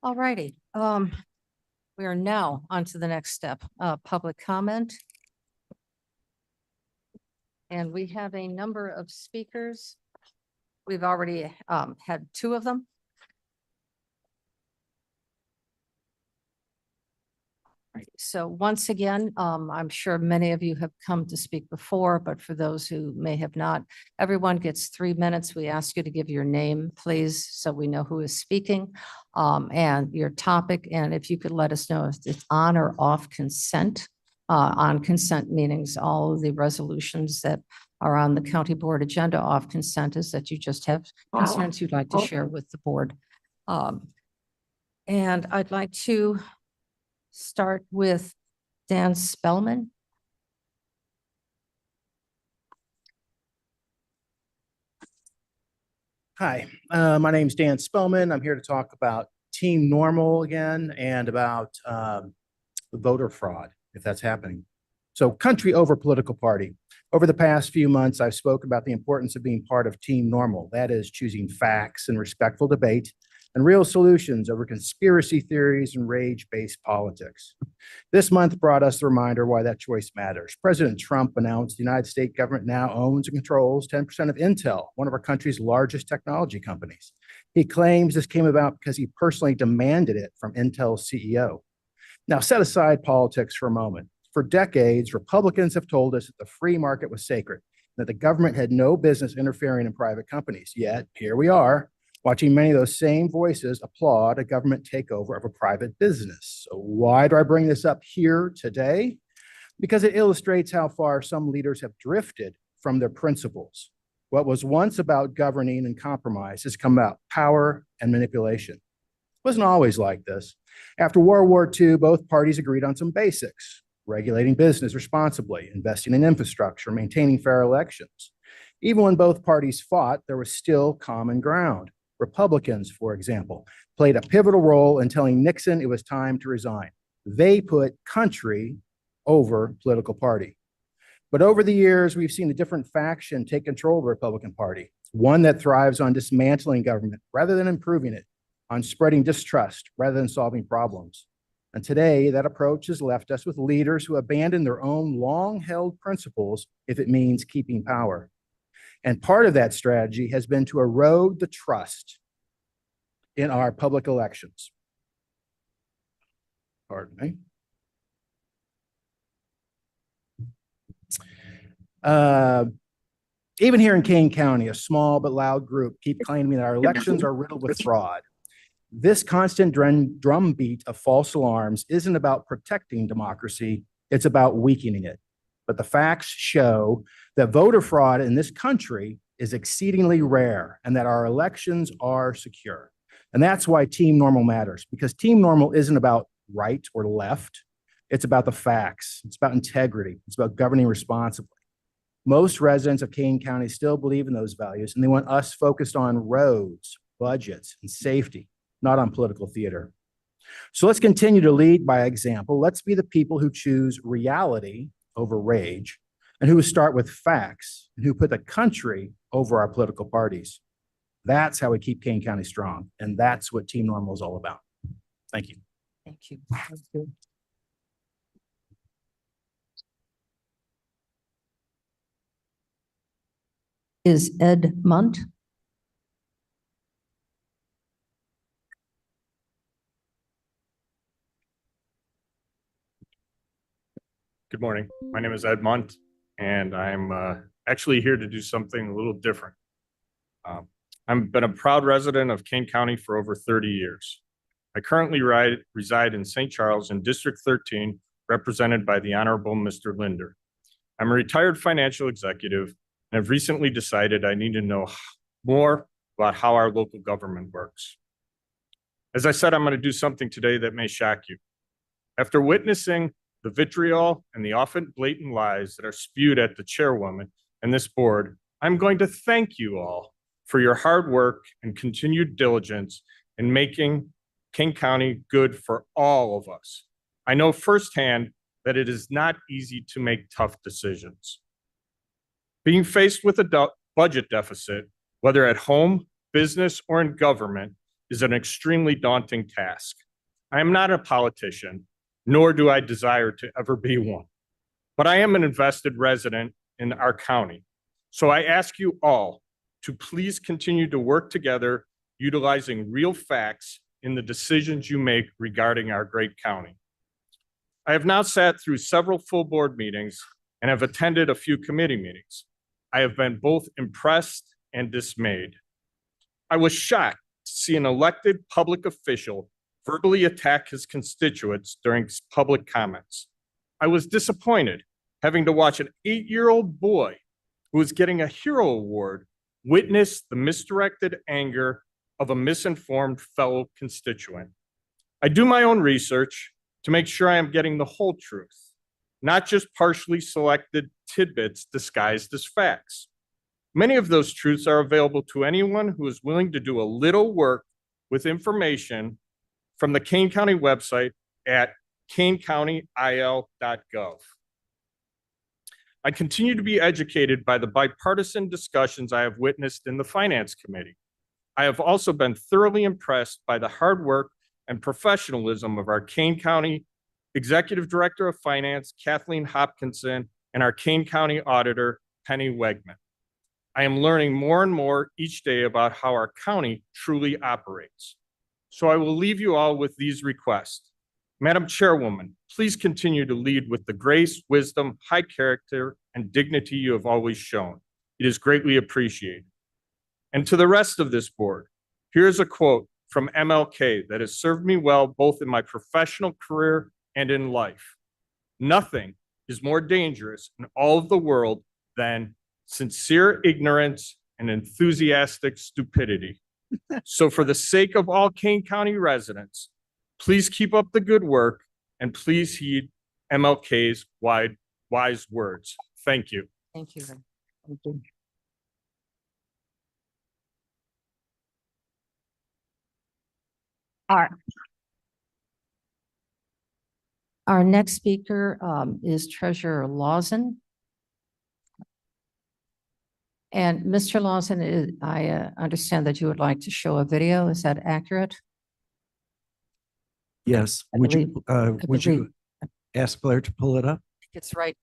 All righty. We are now on to the next step, public comment. And we have a number of speakers. We've already had two of them. So once again, I'm sure many of you have come to speak before, but for those who may have not, everyone gets 3 minutes. We ask you to give your name, please, so we know who is speaking, and your topic. And if you could let us know if it's on or off consent. On consent meanings, all of the resolutions that are on the county board agenda. Off consent is that you just have concerns you'd like to share with the board. And I'd like to start with Dan Spellman. Hi, my name's Dan Spellman. I'm here to talk about Team Normal again and about voter fraud, if that's happening. So country over political party. Over the past few months, I've spoken about the importance of being part of Team Normal. That is choosing facts and respectful debate and real solutions over conspiracy theories and rage-based politics. This month brought us the reminder why that choice matters. President Trump announced the United States government now owns and controls 10% of Intel, one of our country's largest technology companies. He claims this came about because he personally demanded it from Intel's CEO. Now, set aside politics for a moment. For decades, Republicans have told us that the free market was sacred, that the government had no business interfering in private companies. Yet, here we are, watching many of those same voices applaud a government takeover of a private business. So why do I bring this up here today? Because it illustrates how far some leaders have drifted from their principles. What was once about governing and compromise has come about power and manipulation. It wasn't always like this. After World War II, both parties agreed on some basics: regulating business responsibly, investing in infrastructure, maintaining fair elections. Even when both parties fought, there was still common ground. Republicans, for example, played a pivotal role in telling Nixon it was time to resign. They put country over political party. But over the years, we've seen a different faction take control of the Republican Party, one that thrives on dismantling government rather than improving it, on spreading distrust rather than solving problems. And today, that approach has left us with leaders who abandon their own long-held principles if it means keeping power. And part of that strategy has been to erode the trust in our public elections. Pardon me. Even here in Kane County, a small but loud group keep claiming that our elections are riddled with fraud. This constant drumbeat of false alarms isn't about protecting democracy, it's about weakening it. But the facts show that voter fraud in this country is exceedingly rare and that our elections are secure. And that's why Team Normal matters, because Team Normal isn't about right or left. It's about the facts. It's about integrity. It's about governing responsibly. Most residents of Kane County still believe in those values, and they want us focused on roads, budgets, and safety, not on political theater. So let's continue to lead by example. Let's be the people who choose reality over rage, and who start with facts, and who put the country over our political parties. That's how we keep Kane County strong, and that's what Team Normal is all about. Thank you. Thank you. Is Ed Munt? Good morning. My name is Ed Munt, and I'm actually here to do something a little different. I've been a proud resident of Kane County for over 30 years. I currently reside in St. Charles in District 13, represented by the Honorable Mr. Linder. I'm a retired financial executive and have recently decided I need to know more about how our local government works. As I said, I'm going to do something today that may shock you. After witnessing the vitriol and the often blatant lies that are spewed at the chairwoman and this board, I'm going to thank you all for your hard work and continued diligence in making Kane County good for all of us. I know firsthand that it is not easy to make tough decisions. Being faced with a budget deficit, whether at home, business, or in government, is an extremely daunting task. I am not a politician, nor do I desire to ever be one. But I am an invested resident in our county. So I ask you all to please continue to work together, utilizing real facts in the decisions you make regarding our great county. I have now sat through several full board meetings and have attended a few committee meetings. I have been both impressed and dismayed. I was shocked to see an elected public official verbally attack his constituents during public comments. I was disappointed having to watch an 8-year-old boy who was getting a hero award witness the misdirected anger of a misinformed fellow constituent. I do my own research to make sure I am getting the whole truth. not just partially selected tidbits disguised as facts. Many of those truths are available to anyone who is willing to do a little work with information from the Kane County website at kanecountyil.gov. I continue to be educated by the bipartisan discussions I have witnessed in the Finance Committee. I have also been thoroughly impressed by the hard work and professionalism of our Kane County Executive Director of Finance, Kathleen Hopkinson, and our Kane County Auditor, Penny Wegman. I am learning more and more each day about how our county truly operates. So I will leave you all with these requests. Madam Chairwoman, please continue to lead with the grace, wisdom, high character, and dignity you have always shown. It is greatly appreciated. And to the rest of this board, here's a quote from MLK that has served me well both in my professional career and in life. Nothing is more dangerous in all of the world than sincere ignorance and enthusiastic stupidity. So for the sake of all Kane County residents, please keep up the good work and please heed MLK's wise words. Thank you. Thank you. Our next speaker is Treasurer Lawson. And Mr. Lawson, I understand that you would like to show a video. Is that accurate? Yes. Would you ask Blair to pull it up? It's right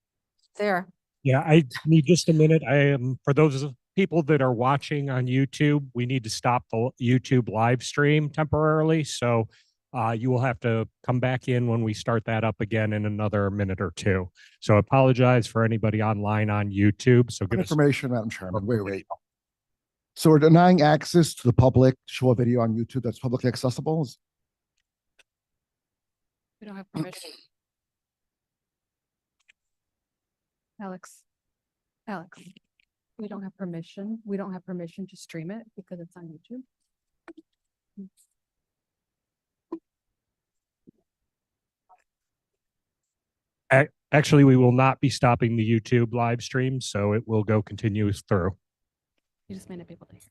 there. Yeah, I need just a minute. I am, for those people that are watching on YouTube, we need to stop the YouTube live stream temporarily. So you will have to come back in when we start that up again in another minute or two. So I apologize for anybody online on YouTube. So give us Information, Madam Chairman. Wait. So we're denying access to the public to show a video on YouTube that's publicly accessible? We don't have permission. Alex, we don't have permission. We don't have permission to stream it because it's on YouTube. Actually, we will not be stopping the YouTube live stream, so it will go continuous through. You just may not be able to hear.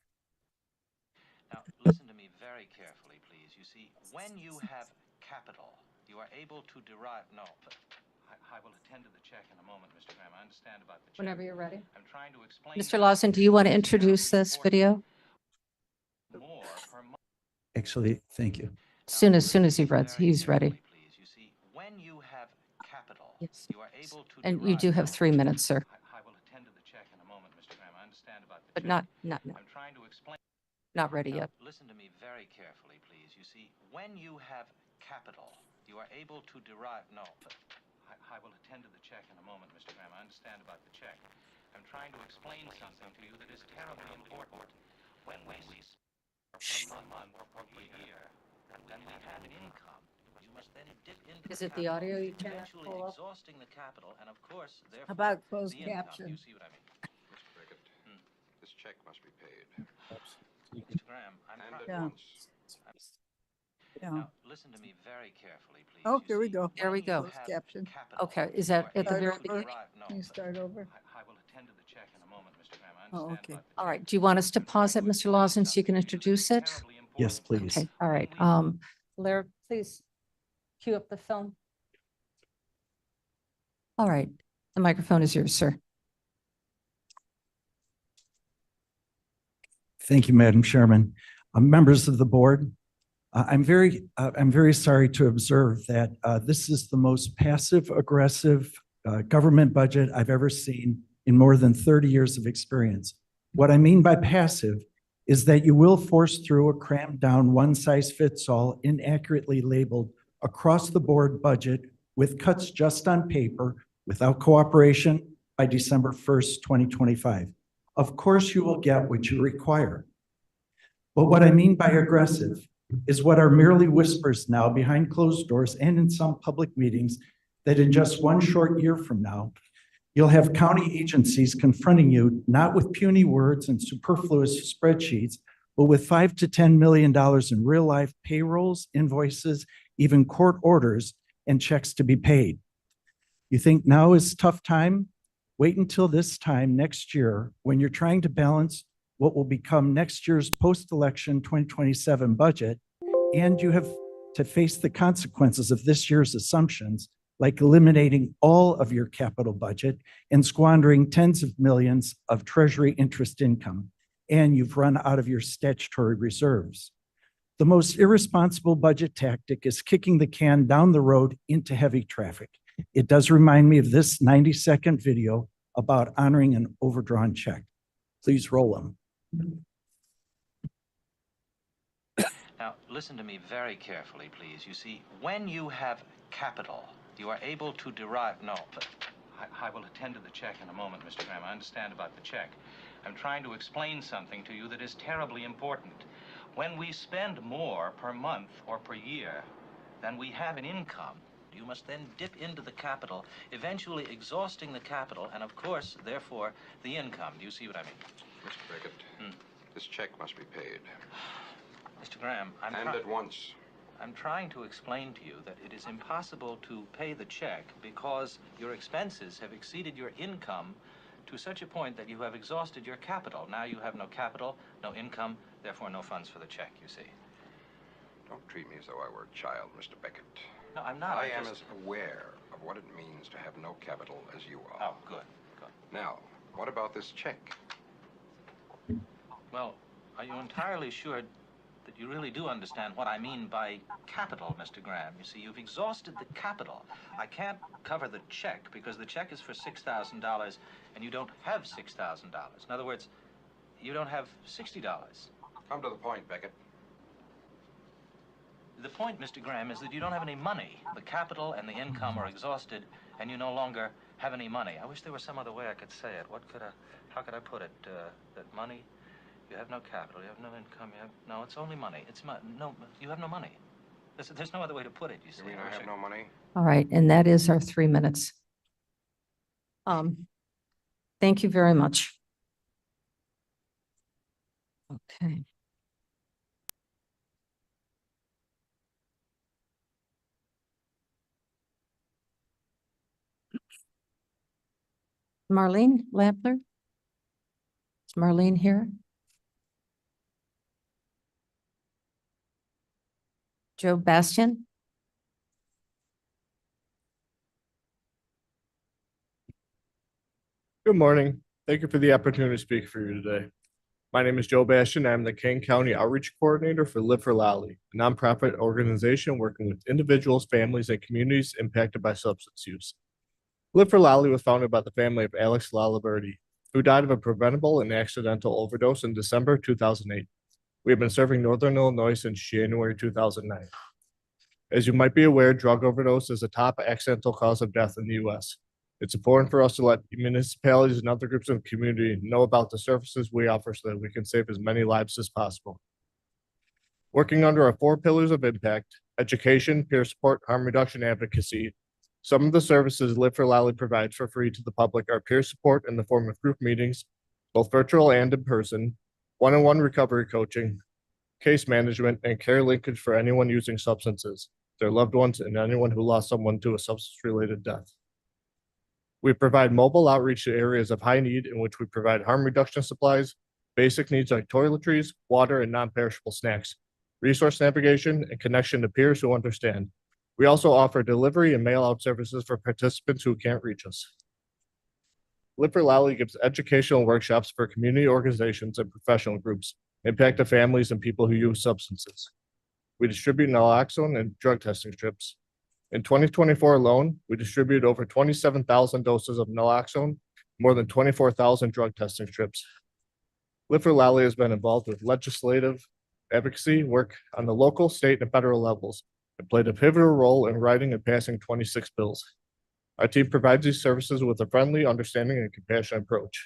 Now, listen to me very carefully, please. You see, when you have capital, you are able to derive, no, I will attend to the check in a moment, Mr. Graham. I understand about the check. Whenever you're ready. I'm trying to explain. Mr. Lawson, do you want to introduce this video? Actually, thank you. As soon as he's ready. You see, when you have capital, Yes. you are able to And you do have 3 minutes, sir, I will attend to the check in a moment, Mr. Graham. I understand about the but check. not I'm trying to explain. not ready Now, yet. listen to me very carefully, please. You see, when you have capital, you are able to derive, no, I will attend to the check in a moment, Mr. Graham. I understand about the check. I'm trying to explain something to you that is terribly important. When we spend a month or a year, then we have an income. You must then dip into Is it the audio you can't eventually pull up? exhausting the capital and of course, therefore, How about closed the income. caption? You see what I mean? Mr. Brickett, this check must be paid. Mr. Graham, I'm And trying. Yeah. at once. Yeah. Now, listen to me very carefully, please. Oh, You there we see, go. There we when go. you have Caption. capital, Okay, is that you are at the Start very able to over? beginning? derive- no, Can you start over? I will attend to the check in a moment, Mr. Graham. I Oh, understand okay. about the All check. right. Do you want us to pause it, Mr. Lawson, so you can introduce it? Terribly important. Yes, please. Okay, all right. Blair, please cue up the film. All right, the microphone is yours, sir. Thank you, Madam Chairman. Members of the board, I'm very sorry to observe that this is the most passive aggressive government budget I've ever seen in more than 30 years of experience. What I mean by passive is that you will force through a crammed down one-size-fits-all, inaccurately labeled across the board budget with cuts just on paper without cooperation by December 1st, 2025. Of course, you will get what you require. But what I mean by aggressive is what are merely whispers now behind closed doors and in some public meetings that in just one short year from now, you'll have county agencies confronting you not with puny words and superfluous spreadsheets, but with $5 to $10 million in real life payrolls, invoices, even court orders, and checks to be paid. You think now is tough time? Wait until this time next year when you're trying to balance what will become next year's post-election 2027 budget, and you have to face the consequences of this year's assumptions, like eliminating all of your capital budget and squandering tens of millions of Treasury interest income, and you've run out of your statutory reserves. The most irresponsible budget tactic is kicking the can down the road into heavy traffic. It does remind me of this 90-second video about honoring an overdrawn check. Please roll them. Now, listen to me very carefully, please. You see, when you have capital, you are able to derive... No, but I will attend to the check in a moment, Mr. Graham. I understand about the check. I'm trying to explain something to you that is terribly important. When we spend more per month or per year than we have in income, you must then dip into the capital, eventually exhausting the capital and, of course, therefore, the income. Do you see what I mean? Mr. Beckett, this check must be paid. Mr. Graham, And at once. I'm trying to explain to you that it is impossible to pay the check because your expenses have exceeded your income to such a point that you have exhausted your capital. Now you have no capital, no income, therefore no funds for the check, you see. Don't treat me as though I were a child, Mr. Beckett. No, I'm not. I am as aware of what it means to have no capital as you are. Oh, good. Now, what about this check? Well, are you entirely sure that you really do understand what I mean by capital, Mr. Graham? You see, you've exhausted the capital. I can't cover the check because the check is for $6,000 and you don't have $6,000. In other words, you don't have $60. Come to the point, Beckett. The point, Mr. Graham, is that you don't have any money. The capital and the income are exhausted and you no longer have any money. I wish there was some other way I could say it. How could I put it? That money, you have no capital, you have no income, no, it's only money. No, you have no money. There's no other way to put it, you see. You mean I have no money? All right, and that is our 3 minutes. Thank you very much. Okay. Marlene Lampler? Is Marlene here? Joe Bastian? Good morning. Thank you for the opportunity to speak for you today. My name is Joe Bastian. I'm the Kane County Outreach Coordinator for Live for Lally, a nonprofit organization working with individuals, families, and communities impacted by substance use. Live for Lally was founded by the family of Alex Laliberti, who died of a preventable and accidental overdose in December 2008. We have been serving Northern Illinois since January 2009. As you might be aware, drug overdose is a top accidental cause of death in the U.S. It's important for us to let municipalities and other groups of the community know about the services we offer so that we can save as many lives as possible. Working under our 4 pillars of impact: education, peer support, harm reduction, advocacy. Some of the services Live for Lally provides for free to the public are peer support in the form of group meetings, both virtual and in person, one-on-one recovery coaching, case management, and care linkage for anyone using substances, their loved ones, and anyone who lost someone to a substance-related death. We provide mobile outreach to areas of high need in which we provide harm reduction supplies, basic needs like toiletries, water, and non-perishable snacks, resource navigation, and connection to peers who understand. We also offer delivery and mail-out services for participants who can't reach us. Live for Lally gives educational workshops for community organizations and professional groups, impacted families and people who use substances. We distribute naloxone and drug testing strips. In 2024 alone, we distributed over 27,000 doses of naloxone, more than 24,000 drug testing strips. Live for Lally has been involved with legislative advocacy work on the local, state, and federal levels, and played a pivotal role in writing and passing 26 bills. Our team provides these services with a friendly, understanding, and compassionate approach.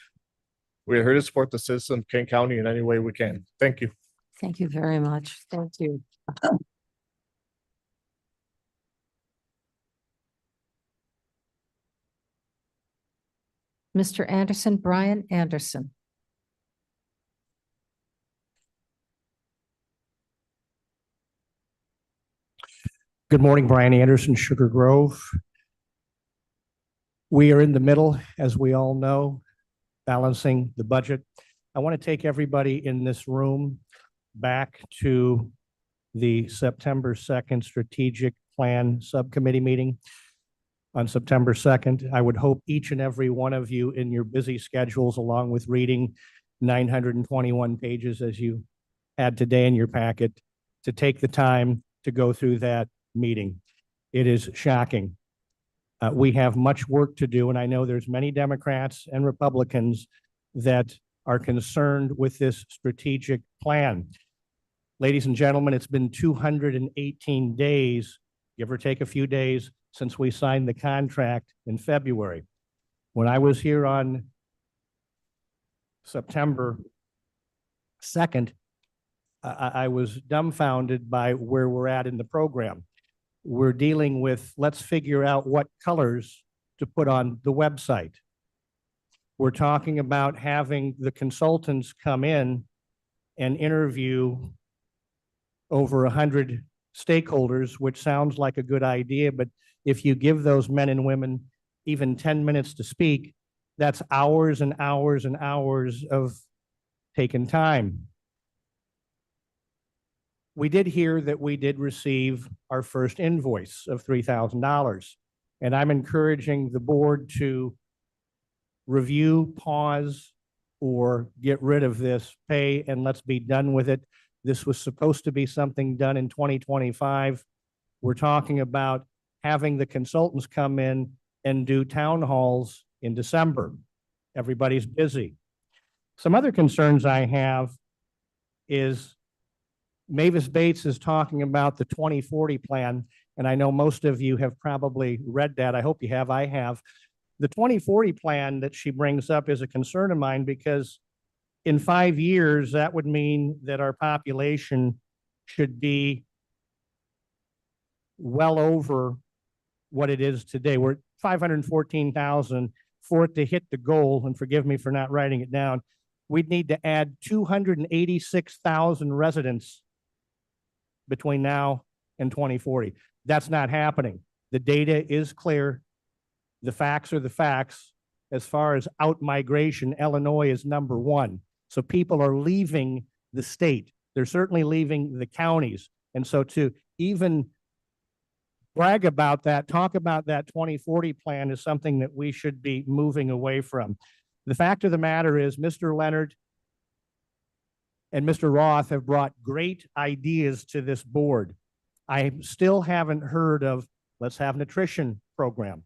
We are here to support the citizens of Kane County in any way we can. Thank you. Thank you very much. Thank you. Mr. Anderson, Brian Anderson. Good morning, Brian Anderson, Sugar Grove. We are in the middle, as we all know, balancing the budget. I want to take everybody in this room back to the September 2nd Strategic Plan Subcommittee meeting. On September 2nd, I would hope each and every one of you in your busy schedules, along with reading 921 pages as you had today in your packet, to take the time to go through that meeting. It is shocking. We have much work to do, and I know there's many Democrats and Republicans that are concerned with this strategic plan. Ladies and gentlemen, it's been 218 days, give or take a few days, since we signed the contract in February. When I was here on September 2nd, I was dumbfounded by where we're at in the program. We're dealing with, let's figure out what colors to put on the website. We're talking about having the consultants come in and interview over 100 stakeholders, which sounds like a good idea, but if you give those men and women even 10 minutes to speak, that's hours and hours and hours of taken time. We did hear that we did receive our first invoice of $3,000, and I'm encouraging the board to review, pause, or get rid of this pay, and let's be done with it. This was supposed to be something done in 2025. We're talking about having the consultants come in and do town halls in December. Everybody's busy. Some other concerns I have is Mavis Bates is talking about the 2040 plan, and I know most of you have probably read that. I hope you have. I have. The 2040 plan that she brings up is a concern of mine because in 5 years, that would mean that our population should be well over what it is today. We're at 514,000. For it to hit the goal, and forgive me for not writing it down, we'd need to add 286,000 residents between now and 2040. That's not happening. The data is clear. The facts are the facts. As far as out migration, Illinois is number one. So people are leaving the state. They're certainly leaving the counties. And so to even brag about that, talk about that 2040 plan is something that we should be moving away from. The fact of the matter is Mr. Leonard and Mr. Roth have brought great ideas to this board. I still haven't heard of, let's have an nutrition program.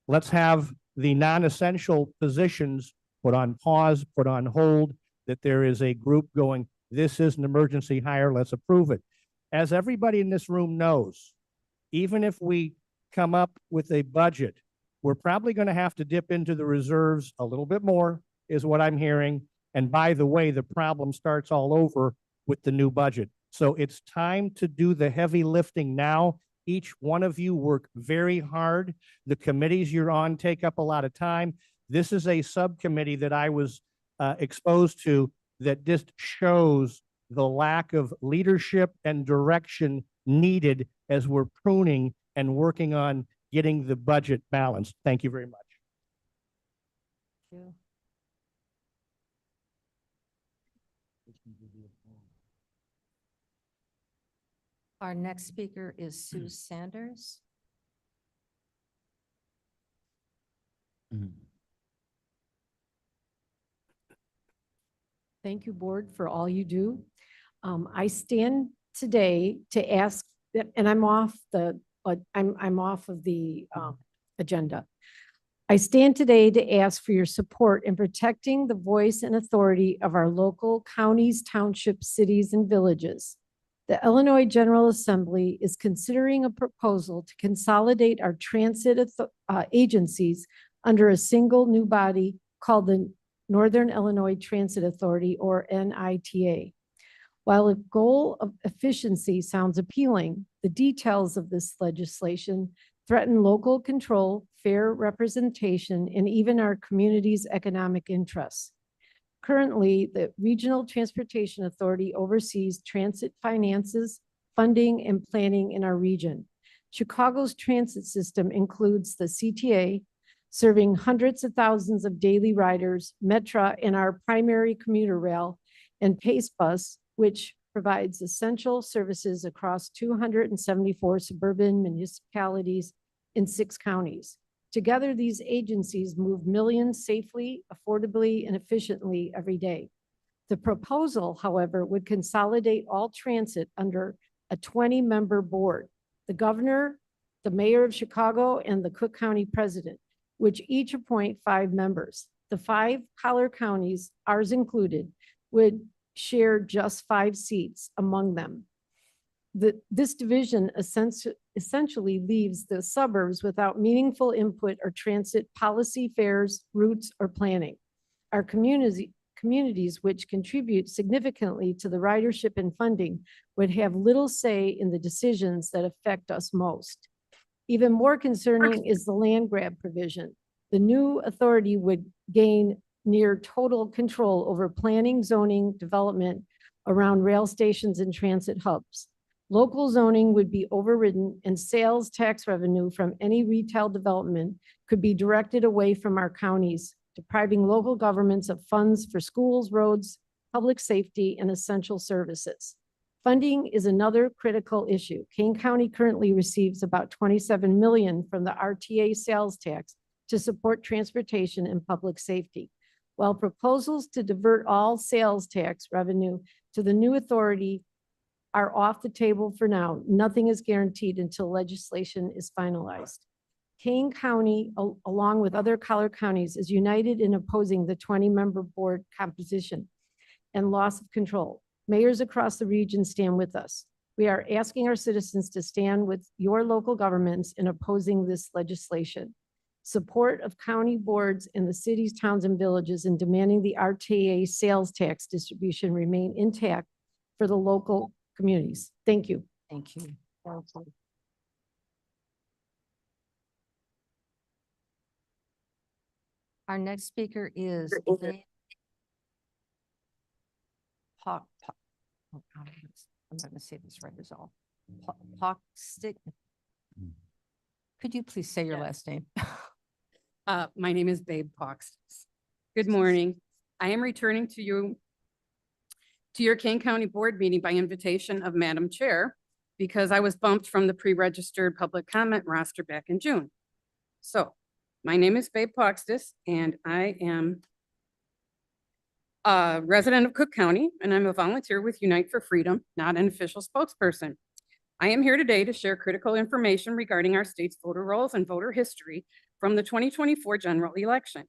Let's have the non-essential positions put on pause, put on hold, that there is a group going, this is an emergency hire, let's approve it. As everybody in this room knows, even if we come up with a budget, we're probably going to have to dip into the reserves a little bit more, is what I'm hearing. And by the way, the problem starts all over with the new budget. So it's time to do the heavy lifting now. Each one of you work very hard. The committees you're on take up a lot of time. This is a subcommittee that I was exposed to that just shows the lack of leadership and direction needed as we're pruning and working on getting the budget balanced. Thank you very much. Thank you. Our next speaker is Sue Sanders. Thank you, Board, for all you do. I stand today to ask, and I'm off the agenda. I stand today to ask for your support in protecting the voice and authority of our local counties, townships, cities, and villages. The Illinois General Assembly is considering a proposal to consolidate our transit agencies under a single new body called the Northern Illinois Transit Authority, or NITA. While a goal of efficiency sounds appealing, the details of this legislation threaten local control, fair representation, and even our community's economic interests. Currently, the Regional Transportation Authority oversees transit finances, funding, and planning in our region. Chicago's transit system includes the CTA, serving hundreds of thousands of daily riders, Metra and our primary commuter rail, and Pace Bus, which provides essential services across 274 suburban municipalities in 6 counties. Together, these agencies move millions safely, affordably, and efficiently every day. The proposal, however, would consolidate all transit under a 20-member board, the governor, the mayor of Chicago, and the Cook County president, which each appoint 5 members. The 5 collar counties, ours included, would share just 5 seats among them. This division essentially leaves the suburbs without meaningful input or transit policy, fares, routes, or planning. Our communities, which contribute significantly to the ridership and funding, would have little say in the decisions that affect us most. Even more concerning is the land grab provision. The new authority would gain near total control over planning, zoning, development around rail stations and transit hubs. Local zoning would be overridden and sales tax revenue from any retail development could be directed away from our counties, depriving local governments of funds for schools, roads, public safety, and essential services. Funding is another critical issue. Kane County currently receives about $27 million from the RTA sales tax to support transportation and public safety. While proposals to divert all sales tax revenue to the new authority are off the table for now, nothing is guaranteed until legislation is finalized. Kane County, along with other collar counties, is united in opposing the 20-member board composition and loss of control. Mayors across the region stand with us. We are asking our citizens to stand with your local governments in opposing this legislation. Support of county boards in the cities, towns, and villages in demanding the RTA sales tax distribution remain intact for the local communities. Thank you. Thank you. Our next speaker is I'm not going to say this right as all. Pockstick. Could you please say your last name? My name is Babe Poxtis. Good morning. I am returning to your Kane County Board meeting by invitation of Madam Chair because I was bumped from the pre-registered public comment roster back in June. So my name is Babe Poxtis and I am a resident of Cook County and I'm a volunteer with Unite for Freedom, not an official spokesperson. I am here today to share critical information regarding our state's voter rolls and voter history from the 2024 general election.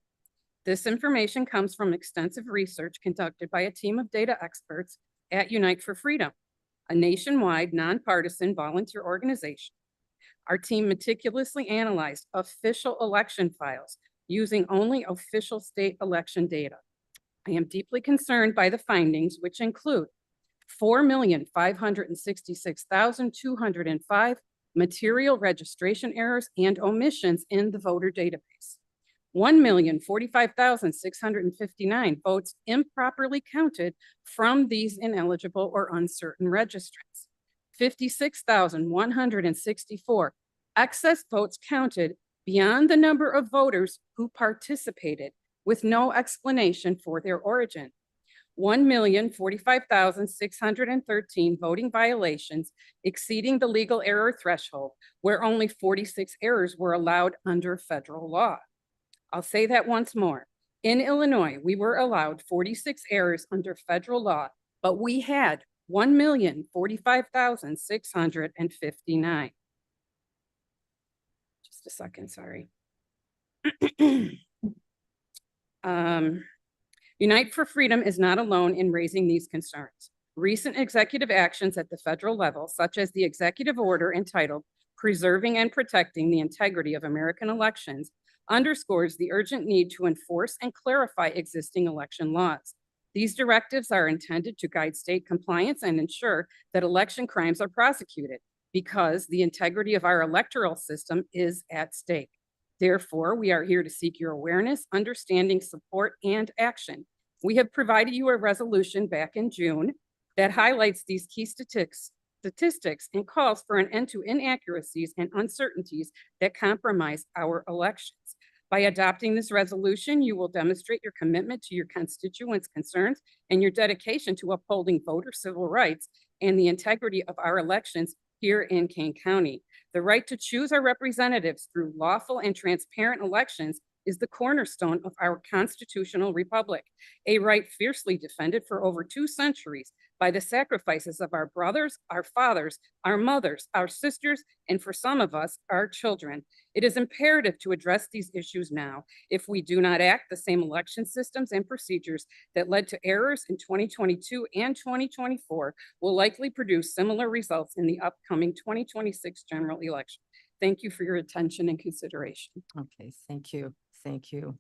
This information comes from extensive research conducted by a team of data experts at Unite for Freedom, a nationwide nonpartisan volunteer organization. Our team meticulously analyzed official election files using only official state election data. I am deeply concerned by the findings, which include 4,566,205 material registration errors and omissions in the voter database. 1,045,659 votes improperly counted from these ineligible or uncertain registrants. 56,164 excess votes counted beyond the number of voters who participated with no explanation for their origin. 1,045,613 voting violations exceeding the legal error threshold, where only 46 errors were allowed under federal law. I'll say that once more. In Illinois, we were allowed 46 errors under federal law, but we had 1,045,659. Just a second, sorry. Unite for Freedom is not alone in raising these concerns. Recent executive actions at the federal level, such as the executive order entitled Preserving and Protecting the Integrity of American Elections, underscores the urgent need to enforce and clarify existing election laws. These directives are intended to guide state compliance and ensure that election crimes are prosecuted because the integrity of our electoral system is at stake. Therefore, we are here to seek your awareness, understanding, support, and action. We have provided you a resolution back in June that highlights these key statistics and calls for an end to inaccuracies and uncertainties that compromise our elections. By adopting this resolution, you will demonstrate your commitment to your constituents' concerns and your dedication to upholding voter civil rights and the integrity of our elections here in Kane County. The right to choose our representatives through lawful and transparent elections is the cornerstone of our constitutional republic, a right fiercely defended for over 2 centuries by the sacrifices of our brothers, our fathers, our mothers, our sisters, and for some of us, our children. It is imperative to address these issues now. If we do not act, the same election systems and procedures that led to errors in 2022 and 2024 will likely produce similar results in the upcoming 2026 general election. Thank you for your attention and consideration. Okay, thank you. Thank you.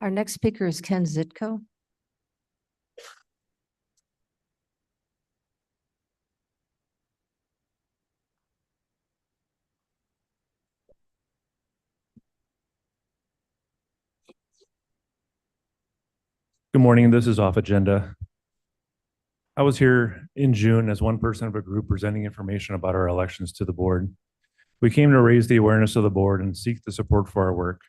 Our next speaker is Ken Zitko. Good morning. This is off agenda. I was here in June as one person of a group presenting information about our elections to the board. We came to raise the awareness of the board and seek the support for our work.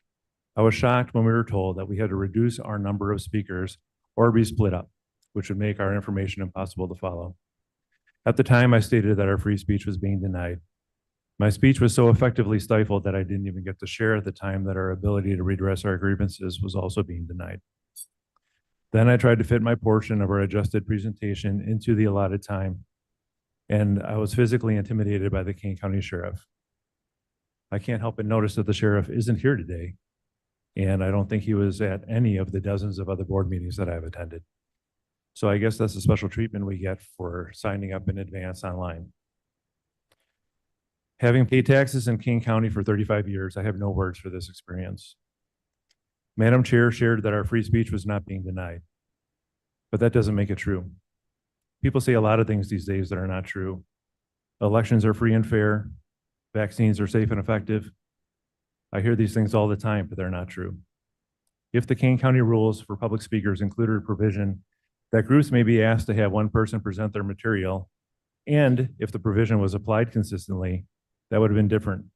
I was shocked when we were told that we had to reduce our number of speakers or be split up, which would make our information impossible to follow. At the time, I stated that our free speech was being denied. My speech was so effectively stifled that I didn't even get to share at the time that our ability to redress our grievances was also being denied. Then I tried to fit my portion of our adjusted presentation into the allotted time, and I was physically intimidated by the Kane County Sheriff. I can't help but notice that the sheriff isn't here today, and I don't think he was at any of the dozens of other board meetings that I've attended. So I guess that's a special treatment we get for signing up in advance online. Having paid taxes in Kane County for 35 years, I have no words for this experience. Madam Chair shared that our free speech was not being denied, but that doesn't make it true. People say a lot of things these days that are not true. Elections are free and fair. Vaccines are safe and effective. I hear these things all the time, but they're not true. If the Kane County rules for public speakers included a provision that groups may be asked to have one person present their material, and if the provision was applied consistently, that would have been different.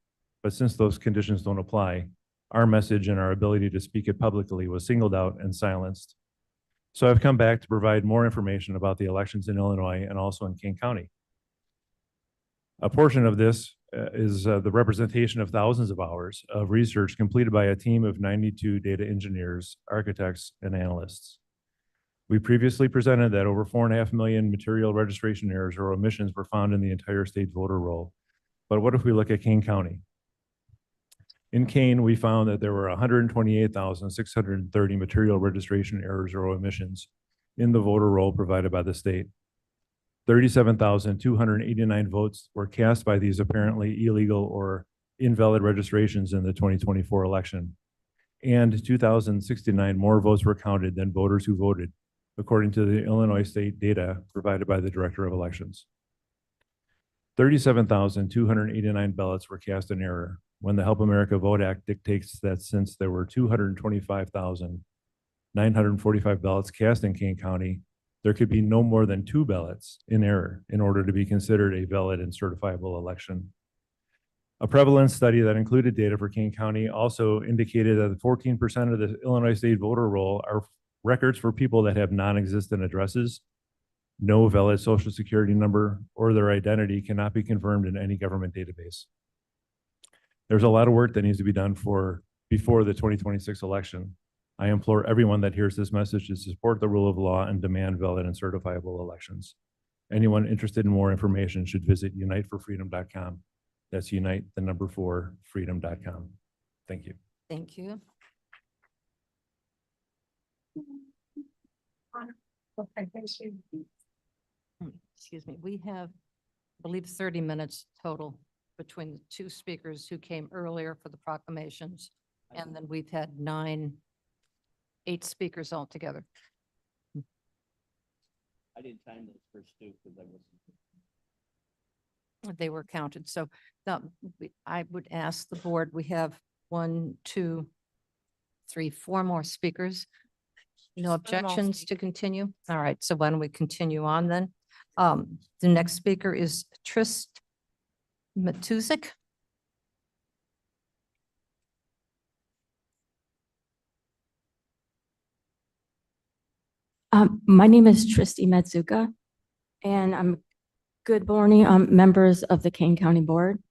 But since those conditions don't apply, our message and our ability to speak it publicly was singled out and silenced. So I've come back to provide more information about the elections in Illinois and also in Kane County. A portion of this is the representation of thousands of hours of research completed by a team of 92 data engineers, architects, and analysts. We previously presented that over 4.5 million material registration errors or omissions were found in the entire state voter roll. But what if we look at Kane County? In Kane, we found that there were 128,630 material registration errors or omissions in the voter roll provided by the state. 37,289 votes were cast by these apparently illegal or invalid registrations in the 2024 election. And 2,069 more votes were counted than voters who voted, according to the Illinois state data provided by the Director of Elections. 37,289 ballots were cast in error, when the Help America Vote Act dictates that since there were 225,945 ballots cast in Kane County, there could be no more than 2 ballots in error in order to be considered a valid and certifiable election. A prevalence study that included data for Kane County also indicated that 14% of the Illinois state voter roll are records for people that have non-existent addresses, no valid social security number, or their identity cannot be confirmed in any government database. There's a lot of work that needs to be done before the 2026 election. I implore everyone that hears this message to support the rule of law and demand valid and certifiable elections. Anyone interested in more information should visit uniteforfreedom.com. That's unite4freedom.com. Thank you. Thank you. Excuse me. We have, I believe, 30 minutes total between the 2 speakers who came earlier for the proclamations. And then we've had 8 speakers altogether. I didn't time those first 2 because I wasn't. they were counted. So I would ask the board, we have 1, 2, 3, 4 more speakers. No objections to continue? All right, so why don't we continue on then? The next speaker is Trist Matuzik. My name is Tristy Metsuka, and good morning, members of the Kane County Board.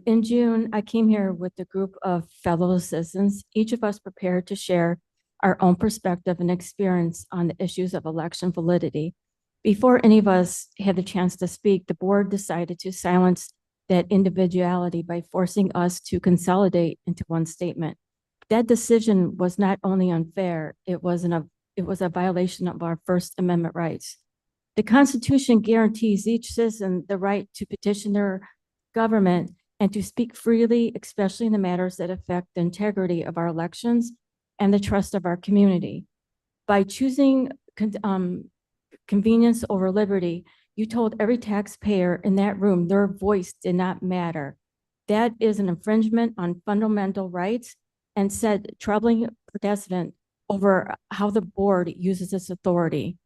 In June, I came here with a group of fellow citizens, each of us prepared to share our own perspective and experience on the issues of election validity. Before any of us had the chance to speak, the board decided to silence that individuality by forcing us to consolidate into one statement. That decision was not only unfair, it was a violation of our First Amendment rights. The Constitution guarantees each citizen the right to petition their government and to speak freely, especially in the matters that affect the integrity of our elections and the trust of our community. By choosing convenience over liberty, you told every taxpayer in that room their voice did not matter. That is an infringement on fundamental rights and set troubling precedent over how the board uses its authority.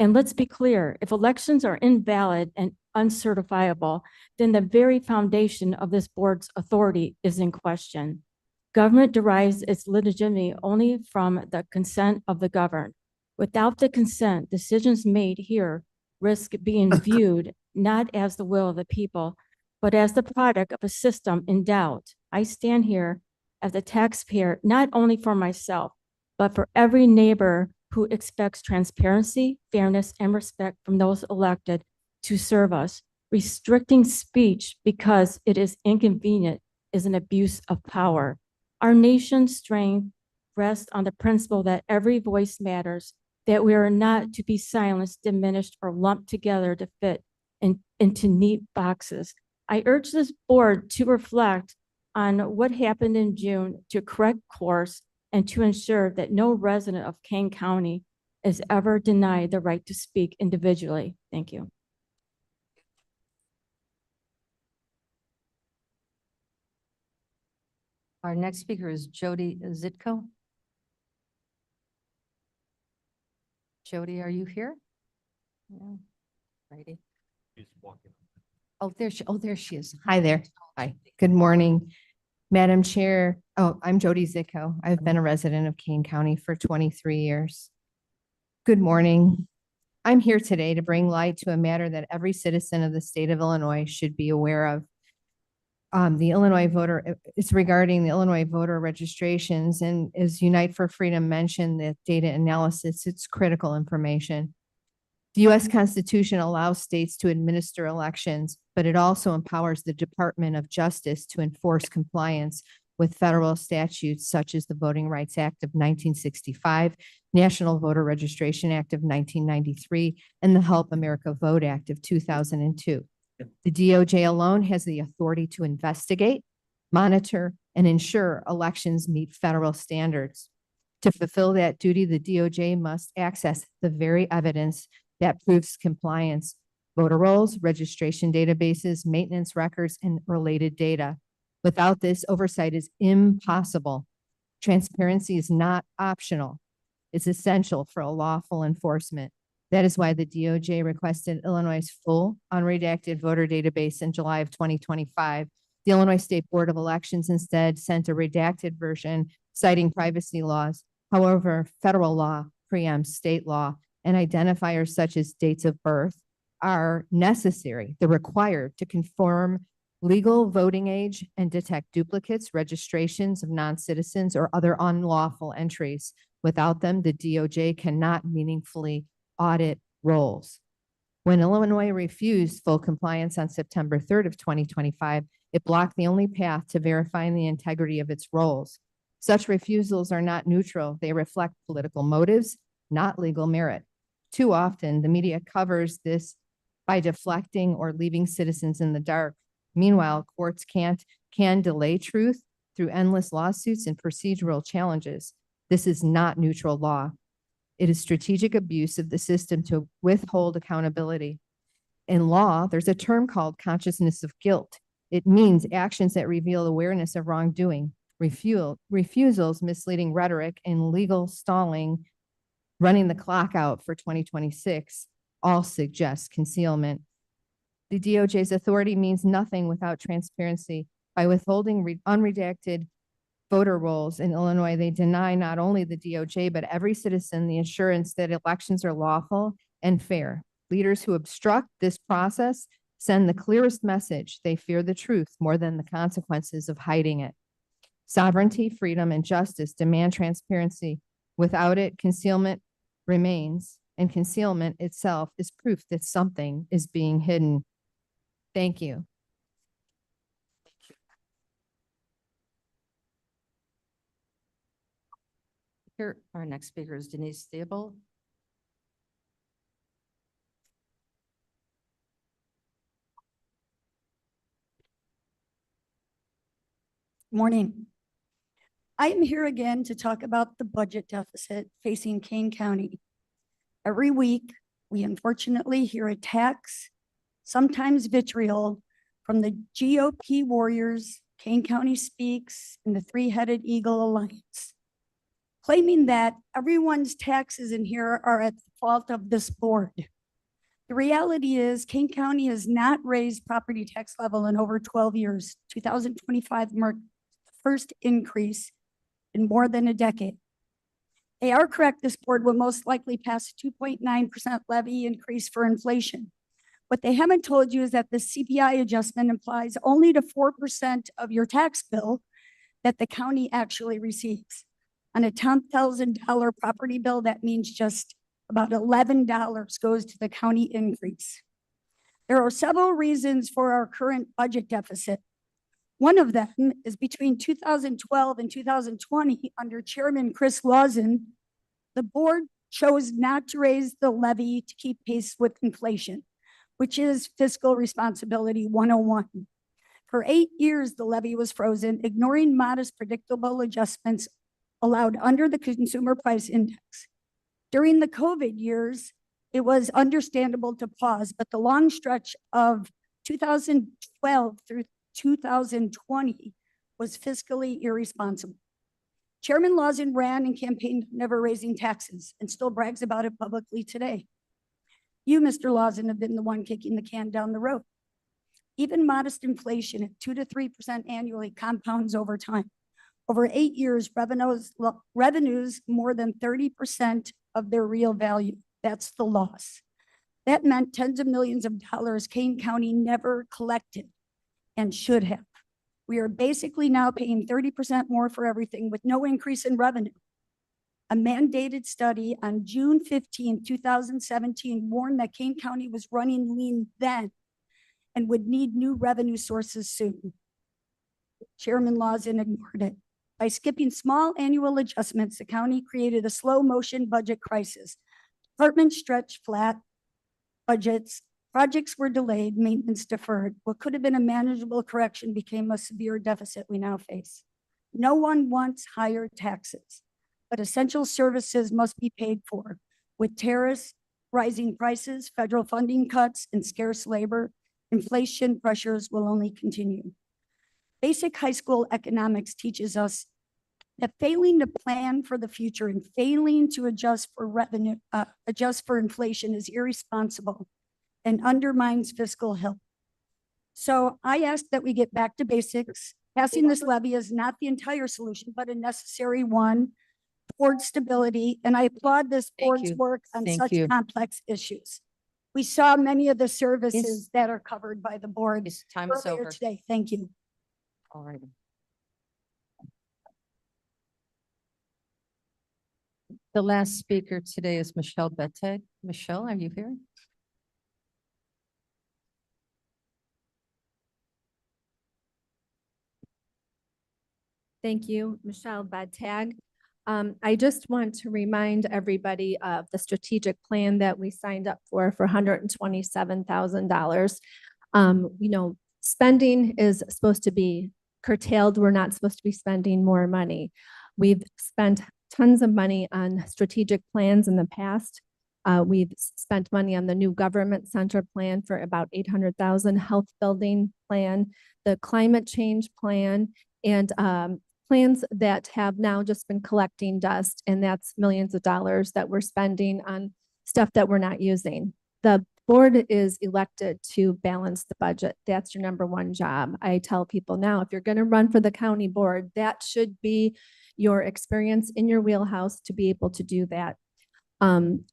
And let's be clear, if elections are invalid and uncertifiable, then the very foundation of this board's authority is in question. Government derives its legitimacy only from the consent of the governed. Without the consent, decisions made here risk being viewed not as the will of the people, but as the product of a system in doubt. I stand here as a taxpayer, not only for myself, but for every neighbor who expects transparency, fairness, and respect from those elected to serve us. Restricting speech because it is inconvenient is an abuse of power. Our nation's strength rests on the principle that every voice matters, that we are not to be silenced, diminished, or lumped together to fit into neat boxes. I urge this board to reflect on what happened in June, to correct course, and to ensure that no resident of Kane County is ever denied the right to speak individually. Thank you. Our next speaker is Jody Zitko. Jody, are you here? No. Righty. Oh, there she is. Hi there. Hi. Good morning, Madam Chair. Oh, I'm Jody Zicko. I've been a resident of Kane County for 23 years. Good morning. I'm here today to bring light to a matter that every citizen of the state of Illinois should be aware of. It's regarding the Illinois voter registrations, and as Unite for Freedom mentioned, that data analysis, it's critical information. The U.S. Constitution allows states to administer elections, but it also empowers the Department of Justice to enforce compliance with federal statutes such as the Voting Rights Act of 1965, National Voter Registration Act of 1993, and the Help America Vote Act of 2002. The DOJ alone has the authority to investigate, monitor, and ensure elections meet federal standards. To fulfill that duty, the DOJ must access the very evidence that proves compliance: voter rolls, registration databases, maintenance records, and related data. Without this, oversight is impossible. Transparency is not optional. It's essential for a lawful enforcement. That is why the DOJ requested Illinois' full unredacted voter database in July of 2025. The Illinois State Board of Elections instead sent a redacted version citing privacy laws. However, federal law preempts state law, and identifiers such as dates of birth are necessary. They're required to conform legal voting age and detect duplicates, registrations of non-citizens, or other unlawful entries. Without them, the DOJ cannot meaningfully audit rolls. When Illinois refused full compliance on September 3rd of 2025, it blocked the only path to verifying the integrity of its rolls. Such refusals are not neutral. They reflect political motives, not legal merit. Too often, the media covers this by deflecting or leaving citizens in the dark. Meanwhile, courts can delay truth through endless lawsuits and procedural challenges. This is not neutral law. It is strategic abuse of the system to withhold accountability. In law, there's a term called consciousness of guilt. It means actions that reveal awareness of wrongdoing, refusals, misleading rhetoric, and legal stalling, running the clock out for 2026, all suggest concealment. The DOJ's authority means nothing without transparency. By withholding unredacted voter rolls in Illinois, they deny not only the DOJ, but every citizen the assurance that elections are lawful and fair. Leaders who obstruct this process send the clearest message. They fear the truth more than the consequences of hiding it. Sovereignty, freedom, and justice demand transparency. Without it, concealment remains, and concealment itself is proof that something is being hidden. Thank you. Here, our next speaker is Denise Theobald. Morning. I am here again to talk about the budget deficit facing Kane County. Every week, we unfortunately hear attacks, sometimes vitriol, from the GOP warriors, Kane County Speaks, and the Three-Headed Eagle Alliance, claiming that everyone's taxes in here are at the fault of this board. The reality is Kane County has not raised property tax level in over 12 years. 2025 marked the first increase in more than a decade. They are correct, this board will most likely pass a 2.9% levy increase for inflation. What they haven't told you is that the CPI adjustment applies only to 4% of your tax bill that the county actually receives. On a $10,000 property bill, that means just about $11 goes to the county increase. There are several reasons for our current budget deficit. One of them is between 2012 and 2020, under Chairman Chris Lawson, the board chose not to raise the levy to keep pace with inflation, which is fiscal responsibility 101. For 8 years, the levy was frozen, ignoring modest predictable adjustments allowed under the Consumer Price Index. During the COVID years, it was understandable to pause, but the long stretch of 2012 through 2020 was fiscally irresponsible. Chairman Lawson ran and campaigned never raising taxes and still brags about it publicly today. You, Mr. Lawson, have been the one kicking the can down the road. Even modest inflation at 2 to 3% annually compounds over time. Over 8 years, revenues more than 30% of their real value. That's the loss. That meant tens of millions of dollars Kane County never collected and should have. We are basically now paying 30% more for everything with no increase in revenue. A mandated study on June 15, 2017 warned that Kane County was running lean then and would need new revenue sources soon. Chairman Lawson ignored it. By skipping small annual adjustments, the county created a slow motion budget crisis. Departments stretched flat budgets, projects were delayed, maintenance deferred. What could have been a manageable correction became a severe deficit we now face. No one wants higher taxes, but essential services must be paid for. With tariffs, rising prices, federal funding cuts, and scarce labor, inflation pressures will only continue. Basic high school economics teaches us that failing to plan for the future and failing to adjust for inflation is irresponsible and undermines fiscal health. So I ask that we get back to basics. Passing this levy is not the entire solution, but a necessary one toward stability. And I applaud this board's work on such complex issues. We saw many of the services that are covered by the board Time is earlier over. today. Thank you. All right. The last speaker today is Michelle Bettig. Michelle, are you here? Thank you, Michelle Badtag. I just want to remind everybody of the strategic plan that we signed up for $127,000. You know, spending is supposed to be curtailed. We're not supposed to be spending more money. We've spent tons of money on strategic plans in the past. We've spent money on the new government center plan for about 800,000, health building plan, the climate change plan, and plans that have now just been collecting dust, and that's millions of dollars that we're spending on stuff that we're not using. The board is elected to balance the budget. That's your number one job. I tell people now, if you're going to run for the county board, that should be your experience in your wheelhouse to be able to do that. You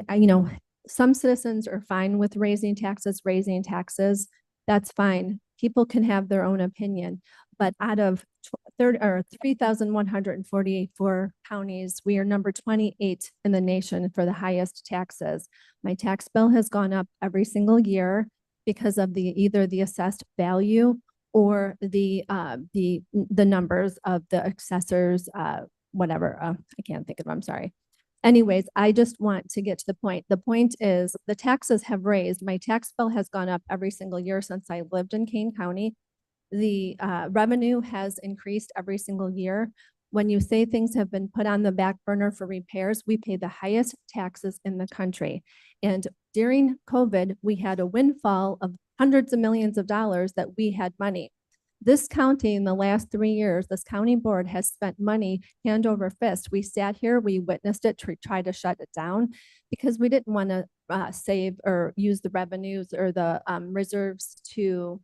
know, some citizens are fine with raising taxes. That's fine. People can have their own opinion, but out of 3,144 counties, we are number 28 in the nation for the highest taxes. My tax bill has gone up every single year because of either the assessed value or the numbers of the assessors, whatever. I can't think of them, I'm sorry. Anyways, I just want to get to the point. The point is the taxes have raised. My tax bill has gone up every single year since I lived in Kane County. The revenue has increased every single year. When you say things have been put on the back burner for repairs, we pay the highest taxes in the country. And during COVID, we had a windfall of hundreds of millions of dollars that we had money. This county in the last 3 years, this county board has spent money hand over fist. We sat here, we witnessed it, try to shut it down because we didn't want to save or use the revenues or the reserves to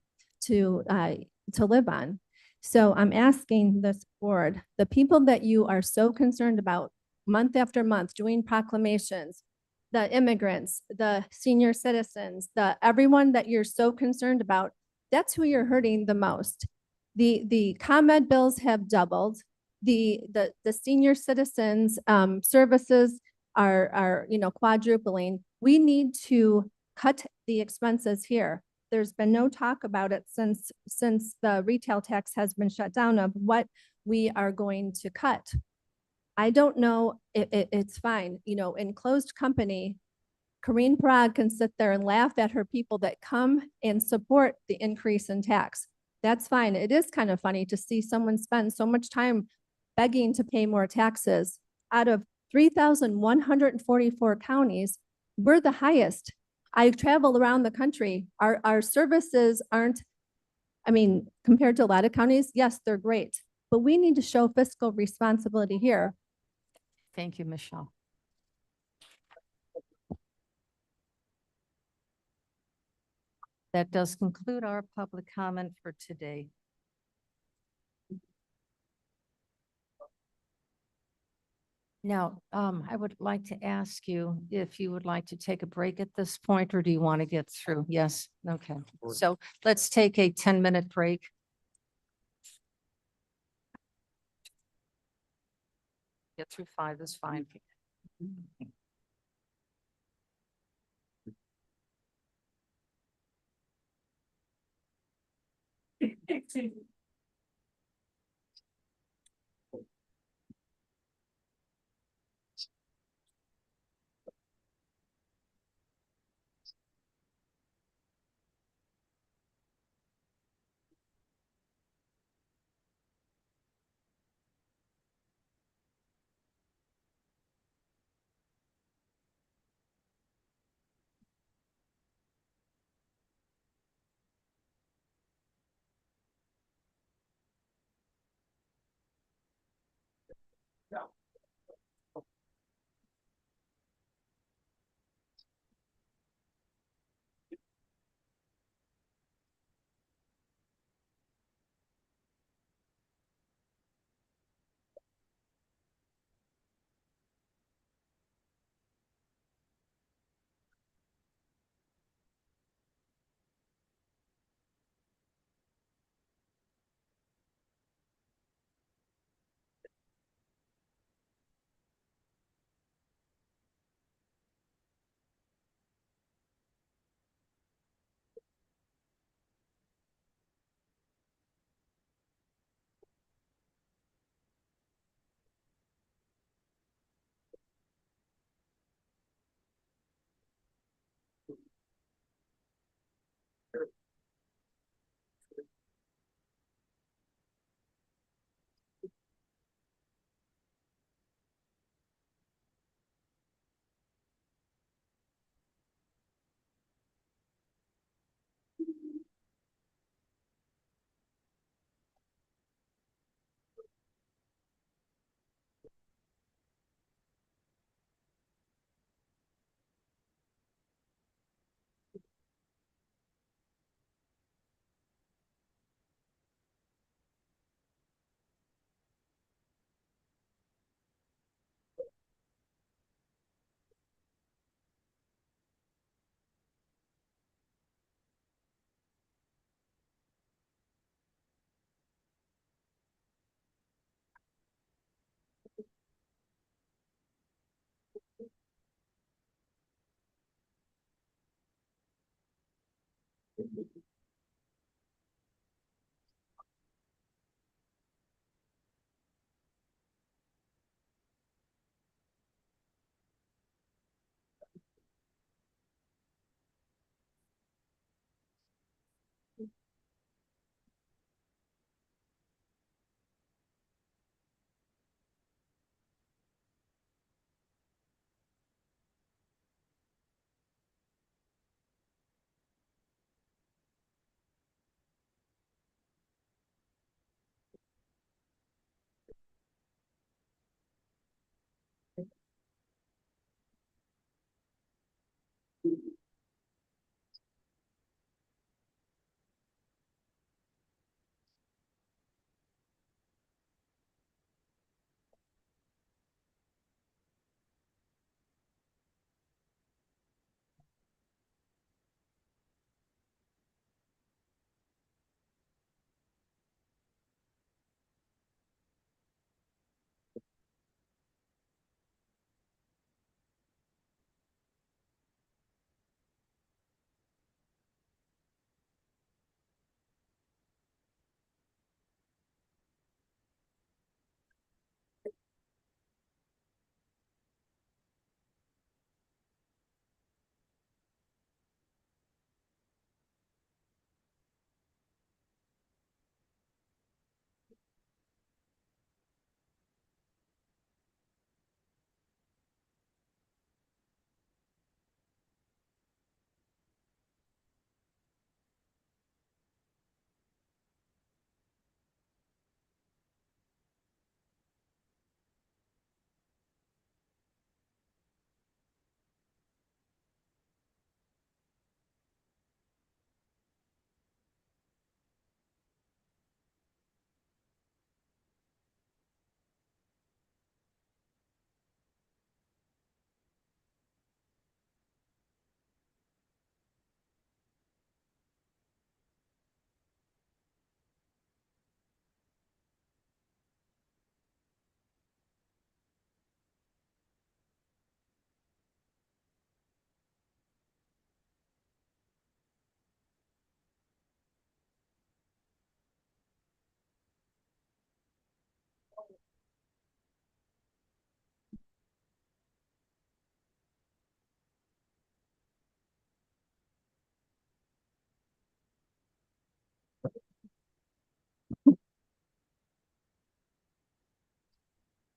live on. So I'm asking this board, the people that you are so concerned about month after month doing proclamations, the immigrants, the senior citizens, everyone that you're so concerned about, that's who you're hurting the most. The ComEd bills have doubled. The senior citizens services are quadrupling. We need to cut the expenses here. There's been no talk about it since the retail tax has been shut down of what we are going to cut. I don't know, it's fine. You know, in closed company, Corinne Prague can sit there and laugh at her people that come and support the increase in tax. That's fine. It is kind of funny to see someone spend so much time begging to pay more taxes. Out of 3,144 counties, we're the highest. I travel around the country. Our services aren't, I mean, compared to a lot of counties, yes, they're great, but we need to show fiscal responsibility here. Thank you, Michelle. That does conclude our public comment for today. Now, I would like to ask you if you would like to take a break at this point, or do you want to get through? Yes, okay. So let's take a 10-minute break. Get through 5 is fine.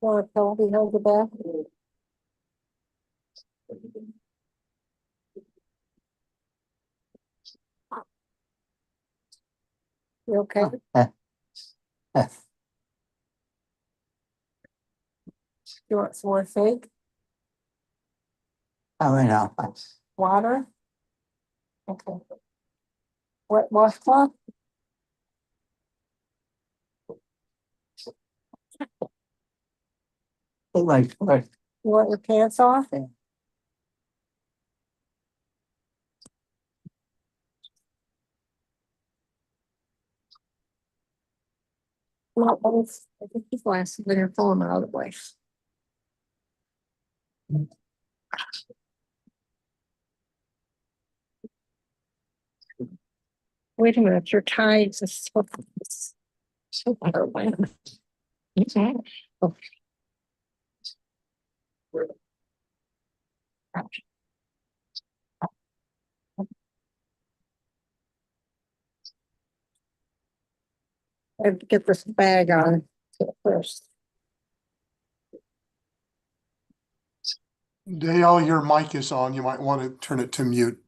Or pill behind the back. You okay? You want some more fake? Oh, I know. Water? Okay. Wet washcloth? Like, you want your pants off? Well, I think these glasses are pull them out of the way. Wait a minute, your tie is so far away. Oh. I have to get this bag on first. Dale, your mic is on. You might want to turn it to mute.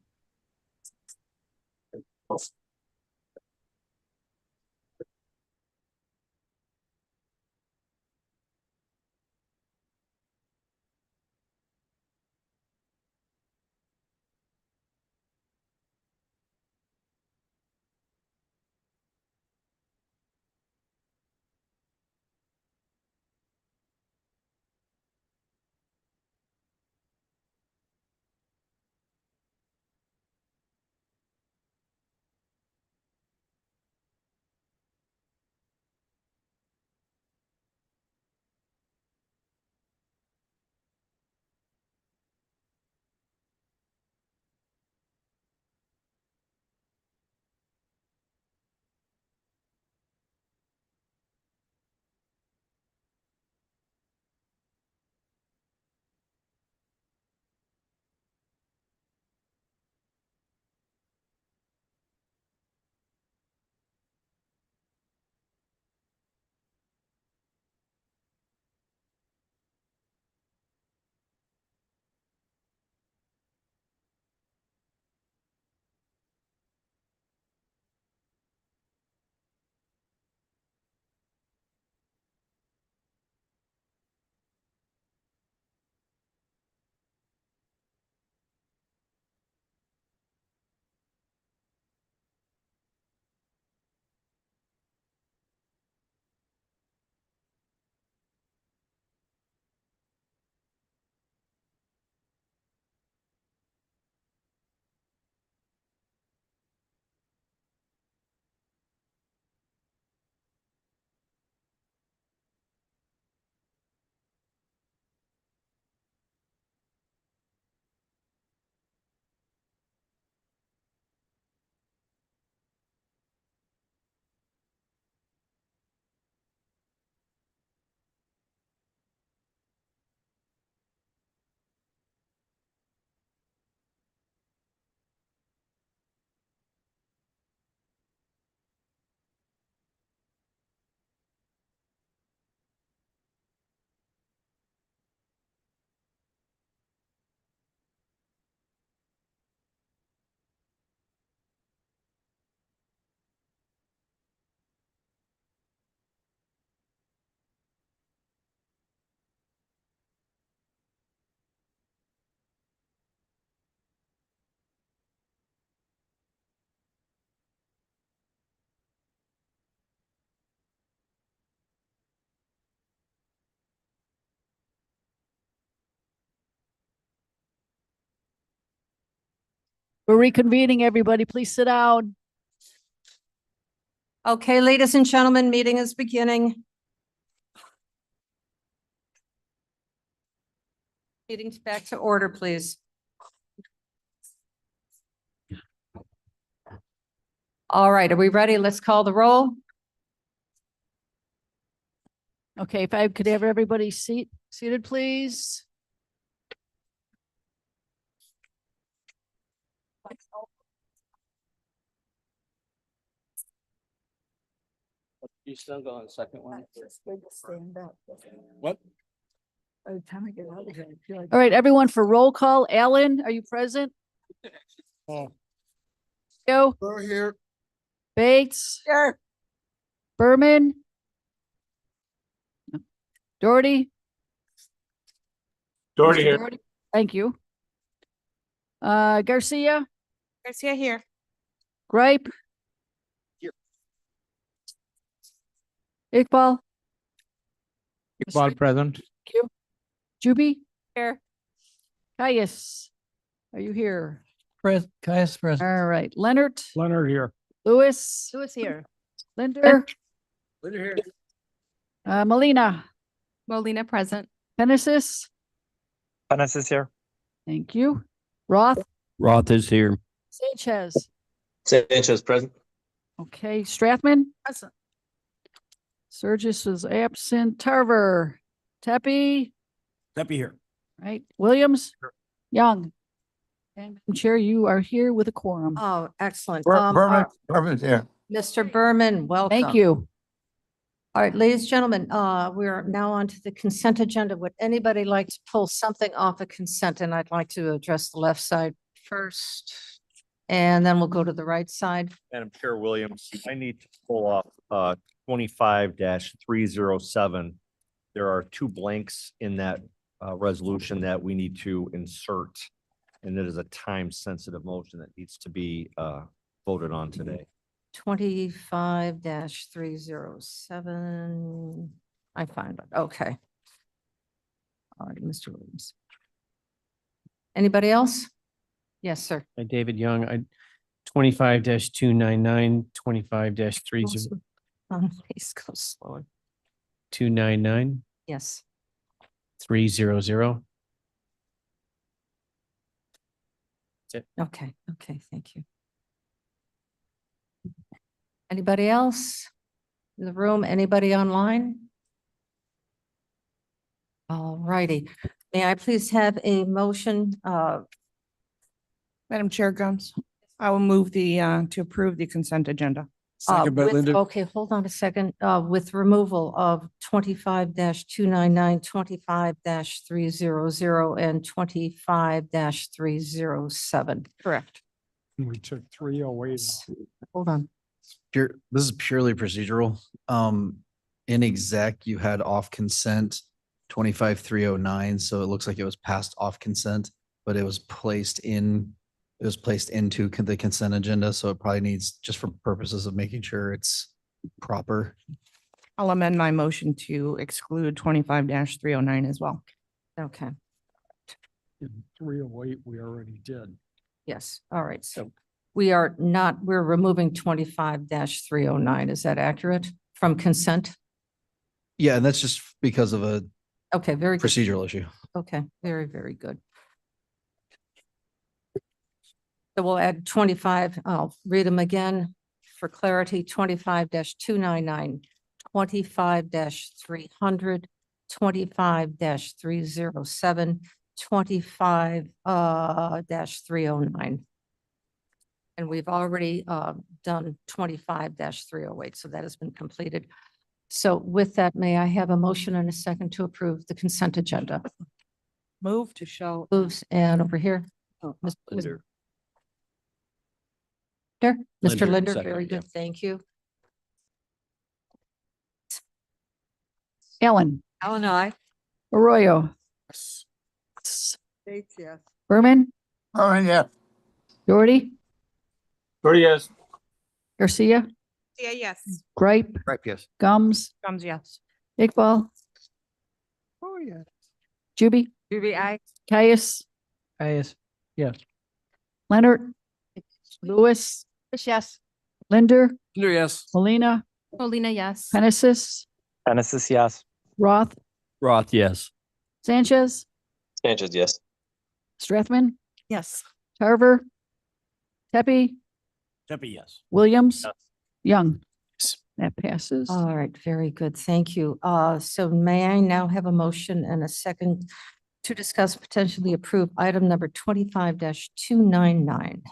We're reconvening, everybody. Please sit down. Okay, ladies and gentlemen, meeting is beginning. Meeting's back to order, please. All right, are we ready? Let's call the roll. Okay, if I could have everybody seated, please. You still go on the second one? Stand up. What? By the time I get out of here, I feel like. All right, everyone for roll call. Alan, are you present? Joe? We're here. Bates? Sure. Berman? Doherty? Doherty Mr. here. Thank you. Garcia? Garcia here. Gripe? Here. Iqbal? Iqbal present. Thank you. Juby? Here. Caius? Are you here? Caius present. All right. Leonard? Leonard here. Lewis? Lewis here. Linder? Here. Molina? Molina present. Genesis? Hannes is here. Thank you. Roth? Roth is here. Sanchez? Sanchez present. Okay. Strathman? Present. Surgis is absent. Tarver? Tepe? Happy here. Right. Williams? Young? And Madam Chair, you are here with a quorum. Oh, excellent. Berman's here. Mr. Berman, welcome. Thank you. All right, ladies and gentlemen, we're now on to the consent agenda. Would anybody like to pull something off a consent? And I'd like to address the left side first, and then we'll go to the right side. Madam Chair Williams, I need to pull off 25-307. There are two blanks in that resolution that we need to insert. And it is a time-sensitive motion that needs to be voted on today. 25-307. I find it. Okay. All right, Mr. Williams. Anybody else? Yes, sir. David Young, 25-299, 25-30299. Please go slower. 300. Yes. Okay, thank you. Anybody else in the room? Anybody online? All righty. May I please have a motion? Madam Chair Gums, I will move to approve the consent agenda. Okay, hold on a second. With removal of 25-299, 25-300, and 25-307. Correct. We took 308 off. Hold on. This is purely procedural. In exec, you had off consent 25-309, so it looks like it was passed off consent, but it was placed into the consent agenda, so it probably needs, just for purposes of making sure it's proper. I'll amend my motion to exclude 25-309 as well. Okay, 308, we already did. yes. All right, so we're removing 25-309. Is that accurate from consent? Yeah, and that's just because of a Okay, very good. procedural issue. Okay, very, very good. So we'll add 25, I'll read them again for clarity, 25-299, 25-300, 25-307, 25-309. And we've already done 25-308, so that has been completed. So with that, may I have a motion and a second to approve the consent agenda? Move to show. Moves, and over here. Mr. Linder. Mr. Linder, Linder, second, very yeah. good, thank you. Ellen? Ellen, aye. Arroyo? States, yes. Berman? Yeah. Doherty? yes. Garcia? Yeah, yes. Gripe? Right, yes. Gums? Gums, yes. Iqbal? Oh, yeah. Juby? Juby, aye. Caius? Yes. Leonard? Lewis. Yes. Linder, Linder, yes. Molina, Molina, yes. Genesis, Genesis, yes. Roth, Roth, yes. Sanchez, Sanchez, yes. Strathman, Yes. Tarver, Tepe, Tempe, yes. Williams, Yes. Young. Yes. That passes. All right, very good. Thank you. So may I now have a motion and a second to discuss potentially approve item number 25-299?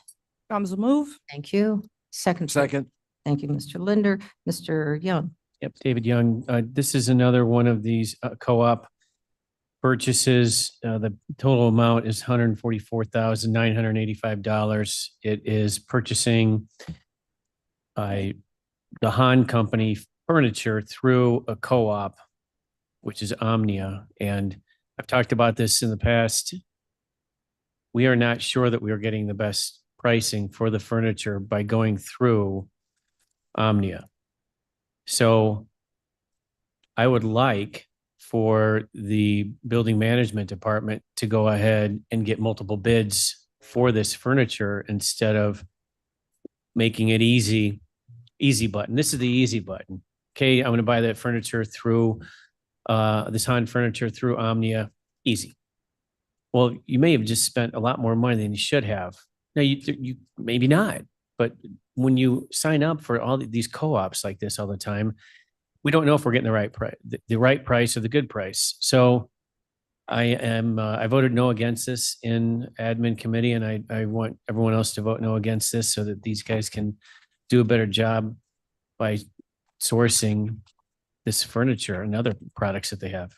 Thumbs move. Thank you. Second. please. Second. Thank you, Mr. Linder. Mr. Young. Yep, David Young. This is another one of these co-op purchases. The total amount is $144,985. It is purchasing by the Han Company furniture through a co-op, which is Omnia. And I've talked about this in the past. We are not sure that we are getting the best pricing for the furniture by going through Omnia. So I would like for the building management department to go ahead and get multiple bids for this furniture instead of making it easy button. This is the easy button. Okay, I'm going to buy that furniture through this Han furniture through Omnia. Easy. Well, you may have just spent a lot more money than you should have. Now, you maybe not, but when you sign up for all these co-ops like this all the time, we don't know if we're getting the right price, the right price or the good price. So I voted no against this in admin committee, and I want everyone else to vote no against this so that these guys can do a better job by sourcing this furniture and other products that they have.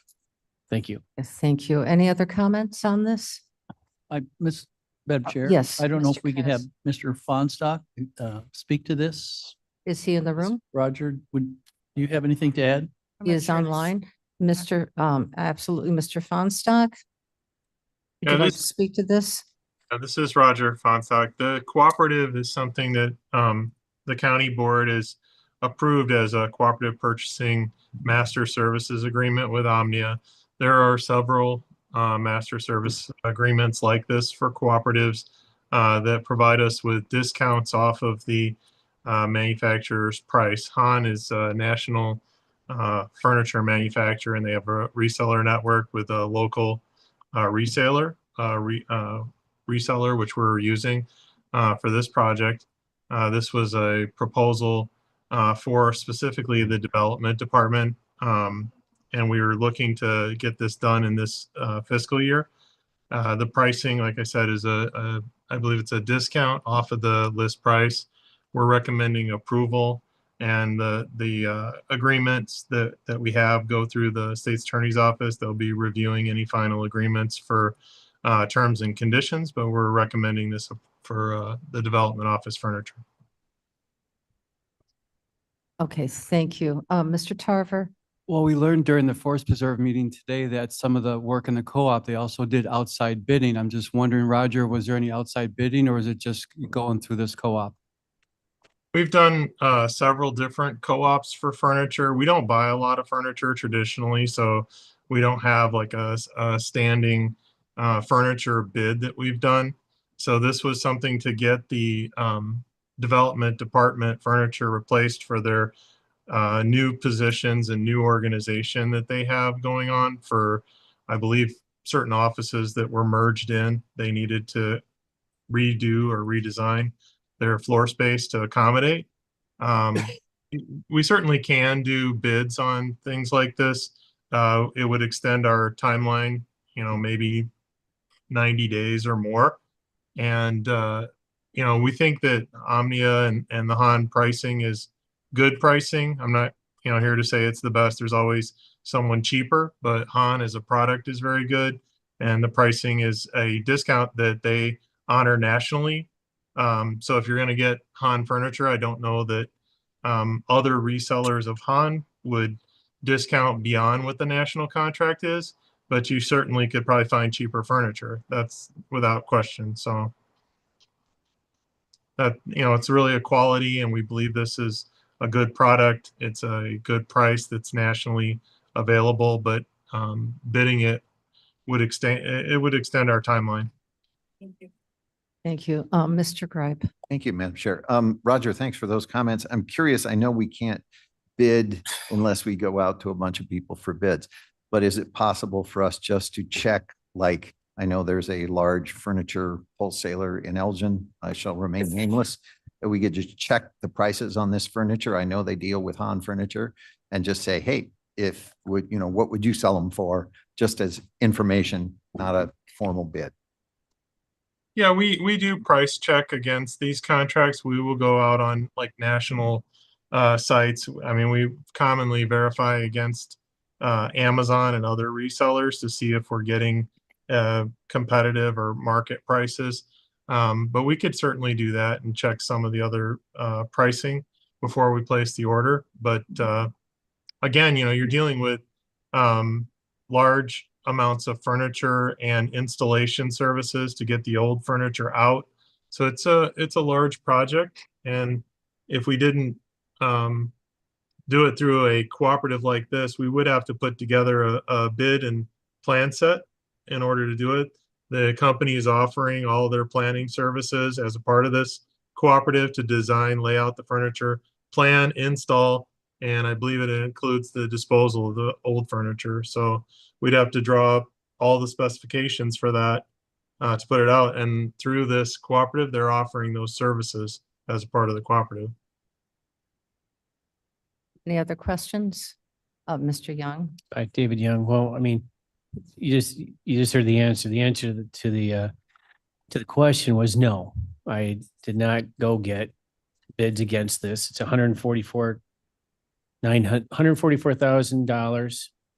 Thank you. Thank you. Any other comments on this? Madam Chair? yes, I don't know Mr. if we could have Kennis. Mr. Fonstock speak to this. Is he in the room? Roger, would you have anything to add? He is online. Mr. Absolutely, Mr. Fonstock. Would Yeah, you like this- to speak to this? This is Roger Fonstock. The cooperative is something that the county board has approved as a cooperative purchasing master services agreement with Omnia. There are several master service agreements like this for cooperatives that provide us with discounts off of the manufacturer's price. Han is a national furniture manufacturer, and they have a reseller network with a local reseller, which we're using for this project. This was a proposal for specifically the development department, and we were looking to get this done in this fiscal year. The pricing, like I said, is I believe it's a discount off of the list price. We're recommending approval, and the agreements that we have go through the state's attorney's office. They'll be reviewing any final agreements for terms and conditions, but we're recommending this for the development office furniture. Okay, thank you. Mr. Tarver? Well, we learned during the Forest Preserve meeting today that some of the work in the co-op, they also did outside bidding. I'm just wondering, Roger, was there any outside bidding, or is it just going through this co-op? We've done several different co-ops for furniture. We don't buy a lot of furniture traditionally, so we don't have like a standing furniture bid that we've done. So this was something to get the development department furniture replaced for their new positions and new organization that they have going on for, I believe, certain offices that were merged in. They needed to redo or redesign their floor space to accommodate. We certainly can do bids on things like this. It would extend our timeline, maybe 90 days or more. And, we think that Omnia and the Han pricing is good pricing. I'm not, here to say it's the best. There's always someone cheaper, but Han as a product is very good. And the pricing is a discount that they honor nationally. So if you're going to get Han furniture, I don't know that other resellers of Han would discount beyond what the national contract is, but you certainly could probably find cheaper furniture. That's without question. So that, it's really a quality, and we believe this is a good product. It's a good price that's nationally available, but bidding it would extend our timeline. Thank you. Thank you. Mr. Gripe. Thank you, Madam Chair. Roger, thanks for those comments. I'm curious, I know we can't bid unless we go out to a bunch of people for bids, but is it possible for us just to check, like, I know there's a large furniture wholesaler in Elgin, I shall remain nameless, that we could just check the prices on this furniture. I know they deal with Han Furniture and just say, hey, if would, you know, what would you sell them for? Just as information, not a formal bid. Yeah, we do price check against these contracts. We will go out on like national sites. I mean, we commonly verify against Amazon and other resellers to see if we're getting competitive or market prices. But we could certainly do that and check some of the other pricing before we place the order. But again, you know, you're dealing with large amounts of furniture and installation services to get the old furniture out. So it's a large project, and if we didn't do it through a cooperative like this, we would have to put together a bid and plan set in order to do it. The company is offering all their planning services as a part of this cooperative to design, lay out the furniture, plan, install, and I believe it includes the disposal of the old furniture. So we'd have to draw up all the specifications for that to put it out. And through this cooperative, they're offering those services as a part of the cooperative. Any other questions of Mr. Young? Hi, David Young. Well, I mean, you just heard the answer. The answer to the question was no. I did not go get bids against this. It's $144,000,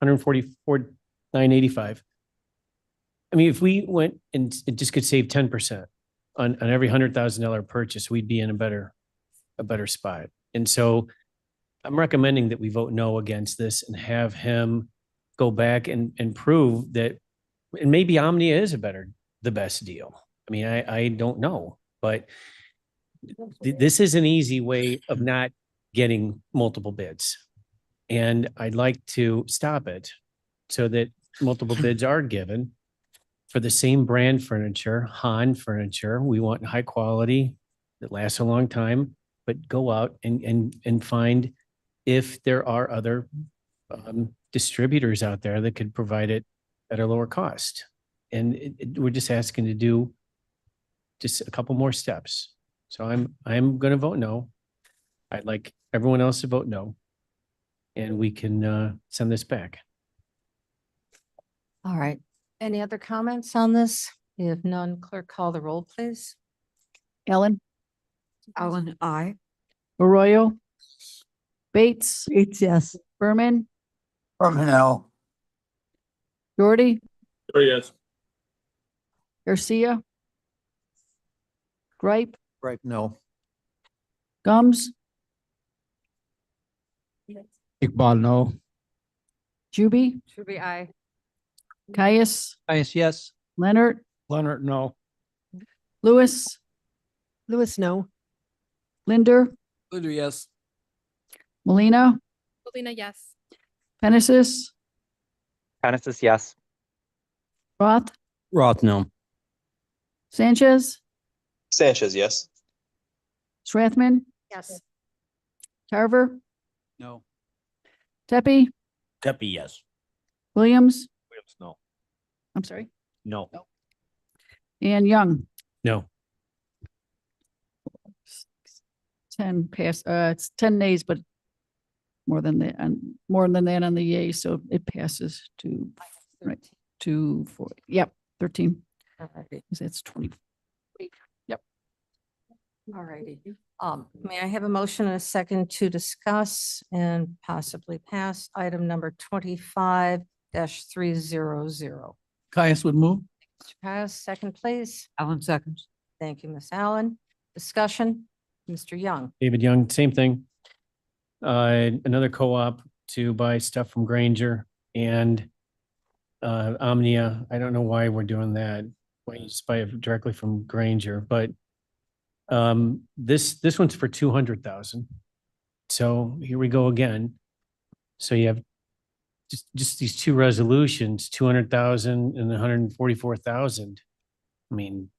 $144,985. I mean, if we went and it just could save 10% on every $100,000 purchase, we'd be in a better spot. And so I'm recommending that we vote no against this and have him go back and prove that, and maybe Omnia is the best deal. I mean, I don't know, but this is an easy way of not getting multiple bids. And I'd like to stop it so that multiple bids are given for the same brand furniture, Han Furniture. We want high quality that lasts a long time, but go out and find if there are other distributors out there that could provide it at a lower cost. And we're just asking to do just a couple more steps. So I'm going to vote no. I'd like everyone else to vote no. And we can send this back. All right. Any other comments on this? If none, clerk, call the roll, please. Ellen, Ellen, I. Arroyo, Bates, Bates, yes. Berman, No. Doherty, Oh, yes. Garcia, Gripe, Right, no. Gums, Iqbal, no. Juby, Should be aye. Caius, Yes. Leonard, Leonard, no. Lewis, Lewis, no. Linder, Linder, yes. Molina, Molina, yes. Penesis, Genesis, yes. Roth, Roth, no. Sanchez, Sanchez, yes. Strathman, Yes. Tarver, No. Tepe, Deppie, yes. Williams, Williams, no. I'm sorry, No. and Young. No. 10 pass, it's 10 nays, but more than that, and more than that on the yay, so it passes to, right, to 4, yep, 13, All righty. because that's 20. Yep. All righty. May I have a motion and a second to discuss and possibly pass item number 25-300? Caius would move. Mr. Caius, second, please. Allen seconds. Thank you, Ms. Allen. Discussion, Mr. Young. David Young, same thing. Another co-op to buy stuff from Granger and Omnia. I don't know why we're doing that. Why you just buy it directly from Granger, but this one's for 200,000. So here we go again. So you have just these two resolutions, 200,000 and 144,000. I mean,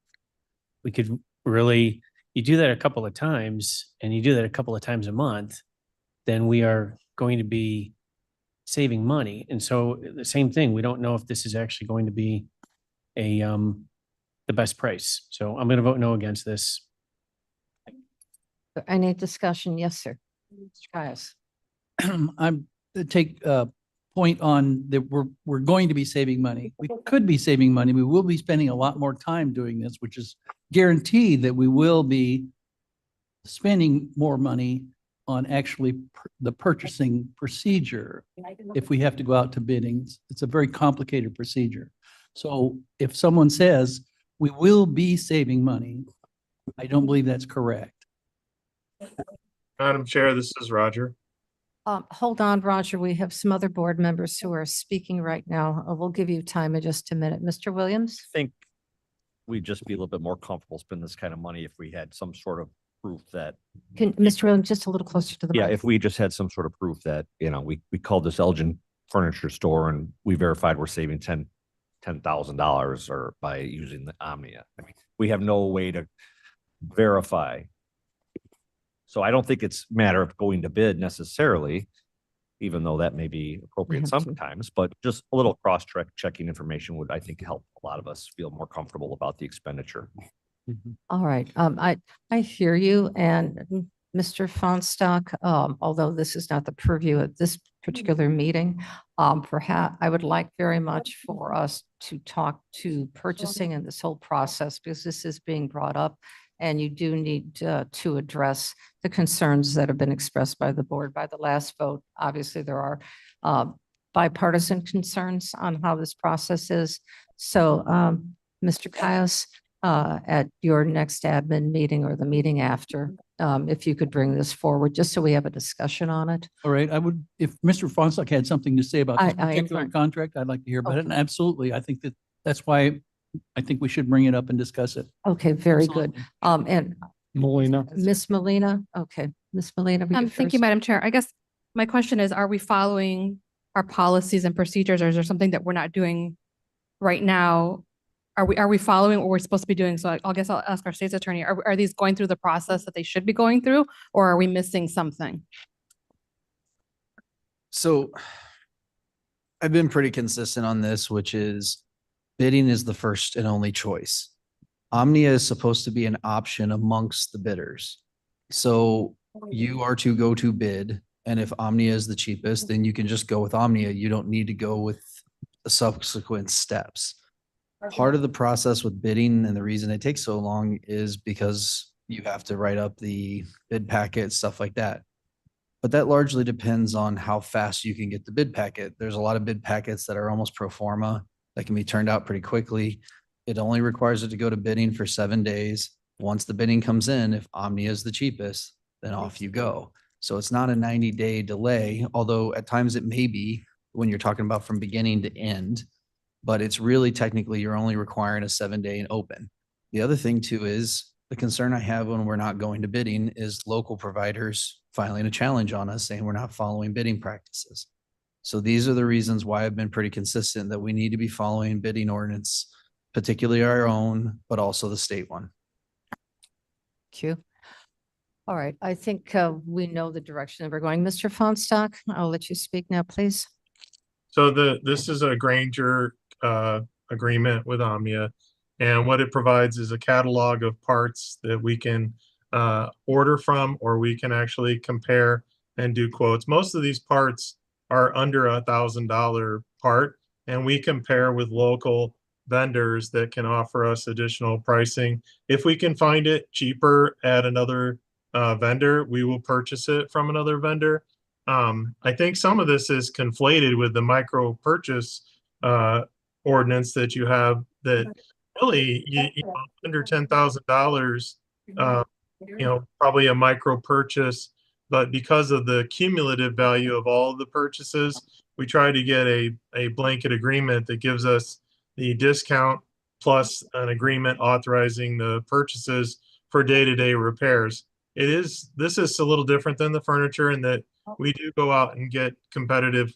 we could really, you do that a couple of times and you do that a couple of times a month, then we are going to be saving money. And so the same thing, we don't know if this is actually going to be the best price. So I'm going to vote no against this. Any discussion? Yes, sir. Mr. Caius. I'm take point on that we're going to be saving money. We could be saving money. We will be spending a lot more time doing this, which is guaranteed that we will be spending more money on actually the purchasing procedure. If we have to go out to biddings, it's a very complicated procedure. So if someone says we will be saving money, I don't believe that's correct. Madam Chair, this is Roger. Hold on, Roger. We have some other board members who are speaking right now. We'll give you time in just a minute. Mr. Williams? I think we'd just be a little bit more comfortable spending this kind of money if we had some sort of proof that, Mr. Williams, just a little closer to the yeah, mic. if we just had some sort of proof that, you know, we called this Elgin Furniture Store and we verified we're saving $10,000 or by using the Omnia. I mean, we have no way to verify. So I don't think it's a matter of going to bid necessarily, even though that may be appropriate sometimes, but just a little checking information would, I think, help a lot of us feel more comfortable about the expenditure. All right. I hear you. And Mr. Fonstock, although this is not the purview of this particular meeting, perhaps I would like very much for us to talk to purchasing and this whole process, because this is being brought up. And you do need to address the concerns that have been expressed by the board by the last vote. Obviously, there are bipartisan concerns on how this process is. So, Mr. Caius, at your next admin meeting or the meeting after, if you could bring this forward, just so we have a discussion on it. All right, I would, if Mr. Fonstock had something to say about this I am particular fine. contract, I'd like to hear about it. And absolutely, I think that's why I think we should bring it up and discuss it. Okay, very good. Absolutely. And Molina. Miss Molina, okay, Miss Molina. Thank you, Madam Chair. I guess my question is, are we following our policies and procedures, or is there something that we're not doing right now? Are we following what we're supposed to be doing? So I guess I'll ask our state's attorney, are these going through the process that they should be going through, or are we missing something? So I've been pretty consistent on this, which is bidding is the first and only choice. Omnia is supposed to be an option amongst the bidders. So you are to go to bid, and if Omnia is the cheapest, then you can just go with Omnia. You don't need to go with the subsequent steps. Part of the process with bidding and the reason it takes so long is because you have to write up the bid packet, stuff like that. But that largely depends on how fast you can get the bid packet. There's a lot of bid packets that are almost pro forma that can be turned out pretty quickly. It only requires it to go to bidding for 7 days. Once the bidding comes in, if Omnia is the cheapest, then off you go. So it's not a 90-day delay, although at times it may be when you're talking about from beginning to end, but it's really technically you're only requiring a 7-day and open. The other thing too is the concern I have when we're not going to bidding is local providers filing a challenge on us saying we're not following bidding practices. So these are the reasons why I've been pretty consistent that we need to be following bidding ordinance, particularly our own, but also the state one. Thank you. All right, I think we know the direction that we're going. Mr. Fonstock, I'll let you speak now, please. So this is a Granger agreement with Omnia, and what it provides is a catalog of parts that we can order from, or we can actually compare and do quotes. Most of these parts are under $1,000 part, and we compare with local vendors that can offer us additional pricing. If we can find it cheaper at another vendor, we will purchase it from another vendor. I think some of this is conflated with the micro purchase ordinance that you have, that really you know, under $10,000, probably a micro purchase, but because of the cumulative value of all of the purchases, we try to get a blanket agreement that gives us the discount plus an agreement authorizing the purchases for day-to-day repairs. This is a little different than the furniture in that we do go out and get competitive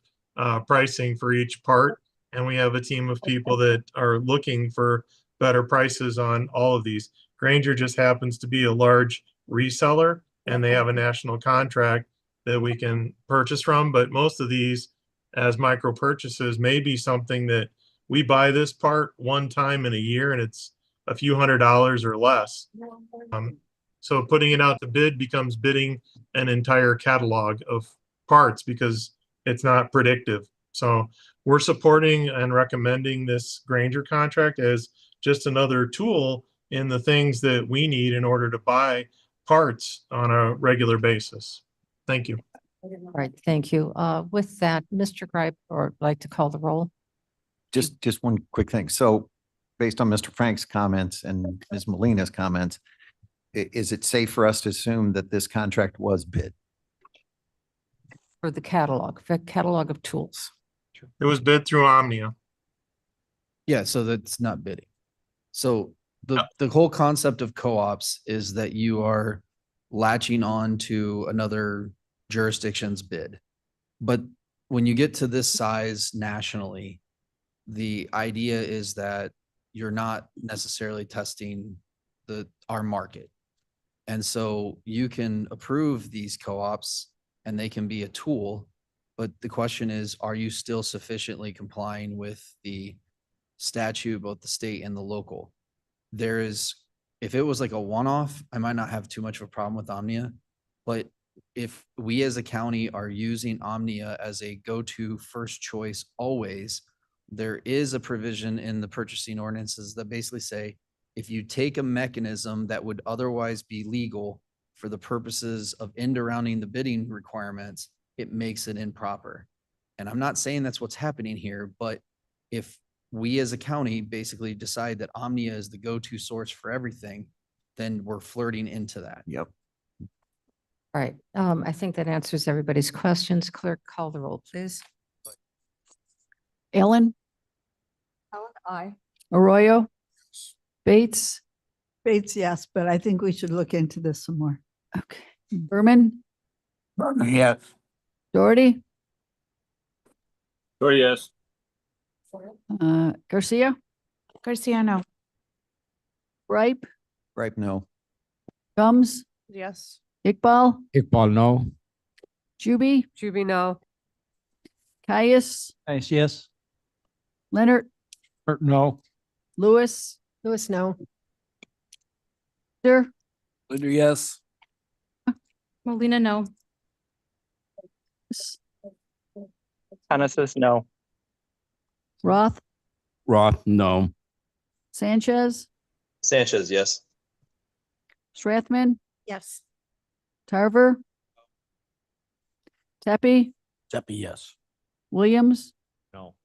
pricing for each part, and we have a team of people that are looking for better prices on all of these. Granger just happens to be a large reseller and they have a national contract that we can purchase from. But most of these as micro purchases may be something that we buy this part one time in a year and it's a few $100s or less. So putting it out to bid becomes bidding an entire catalog of parts because it's not predictive. So we're supporting and recommending this Granger contract as just another tool in the things that we need in order to buy parts on a regular basis. Thank you. All right, thank you. With that, Mr. Gripe, or like to call the roll? Just one quick thing. So based on Mr. Frank's comments and Ms. Molina's comments, is it safe for us to assume that this contract was bid? For the catalog of tools. It was bid through Omnia. Yeah, so that's not bidding. So the whole concept of co-ops is that you are latching on to another jurisdiction's bid. But when you get to this size nationally, the idea is that you're not necessarily testing our market. And so you can approve these co-ops and they can be a tool, but the question is, are you still sufficiently complying with the statute, both the state and the local? If it was like a one-off, I might not have too much of a problem with Omnia, but if we as a county are using Omnia as a go-to first choice always, there is a provision in the purchasing ordinances that basically say, if you take a mechanism that would otherwise be legal for the purposes of end-arounding the bidding requirements, it makes it improper. And I'm not saying that's what's happening here, but if we as a county basically decide that Omnia is the go-to source for everything, then we're flirting into that. Yep. All right, I think that answers everybody's questions. Clerk, call the roll, please. Ellen, Aye. Arroyo, Bates. Bates, yes, but I think we should look into this some more. Okay. Berman, Yes. Doherty, Oh, yes. Garcia, Garcia, no. Ripe, Right, no. Gums, Yes. Iqbal, Iqbal, no. Juby, Juby, no. Caius, Nice, yes. Leonard, No. Lewis, Lewis, no. Linder, Linder, yes. Molina, no. Hennessy, no. Roth, Roth, no. Sanchez, Sanchez, yes. Strathman, Yes. Tarver, Tepe, Jeppy, yes. Williams, No.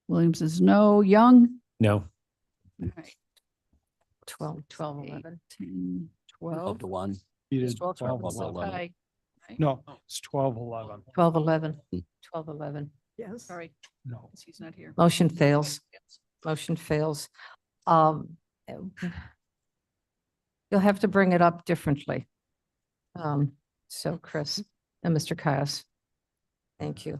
Williams is no, Young, No. 12, 11. 10, 12. to 1. It's 12, 12, 11. 11. Tie. No, it's 12-11. 12, 11. 12, 11. Yes. Sorry. No. He's not here. Motion fails. Motion fails. You'll have to bring it up differently. So Chris and Mr. Caius. Thank you.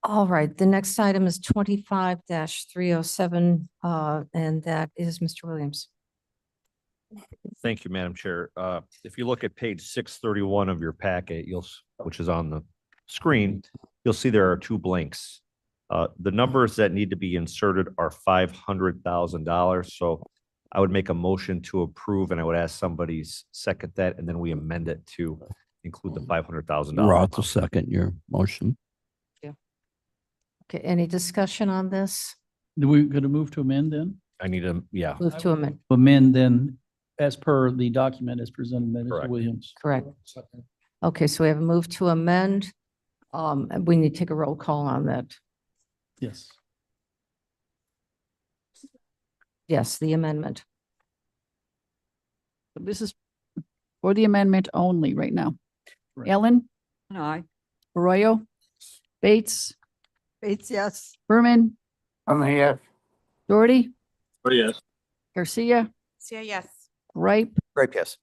All right, the next item is 25-307, and that is Mr. Williams. Thank you, Madam Chair. If you look at page 631 of your packet, which is on the screen, you'll see there are two blanks. The numbers that need to be inserted are $500,000. So I would make a motion to approve, and I would ask somebody second that, and then we amend it to include the $500,000. Roth will second your motion. Okay, any discussion on this? Do we gonna move to amend then? I need a, yeah. Move to amend, Amend then as per the document as presented by Mr. Correct. Williams. correct. Okay, so we have a move to amend. And we need to take a roll call on that. Yes. Yes, the amendment. This is for the amendment only right now. Correct. Ellen, Aye. Arroyo, Bates. Bates, yes. Berman, Yes. Doherty, Oh, yes. Garcia, Garcia, yes. Ripe, Right, yes.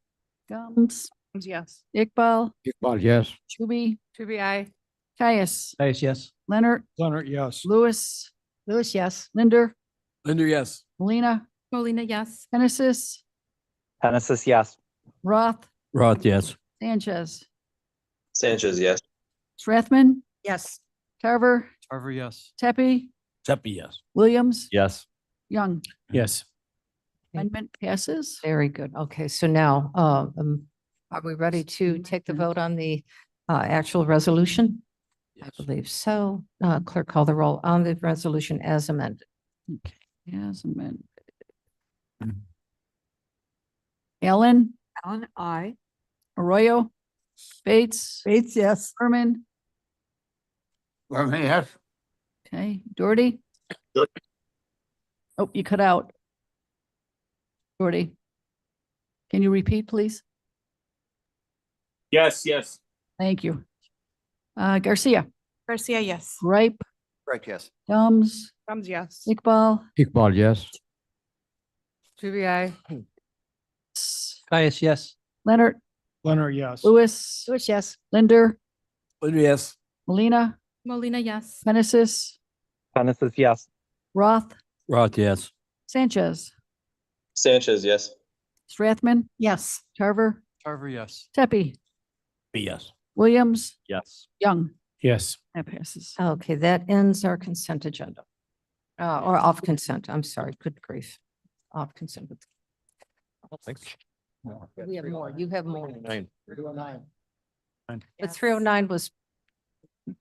Gums, Yes. Iqbal, Iqbal, yes. Juby, Juby, aye. Caius, Nice, yes. Leonard, Leonard, yes. Lewis, Lewis, yes. Linder, Linder, yes. Molina, Molina, yes. Genesis, Genesis, yes. Roth, Roth, yes. Sanchez, Sanchez, yes. Strathman, Yes. Tarver, Tarver, yes. Tepe, Tepe, yes. Williams, Yes. Young. Yes. Amendment passes. Very good. Okay, so now, are we ready to take the vote on the actual resolution? I believe so. Clerk, call the roll on the resolution as amended. Okay, as amended. Allen, Aye. Arroyo, Bates, Bates, yes. Berman, Yes. okay, Doherty. Oh, you cut out. Doherty. Can you repeat, please? Yes, yes. Thank you. Garcia, Garcia, yes. Ripe, Right, yes. Gums, Gums, yes. Iqbal, Iqbal, yes. GBI. Caius, yes. Leonard, Leonard, yes. Lewis, Yes. Linder, Yes. Molina, Molina, yes. Genesis, Genesis, yes. Roth, Roth, yes. Sanchez, Sanchez, yes. Strathman, Yes. Tarver, Tarver, yes. Tepe, Yes. Williams, Yes. Young. Yes. That passes. Okay, that ends our consent agenda. Or off consent, I'm sorry, good grief. Off consent. We have more, you have more. But 309 was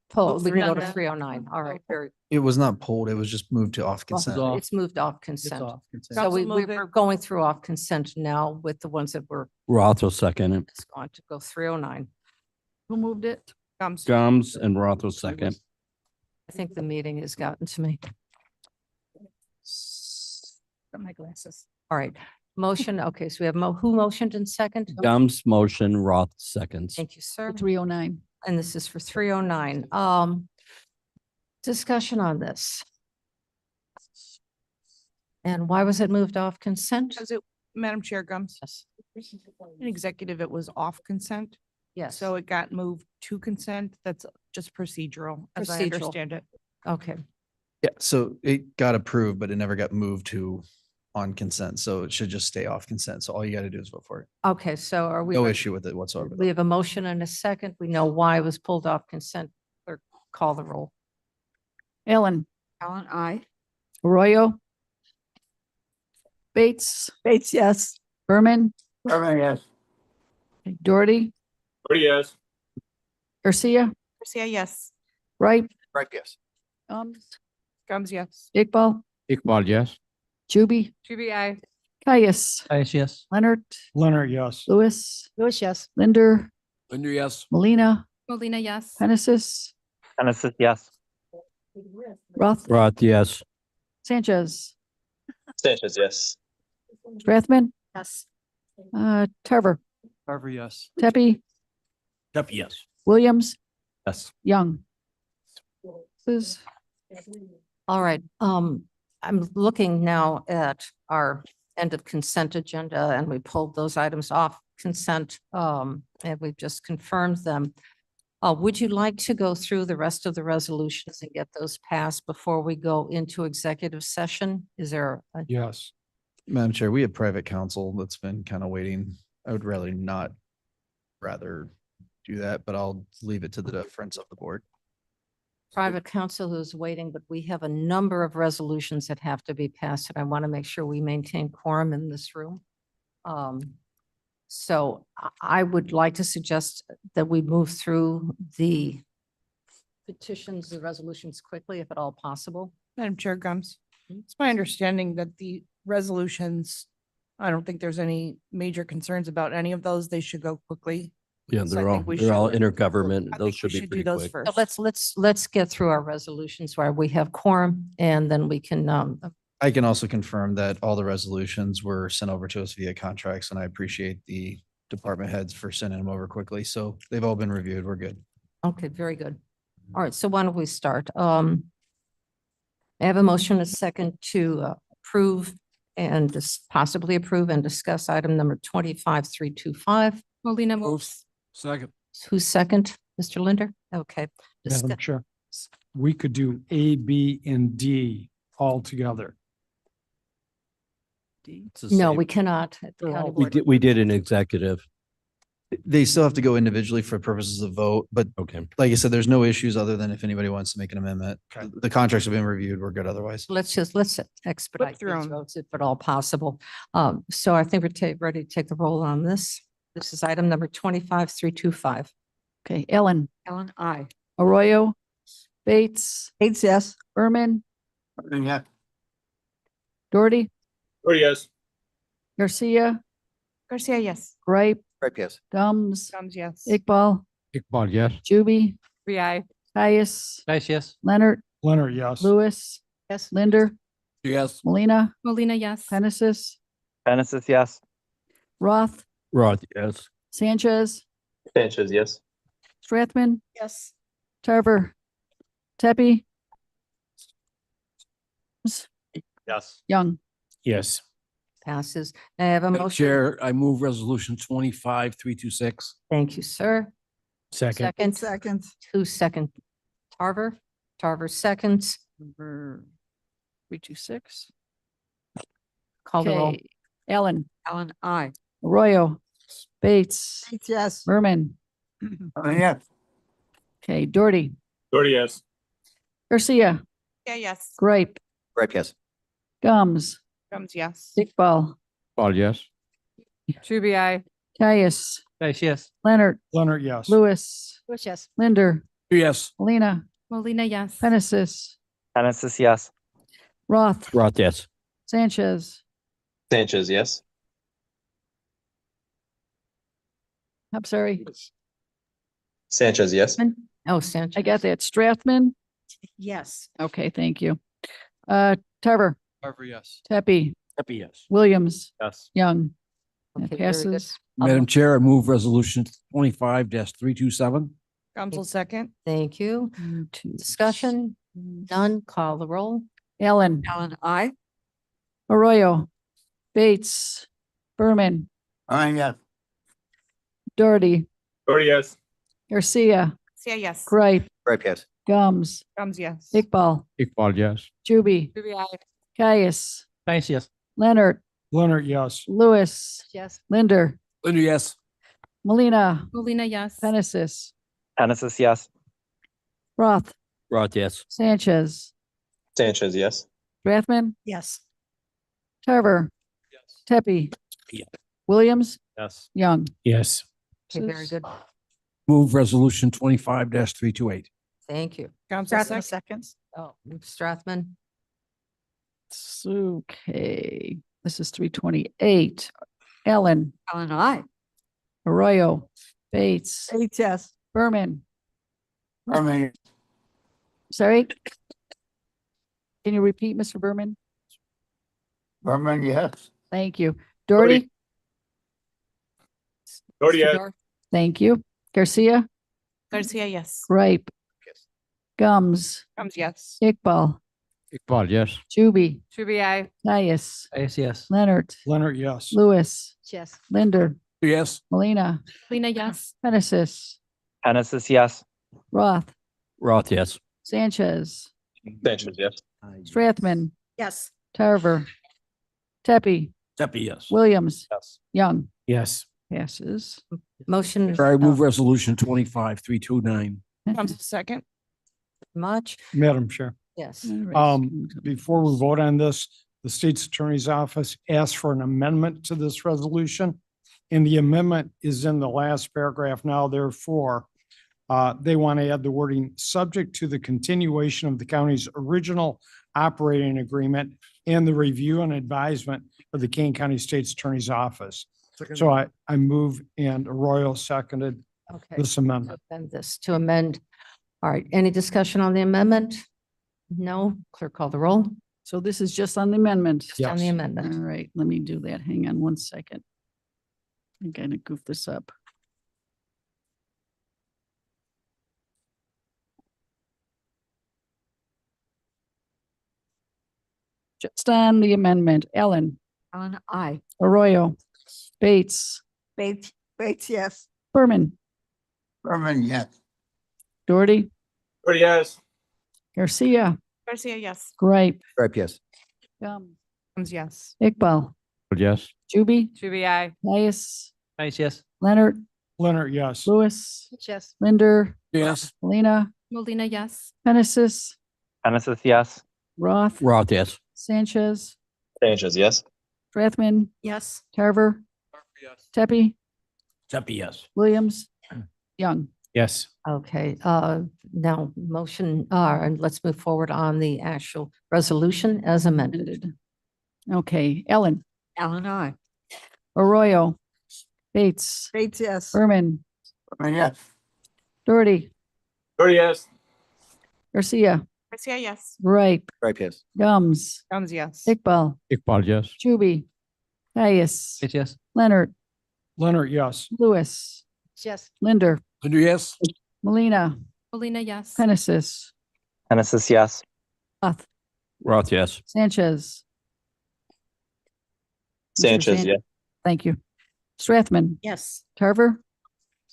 pulled, we can go to 309, all right, very. It was not pulled. It was just moved to off consent. off. It's moved off It's consent. off consent. So we Council move were going through off consent now with the ones that were Roth will second it. just going to go 309. Who moved it? Gums and Roth will second. I think the meeting has gotten to me. Got my glasses. All right, motion, okay, so we have who motioned in second? Gums motion, Roth seconds. Thank you, sir. 309. And this is for 309. Discussion on this. And why was it moved off consent? Because it, Madam Chair Gums, Yes. in executive, it was off consent. Yes. So it got moved to consent. That's just procedural, as I Procedural. understand it. Okay, Yeah, so it got approved, but it never got moved to on consent. So it should just stay off consent. So all you got to do is vote for it. okay, so are we? No ready? issue with it whatsoever. We have a motion and a second. We know why it was pulled off consent. Clerk, call the roll. Allen, Alan, aye. Arroyo, Bates, Bates, yes. Berman, Yes. Doherty, Yes. Garcia, Garcia, yes. Ripe, Right, yes. Gums, yes. Iqbal, Iqbal, yes. Juby, GBI. Caius, Caius, yes. Leonard, Leonard, yes. Lewis, Lewis, yes. Linder, Linder, yes. Molina, Molina, yes. Genesis, Genesis, yes. Roth, Roth, yes. Sanchez, Sanchez, yes. Strathman, Yes. Tarver, Tarver, yes. Tepe, Tepe, yes. Williams, Yes. Young. All right, I'm looking now at our end of consent agenda and we pulled those items off consent, and we've just confirmed them. Would you like to go through the rest of the resolutions and get those passed before we go into executive session? Is there a Yes. Madam Chair, we have private counsel that's been kind of waiting. I would rather do that, but I'll leave it to the deference of the board. private counsel who's waiting, but we have a number of resolutions that have to be passed, and I want to make sure we maintain quorum in this room. So I would like to suggest that we move through the petitions, the resolutions quickly, if at all possible. Madam Chair Gums, it's my understanding that the resolutions, I don't think there's any major concerns about any of those. They should go quickly. Yeah, So I they're all, think we they're all should- intergovernment. I Those think we should be should do pretty those quick. first. So let's get through our resolutions where we have quorum, and then we can, I can also confirm that all the resolutions were sent over to us via contracts, and I appreciate the department heads for sending them over quickly. So they've all been reviewed. We're good. okay, very good. All right, so why don't we start? I have a motion, a second to approve and possibly approve and discuss item number 25325. Molina moves. Second. Who's second? Mr. Linder? Okay. Madam Discuss- Chair, we could do A, B, and D all together. No, we cannot. at the county board. We did an executive. They still have to go individually for purposes of vote, but Okay. like I said, there's no issues other than if anybody wants to make an amendment. The contracts have been reviewed. We're good otherwise. Let's expedite through these 'em. votes if at all possible. So I think we're ready to take the roll on this. This is item number 25-325. Okay, Ellen, Ellen, aye. Arroyo, Bates, Bates, yes. Berman, Yeah. Doherty, Yes. Garcia, Garcia, yes. Gripe, Right, yes. Gums, Gums, yes. Iqbal, Iqbal, yes. Juby, Aye. Caius, Nice, yes. Leonard, Leonard, yes. Lewis, Yes. Linder, Yes. Molina, Molina, yes. Genesis, Genesis, yes. Roth, Roth, yes. Sanchez, Sanchez, yes. Strathman, Yes. Tarver, Tepe, Yes. Young. Yes. Passes. May I have a motion? Chair, I move resolution 25-326. Thank you, sir. Second. Second. 2 second. Tarver seconds. Number 326. Call the roll. Okay, Ellen, Ellen, aye. Arroyo, Bates, Yes. Berman. Yes. Okay, Doherty, yes. Garcia, Yeah, yes. Gripe, Right, yes. Gums, Gums, yes. Iqbal, Iqbal, yes. Truby, aye. Caius, Nice, yes. Leonard, Leonard, yes. Lewis, Yes. Linder, Yes. Molina, Molina, yes. Genesis, Genesis, yes. Roth, Roth, yes. Sanchez, Sanchez, yes. I'm sorry, Sanchez, yes. Oh, Sanchez. I got that, Strathman. Yes. Okay, thank you. Tarver, Carver, yes. Tepe, Happy, yes. Williams, Yes. Young. That Okay, very good. passes. Madam Chair, I move resolution 25-327. Gums will second. Thank you. Discussion? None. Call the roll. Ellen, Ellen, aye. Arroyo, Bates, Berman, Yes. Doherty, yes. Garcia, Garcia, yes. Gripe, Right, yes. Gums, Gums, yes. Iqbal, Iqbal, yes. Juby, Truby, aye. Caius, Nice, yes. Leonard, Leonard, yes. Lewis, Yes. Linder, Linder, yes. Molina, Molina, yes. Genesis, Genesis, yes. Roth, Roth, yes. Sanchez, Sanchez, yes. Strathman, Yes. Tarver, Tepe, Yeah. Williams, Yes. Young. Yes. Okay, very good. Move resolution 25-328. Thank you. Gums will Strathman second. seconds. Oh, Strathman. Okay, this is 328. Ellen, Ellen, aye. Arroyo, Bates, Yes. Berman, Berman. sorry? Can you repeat, Mr. Berman? Berman, yes. Thank you. Doherty? Yes. Thank you. Garcia? Garcia, yes. Gripe? Gums? Gums, yes. Iqbal? Iqbal, yes. Juby? Truby, aye. Caius? Yes. Leonard? Leonard, yes. Lewis? Yes. Linder? Yes. Molina? Molina, yes. Genesis? Genesis, yes. Roth? Roth, yes. Sanchez? Sanchez, yes. Strathman? Yes. Tarver? Tepe? Tepe, yes. Williams? Yes. Young? Yes. Passes. Motion. I move resolution 25-329. Gums will second. Much. Madam Chair. Yes. Before we vote on this, the state's attorney's office asked for an amendment to this resolution. And the amendment is in the last paragraph now, therefore, they want to add the wording, subject to the continuation of the county's original operating agreement and the review and advisement of the Kane County State's Attorney's Office. So I move and Arroyo seconded Okay. this amendment. Amend this to amend. All right. Any discussion on the amendment? No. Clerk, call the roll. So this is just on the amendment? Just on the Yes. All amendment. right, let me do that. Hang on 1 second. I'm gonna goof this up. Just on the amendment, Ellen, Ellen, aye. Arroyo, Bates, Bates, yes. Berman, Berman, yes. Doherty, Yes. Garcia, Garcia, yes. Gripe, Right, yes. Gums, Gums, yes. Iqbal, Yes. Juby, Juby, I. Caius, Nice, yes. Leonard, Leonard, yes. Lewis, Yes. Linder, Yes. Melina, Molina, yes. Genesis, Genesis, yes. Roth, Roth, yes. Sanchez, Sanchez, yes. Strathman, Yes. Tarver, Tepe, Tuppy, yes. Williams, Young. Yes. Okay, now motion, and let's move forward on the actual resolution as amended. Okay, Ellen, Alan, I. Arroyo, Bates, Bates, yes. Berman, Yes. Doherty, Yes. Garcia, Garcia, yes. Ripe, Right, yes. Gums, Gums, yes. Iqbal, Iqbal, yes. Juby, Caius, Yes. Leonard, Leonard, yes. Lewis, Yes. Linder, Linder, yes. Melina, Molina, yes. Genesis, Genesis, yes. Roth, Roth, yes. Sanchez. Mr. Sanchez, San- yes. Thank you. Strathman, Yes. Tarver,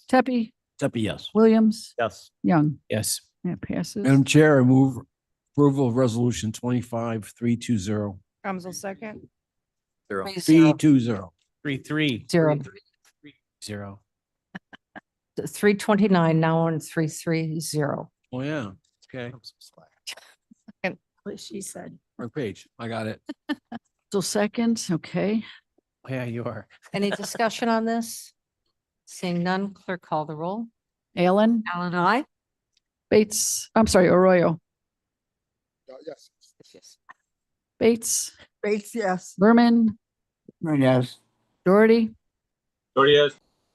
Tepe, Tuppy, yes. Williams, Yes. Young. Yes. That passes. Madam Chair, I move approval of resolution 25-320. Gums will second. 320. 3-3. Zero. 0. 329, now on 330. Oh, yeah. Okay. What she said. Wrong page. I got it. So second, okay. Yeah, you are. Any discussion on this? Seeing none, clerk call the roll. Allen, Alan, I. Bates, I'm sorry, Arroyo, Yes. Bates, Bates, yes. Berman, Yes. Doherty, Yes.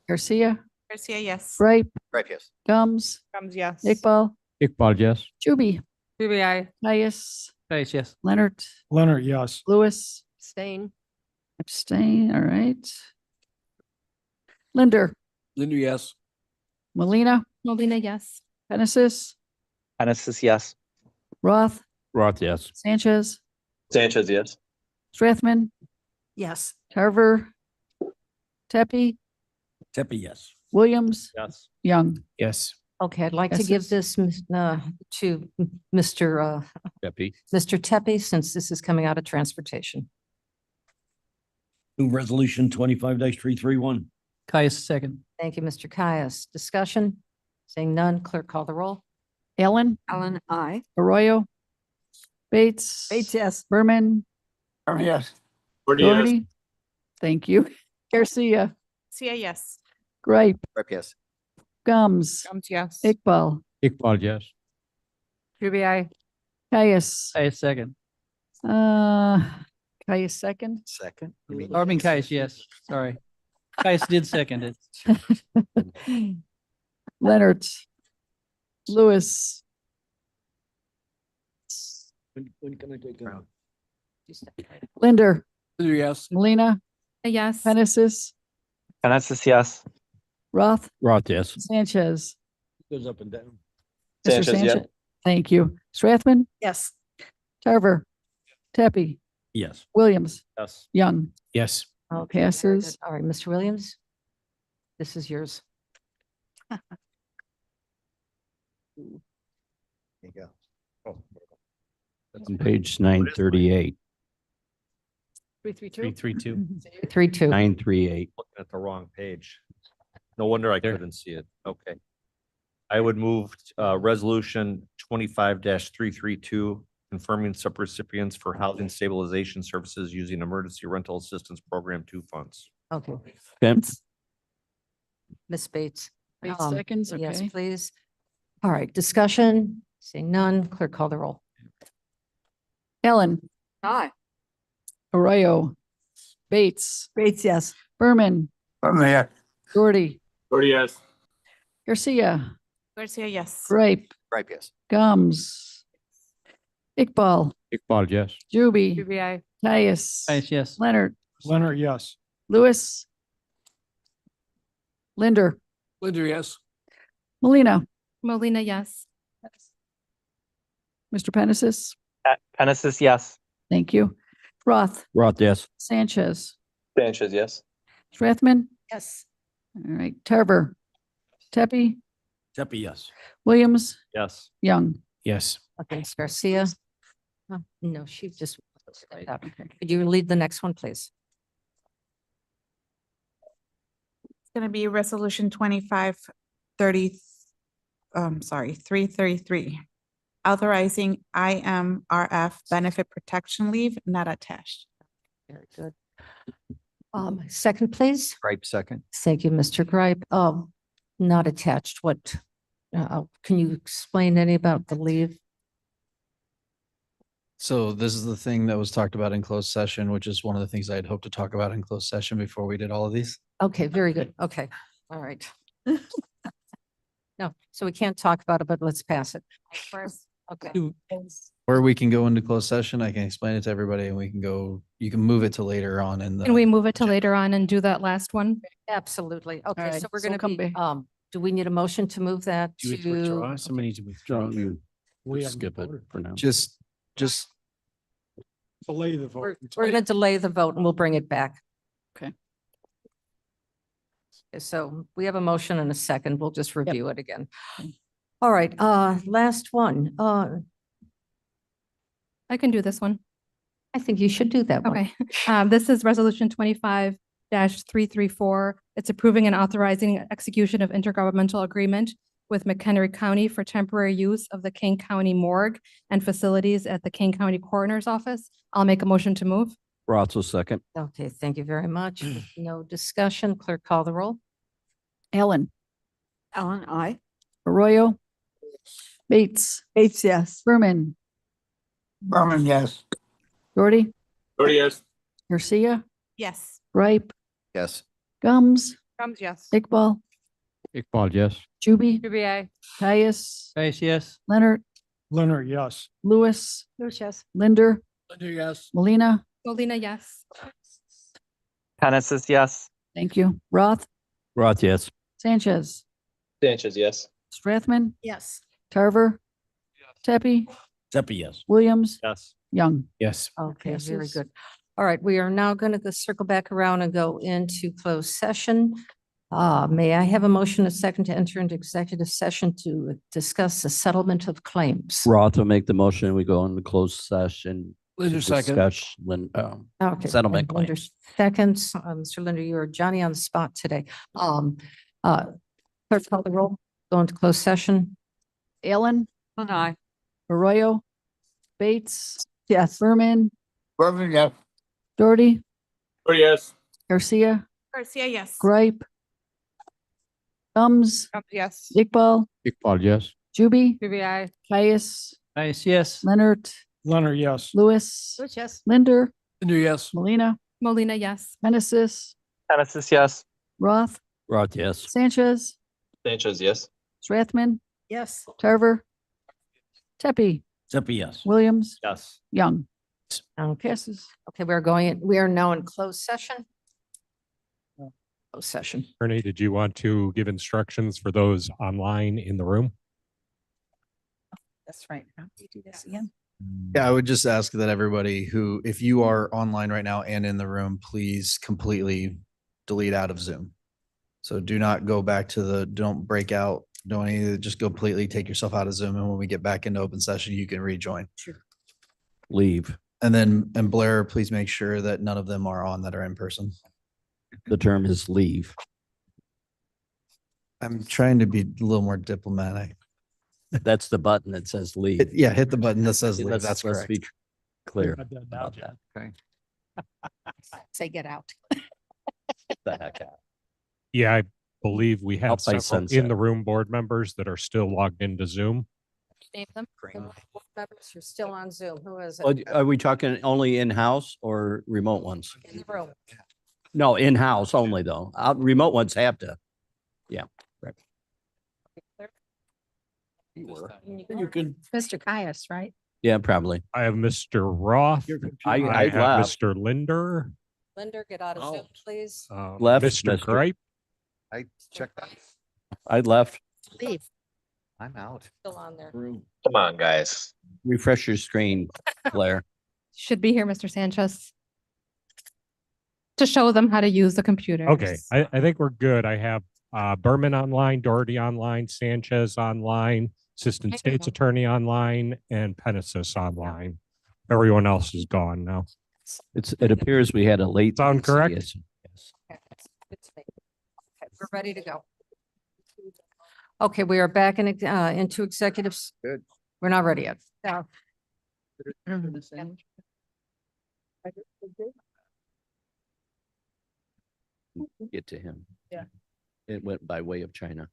Garcia, Garcia, yes. Ripe, Right, yes. Gums, Gums, yes. Iqbal, Iqbal, yes. Juby, Juby, I. Caius, Nice, yes. Leonard, Leonard, yes. Lewis, Stain. abstain, all right. Linder, Linder, yes. Molina, Molina, yes. Genesis, Genesis, yes. Roth, Roth, yes. Sanchez, Sanchez, yes. Strathman, Yes. Tarver, Tepe, Tuppy, yes. Williams, Yes. Young. Yes. Okay, I'd like to give Passes. this to Mr. Tuppy. Mr. Tepe, since this is coming out of transportation. Move resolution 25-331. Caius, second. Thank you, Mr. Caius. Discussion? Seeing none, clerk call the roll. Allen, Alan, I. Arroyo, Bates. Bates, yes. Berman, Yes. Doherty. Thank you. Garcia, Garcia, yes. Gripe, Right, yes. Gums, Gums, yes. Iqbal, Iqbal, yes. Juby, I. Caius, Caius, second. Caius second. Second. Or I mean Caius, yes. Sorry. Caius did second it. Leonard, Lewis, When can I take that? Linder, Linder, yes. Melina, Yes. Genesis, Genesis, yes. Roth, Roth, yes. Sanchez. Goes up and down. Mr. Sanchez, yeah. Sanchez. Thank you. Strathman, Yes. Tarver, Tepe, Yes. Williams, Yes. Young. Yes. Okay, very Passes. good. All right, Mr. Williams, this is yours. There you go. Oh. On page 938. 332. 332. 32. 938. Looking at the wrong page. No wonder I couldn't see it. Okay. I would move resolution 25-332, confirming subrecipients for housing stabilization services using emergency rental assistance program 2 funds. Okay, Okay. Ms. Bates. Bates Um, seconds, Yes, okay. please. All right, discussion, seeing none, clerk call the roll. Allen, Aye. Arroyo, Bates, Bates, yes. Berman, Yeah. Doherty, Yes. Garcia, Garcia, yes. Gripe, Right, yes. Gums, Iqbal, Iqbal, yes. Juby, Juby, I. Caius, Caius, yes. Leonard, Leonard, yes. Lewis, Linder, Linder, yes. Molina, Molina, yes. Mr. Penesis. Genesis, yes. Thank you. Roth, Roth, yes. Sanchez, Sanchez, yes. Strathman. Yes. All right, Tarver, Tepe, Tuppy, yes. Williams, Yes. Young. Yes. Okay, Ms. Garcia. No, she just stepped out. Could you lead the next one, please? going to be resolution 333, authorizing IMRF benefit protection leave not attached. Very good. Second, please. Gripe second. Thank you, Mr. Gripe. Not attached. What, can you explain any about the leave? So this is the thing that was talked about in closed session, which is one of the things I had hoped to talk about in closed session before we did all of these. Okay, very good. Okay, all right. No, so we can't talk about it, but let's pass it. Okay. Or we can go into closed session. I can explain it to everybody and we can go, you can move it to later on in the. Can we move it to later on and do that last one? Absolutely. Okay, right, so we're so gonna come be, do we need a motion to move that Do we to? withdraw? Somebody needs to withdraw. We skip it for now. Just Delay the vote. We're gonna delay the vote and we'll bring it back. Okay. So we have a motion and a second. We'll just review it again. All right, last one. I can do this one. I think you should do that one. Okay. This is resolution 25-334. It's approving and authorizing execution of intergovernmental agreement with McHenry County for temporary use of the Kane County morgue and facilities at the Kane County Coroner's Office. I'll make a motion to move. Brazos second. Okay, thank you very much. No discussion. Clerk, call the roll. Ellen, Ellen, I. Arroyo, Bates. Bates, yes. Berman, Berman, yes. Doherty, yes. Garcia, Yes. Gripe, Yes. Gums, Comes yes. Iqbal, Iqbal, yes. Juby, UBI. Caius, Case, yes. Leonard, Leonard, yes. Lewis, Lewis, yes. Linder, Linder, yes. Molina. Molina, yes. Genesis, yes. Thank you. Roth, Roth, yes. Sanchez, Sanchez, yes. Strathman, Yes. Tarver, Tepe, Zeppi, yes. Williams, Yes. Young. Yes. Okay, very Passes. good. All right, we are now going to circle back around and go into closed session. May I have a motion, a second, to enter into executive session to discuss the settlement of claims? Roth will make the motion. We go into closed session. Linder, second. Discuss Okay. settlement and Linder claims. Seconds, Mr. Linder, you're Johnny on the spot today. Clerk, call the roll, go into closed session. Ellen, Aye. Arroyo, Bates. Yes. Berman, Berman, yes. Doherty, yes. Garcia, Garcia, yes. Gripe, Gums, Comes yes. Iqbal, Iqbal, yes. Juby, UBI. Caius, Case, yes. Leonard, Leonard, yes. Lewis, Lewis, yes. Linder, Linder, yes. Molina, Molina, yes. Genesis, Genesis, yes. Roth, Roth, yes. Sanchez, Sanchez, yes. Strathman, Yes. Tarver, Tepe, Zeppi, yes. Williams, Yes. Young. Okay. Passes. Okay, we are now in closed session. Closed session. Ernie, did you want to give instructions for those online in the room? That's right. How do you do this again? Yeah, I would just ask that everybody who, if you are online right now and in the room, please completely delete out of Zoom. So do not go back to don't break out, don't any, just completely take yourself out of Zoom. And when we get back into open session, you can rejoin. Sure. Leave. And Blair, please make sure that none of them are on that are in person. The term is leave. I'm trying to be a little more diplomatic. That's the button that says leave. Yeah, hit the button that says leave. Let's- That's let's correct. be clear about that. Okay. Say get out. The heck out. Yeah, I believe we have Out by several in sunset. the room board members that are still logged into Zoom. Name them. Members, you're still on Zoom. Who is Oh, it? Are we talking only in-house or remote ones? In the room. No, in-house only though. Remote ones have to. Yeah. Right. You can. Mr. Caius, right? Yeah, probably. I have Mr. Roth. I have left. Mr. Linder. Linder, get out of Zoom, please. Left, Mr. Mr. Gripe. I checked that. I left. Leave. I'm out. Still on there. Come on, guys. Refresh your screen, Blair. Should be here, Mr. Sanchez. To show them how to use the computer. Okay, I think we're good. I have Berman online, Doherty online, Sanchez online, Assistant State's Attorney online, and Penesis online. Everyone else is gone now. It appears we had a late. Sound correct? Yes. Okay. We're ready to go. Okay, we are back into executives. Good. We're not ready yet. No. Get to him. Yeah. It went by way of China.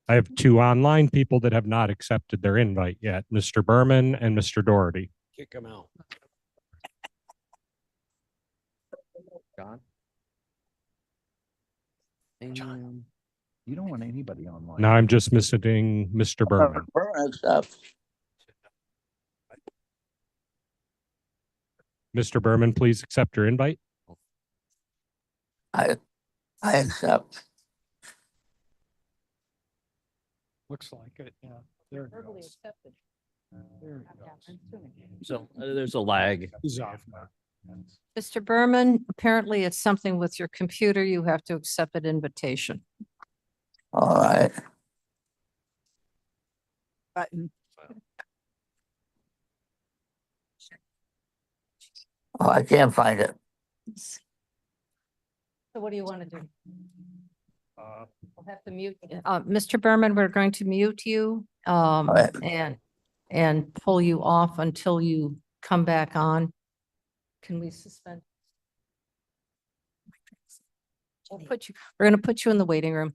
I have two online people that have not accepted their invite yet, Mr. Berman and Mr. Doherty. Kick him out. John? John, you don't want anybody online. Now I'm just missing Mr. Berman. Mr. Berman, please accept your invite. I accept. Looks like it, yeah. There it Verbally goes. accepted. There it goes. So there's a lag. He's off now. Mr. Berman, apparently it's something with your computer. You have to accept an invitation. All right. Button. Oh, I can't find it. So what do you want to do? We'll have to mute. Mr. Berman, we're going to mute you and pull you off until you come back on. Can we suspend? We're going to put you in the waiting room.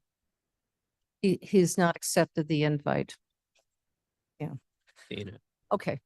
He's not accepted the invite. Yeah. Okay.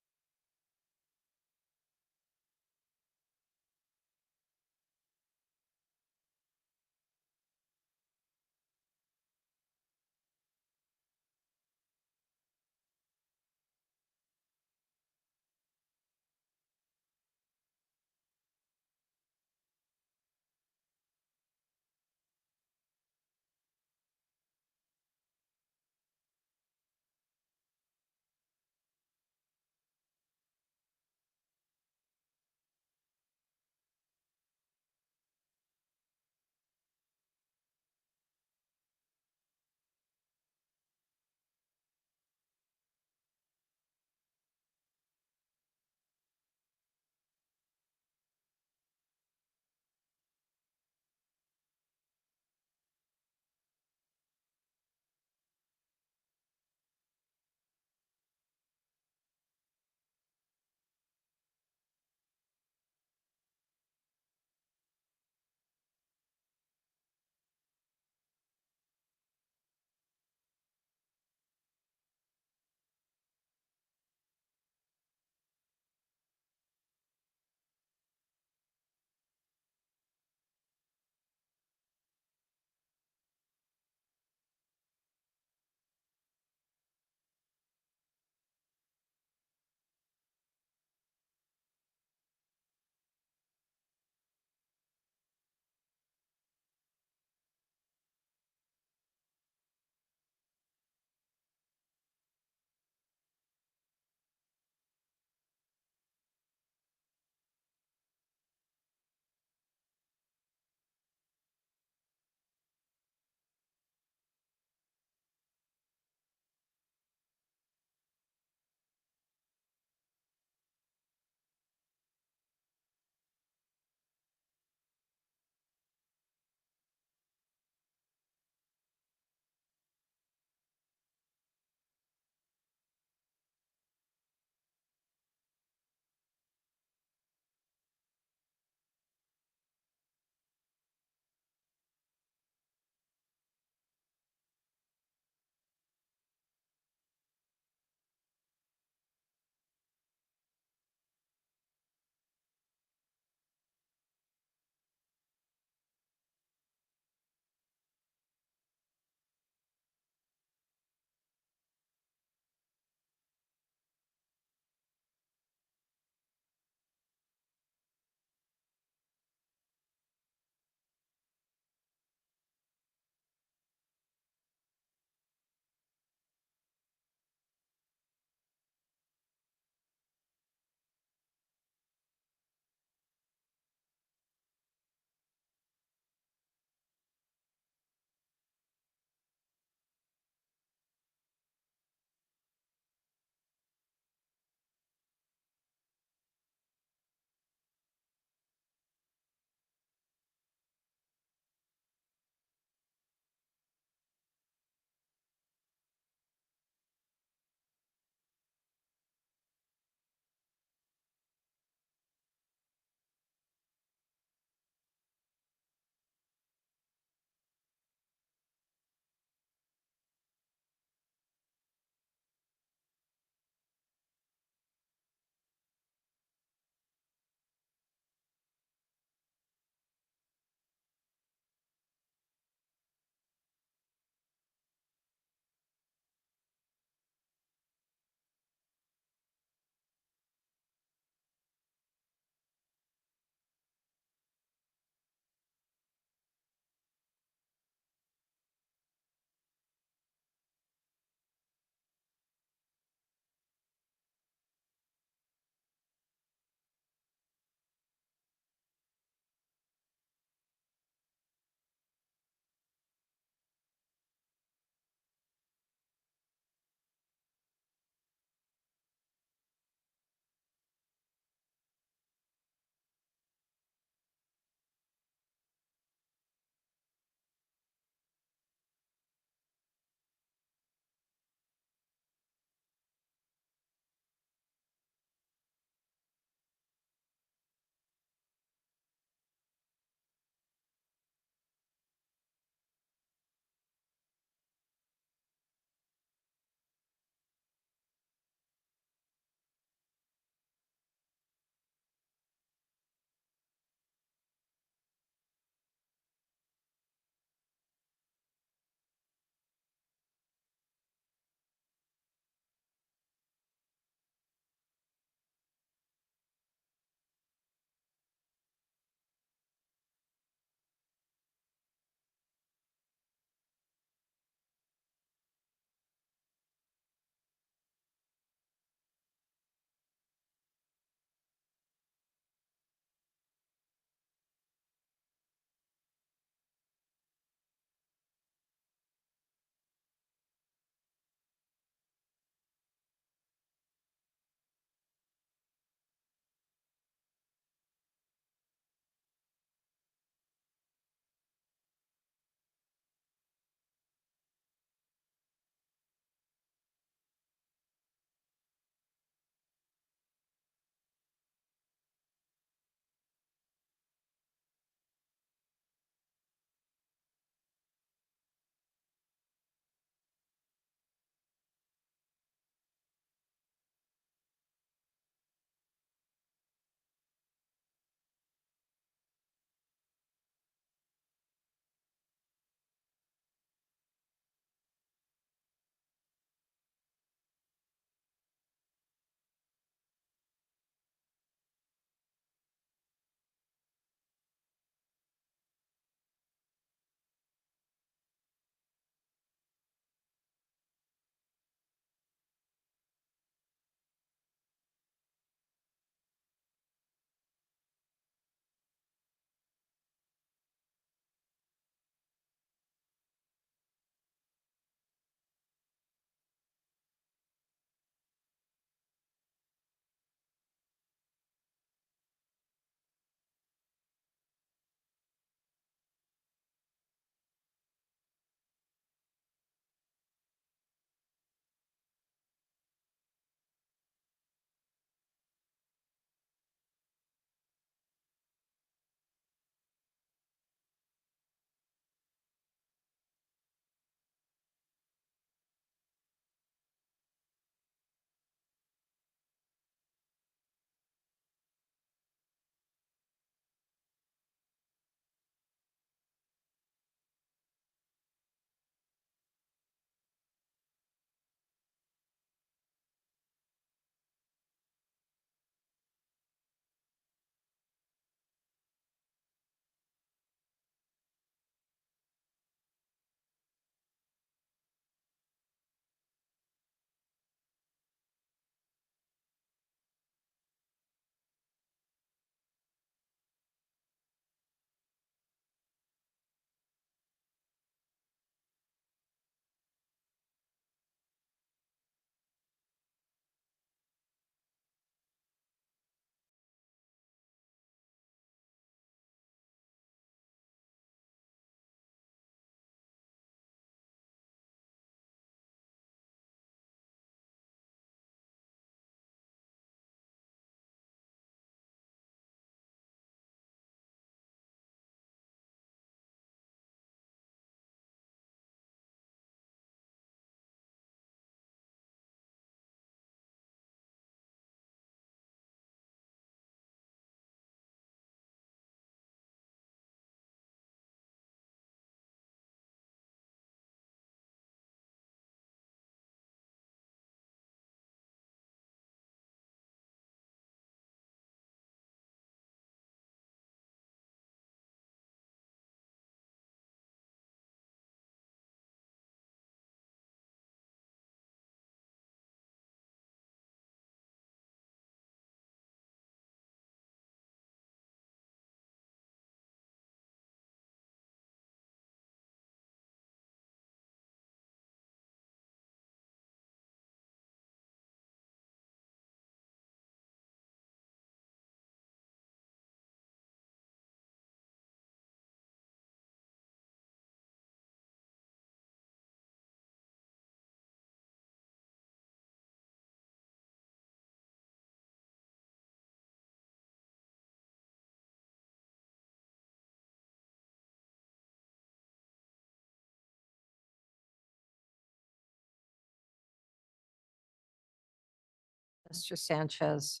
Mr. Sanchez.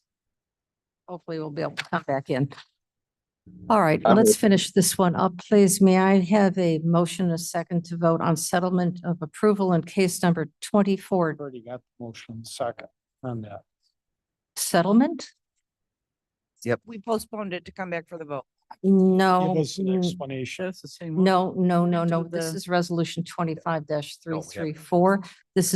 Hopefully we'll be able to come back in. All right, I'm let's with you. finish this one up, please. May I have a motion, a second to vote on settlement of approval in case number 24 Already got the motion second on that. settlement? We postponed it to come back for the vote. No. Give us an mm, explanation. That's the same. one. No. Do This the- is resolution 25-334. No, we haven't. This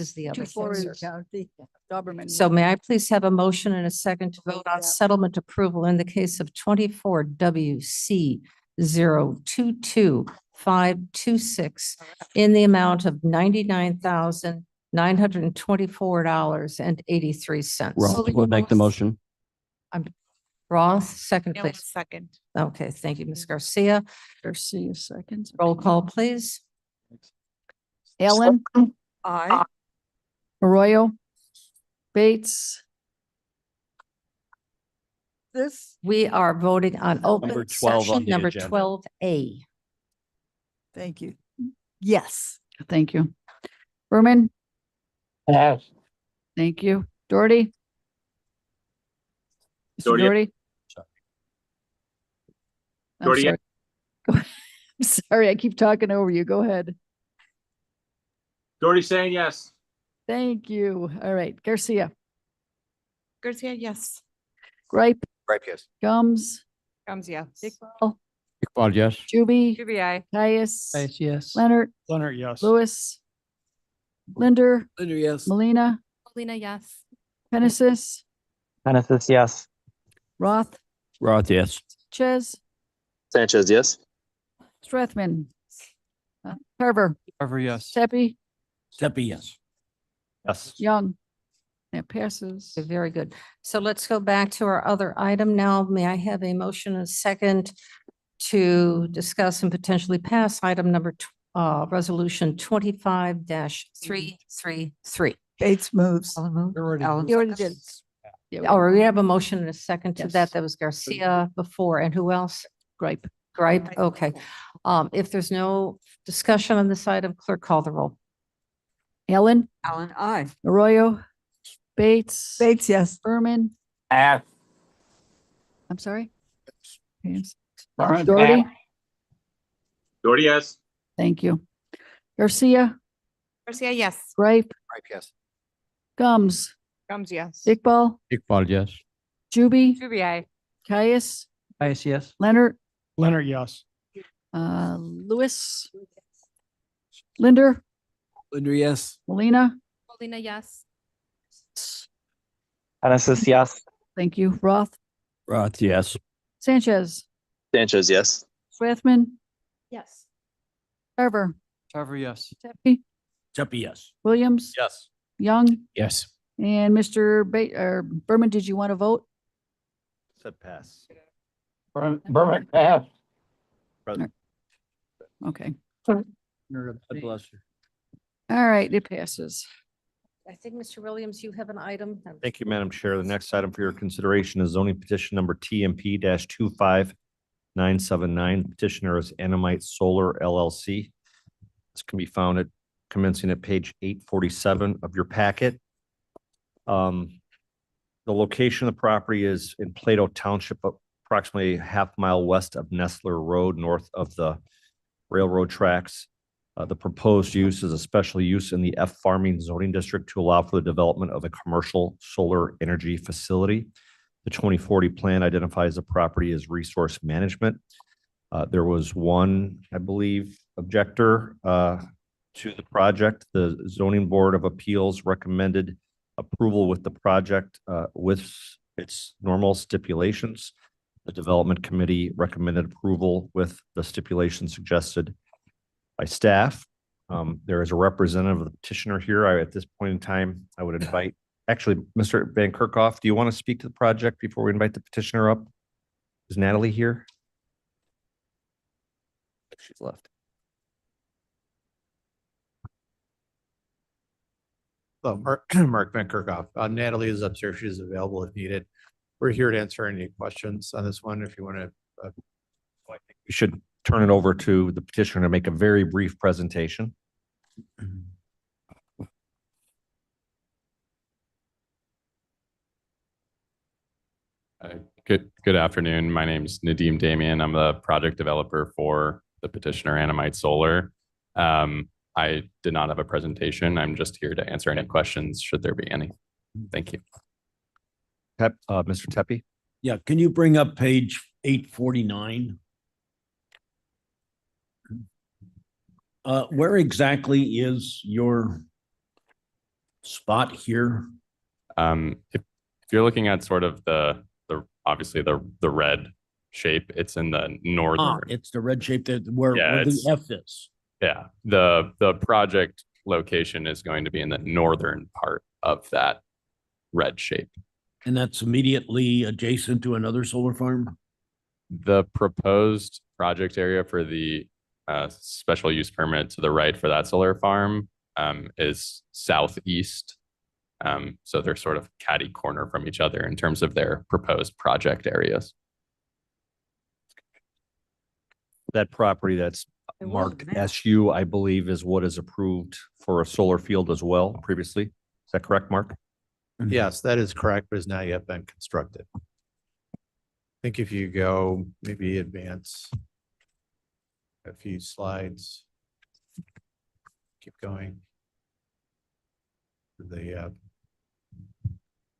is the other. 24 thing, is sir. county government. So may I please have a motion and a second to vote on settlement approval in the case of 24 WC 022-526 in the amount of $99,924.83. Roth will make the motion. Roth, second, Allen, please. second. Okay, thank you, Ms. Garcia. Garcia seconds. Roll call, please. Allen, Aye. Arroyo, Bates. This, We are voting on open Number 12 session on the number agenda. 12A. thank you. Yes, thank you. Berman, Yes. thank you. Doherty? Mr. Doherty. Doherty? I'm Doherty, sorry. I'm sorry, I keep talking over you. Go ahead. Doherty saying yes. Thank you. All right, Garcia, Garcia, yes. Gripe, Right, yes. yes. Gums, Iqbal, Iqbal, yes. Juby, QBI. Caius, Yes. Leonard, Leonard, yes. Lewis, Linder, Linder, yes. Melina, Paulina, yes. Genesis, Genesis, yes. Roth, Roth, yes. Ches, Sanchez, yes. Strathman, Carver, Carver, yes. Seppi, Steffi, yes. Yes. Young. That passes. Okay, very good. So let's go back to our other item now. May I have a motion and a second to discuss and potentially pass item number, resolution 25-333? Bates moves. You're already Alan. moved. You already did. Yeah, we Or we have a motion and a second to that. Yes. That was Garcia before. And who else? Gripe. Gripe. Okay. If there's no discussion on this item, clerk call the roll. Allen, Allen, aye. Arroyo, Bates. Bates, yes. Berman, Aye. I'm sorry. Yes. Berman, Doherty, Doherty, yes. thank you. Garcia, Garcia, yes. Gripe, Right, yes. Gums, Yes. Iqbal, Iqbal, yes. Juby, QBI. Caius, Yes. Leonard, Leonard, yes. Lewis, Linder, Linder, yes. Melina, Paulina, yes. Genesis, yes. thank you. Roth, Roth, yes. Sanchez, Sanchez, yes. Strathman, Yes. Carver, Carver, yes. Seppi, Steffi, yes. Williams, Yes. Young, Yes. and Mr. Berman, did you want to vote? Said pass. Berman, pass. President. Okay. God bless you. All right, it passes. I think, Mr. Williams, you have an item. Thank you, Madam Chair. The next item for your consideration is zoning petition number TMP 25979. Petitioner is Anamite Solar LLC. This can be found at commencing at page 847 of your packet. The location of the property is in Plato Township, approximately half mile west of Nestler Road, north of the railroad tracks. The proposed use is a special use in the F farming zoning district to allow for the development of a commercial solar energy facility. The 2040 plan identifies the property as resource management. There was one, I believe, objector to the project. The zoning board of appeals recommended approval with the project with its normal stipulations. The development committee recommended approval with the stipulations suggested by staff. There is a representative of the petitioner here. At this point in time, I would invite, actually, Mr. Van Kerkhoff, do you want to speak to the project before we invite the petitioner up? Is Natalie here? She's left. Hello, Mark Van Kerkhoff. Natalie is upstairs. She's available if needed. We're here to answer any questions on this one if you want to. We should turn it over to the petitioner to make a very brief presentation. Good afternoon. My name's Nadeem Damian. I'm the project developer for the petitioner Anamite Solar. I did not have a presentation. I'm just here to answer any questions, should there be any. Thank you. Mr. Tepe? Yeah, can you bring up page 849? Where exactly is your spot here? If you're looking at sort of the obviously the red shape, it's in the northern. It's the red shape that where the it's- F is. Yeah, the project location is going to be in the northern part of that red shape. And that's immediately adjacent to another solar farm? The proposed project area for the special use permit to the right for that solar farm is southeast. So they're sort of catty corner from each other in terms of their proposed project areas. That property that's marked SU, I believe, is what is approved for a solar field as well previously. Is that correct, Mark? Yes, that is correct, but has not yet been constructed. I think if you go, maybe advance a few slides. Keep going.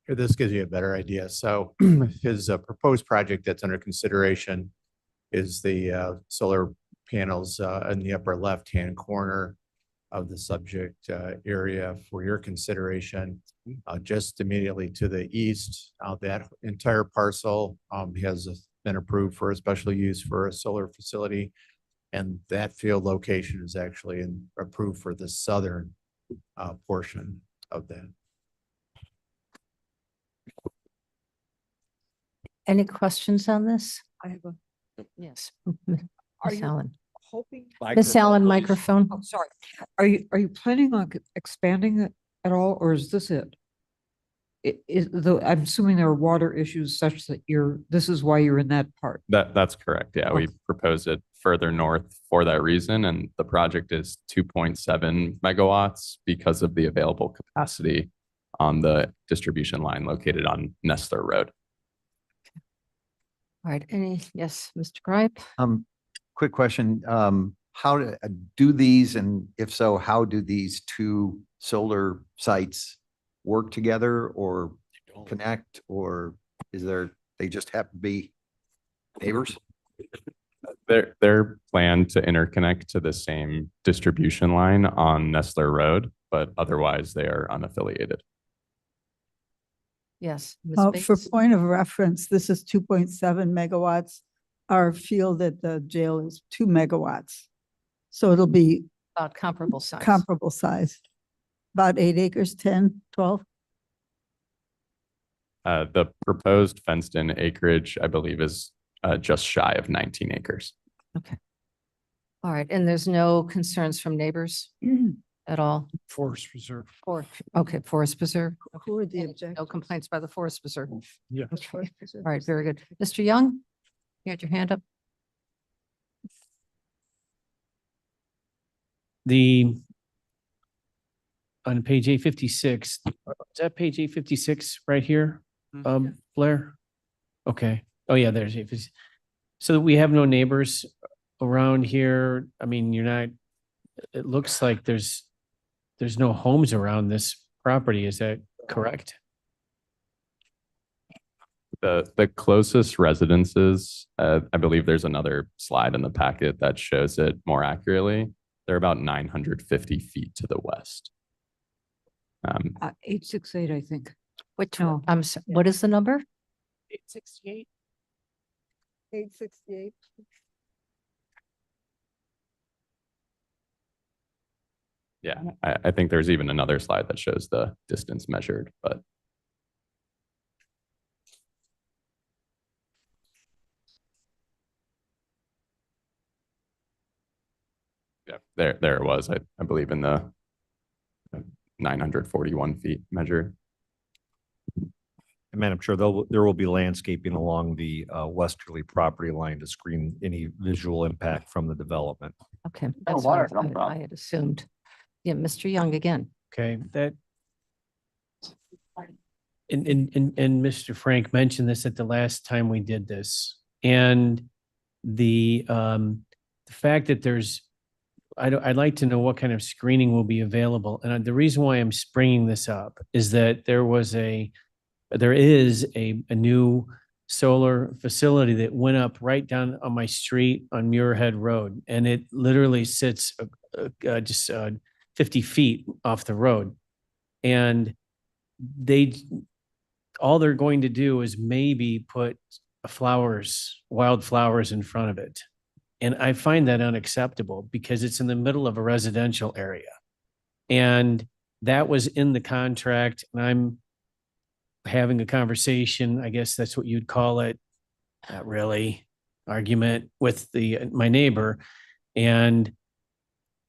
Here, this gives you a better idea. So his proposed project that's under consideration is the solar panels in the upper left-hand corner of the subject area for your consideration. Just immediately to the east, that entire parcel has been approved for a special use for a solar facility. And that field location is actually approved for the southern portion of that. Any questions on this? I have a, Yes. are Miss you Allen. hoping? Miss Allen, microphone. I'm sorry. Are you planning on expanding it at all, or is this it? I'm assuming there are water issues such that this is why you're in that part. That's correct. Yeah, we propose it further north for that reason, and the project is 2.7 megawatts because of the available capacity on the distribution line located on Nestler Road. All right, yes, Mr. Gripe? Quick question. How do these, and if so, how do these two solar sites work together or connect, or they just happen to be neighbors? They're planned to interconnect to the same distribution line on Nestler Road, but otherwise they are unaffiliated. Yes. Ms. For Bates? point of reference, this is 2.7 megawatts. Our field at the jail is 2 megawatts. So it'll be About comparable size. comparable size. About 8 acres, 10, 12. The proposed fenced-in acreage, I believe, is just shy of 19 acres. Okay. All right, and there's no concerns from neighbors at all? Forest Reserve. Okay, Forest Preserve. Who are the No objectors? complaints by the Forest Preserve. Yeah. Okay. All right, very good. Mr. Young, you had your hand up? On page 856, is that page 856 right here, Blair? Okay. Oh, yeah, there's 856. So we have no neighbors around here. I mean, it looks like there's no homes around this property. Is that correct? The closest residences, I believe there's another slide in the packet that shows it more accurately. They're about 950 feet to the west. 868, I think. Which No. one? What is the number? 868. 868. Yeah, I think there's even another slide that shows the distance measured, but yeah, there it was. I believe in the 941 feet measured. And Madam Chair, there will be landscaping along the westerly property line to screen any visual impact from the development. Okay. That's what I had assumed. Yeah, Mr. Young again. Okay, and Mr. Frank mentioned this at the last time we did this. And the fact that I'd like to know what kind of screening will be available. And the reason why I'm bringing this up is that there is a new solar facility that went up right down on my street on Muirhead Road. And it literally sits just 50 feet off the road. And all they're going to do is maybe put wildflowers in front of it. And I find that unacceptable because it's in the middle of a residential area. And that was in the contract, and I'm having a conversation, I guess that's what you'd call it, not really, argument with my neighbor. And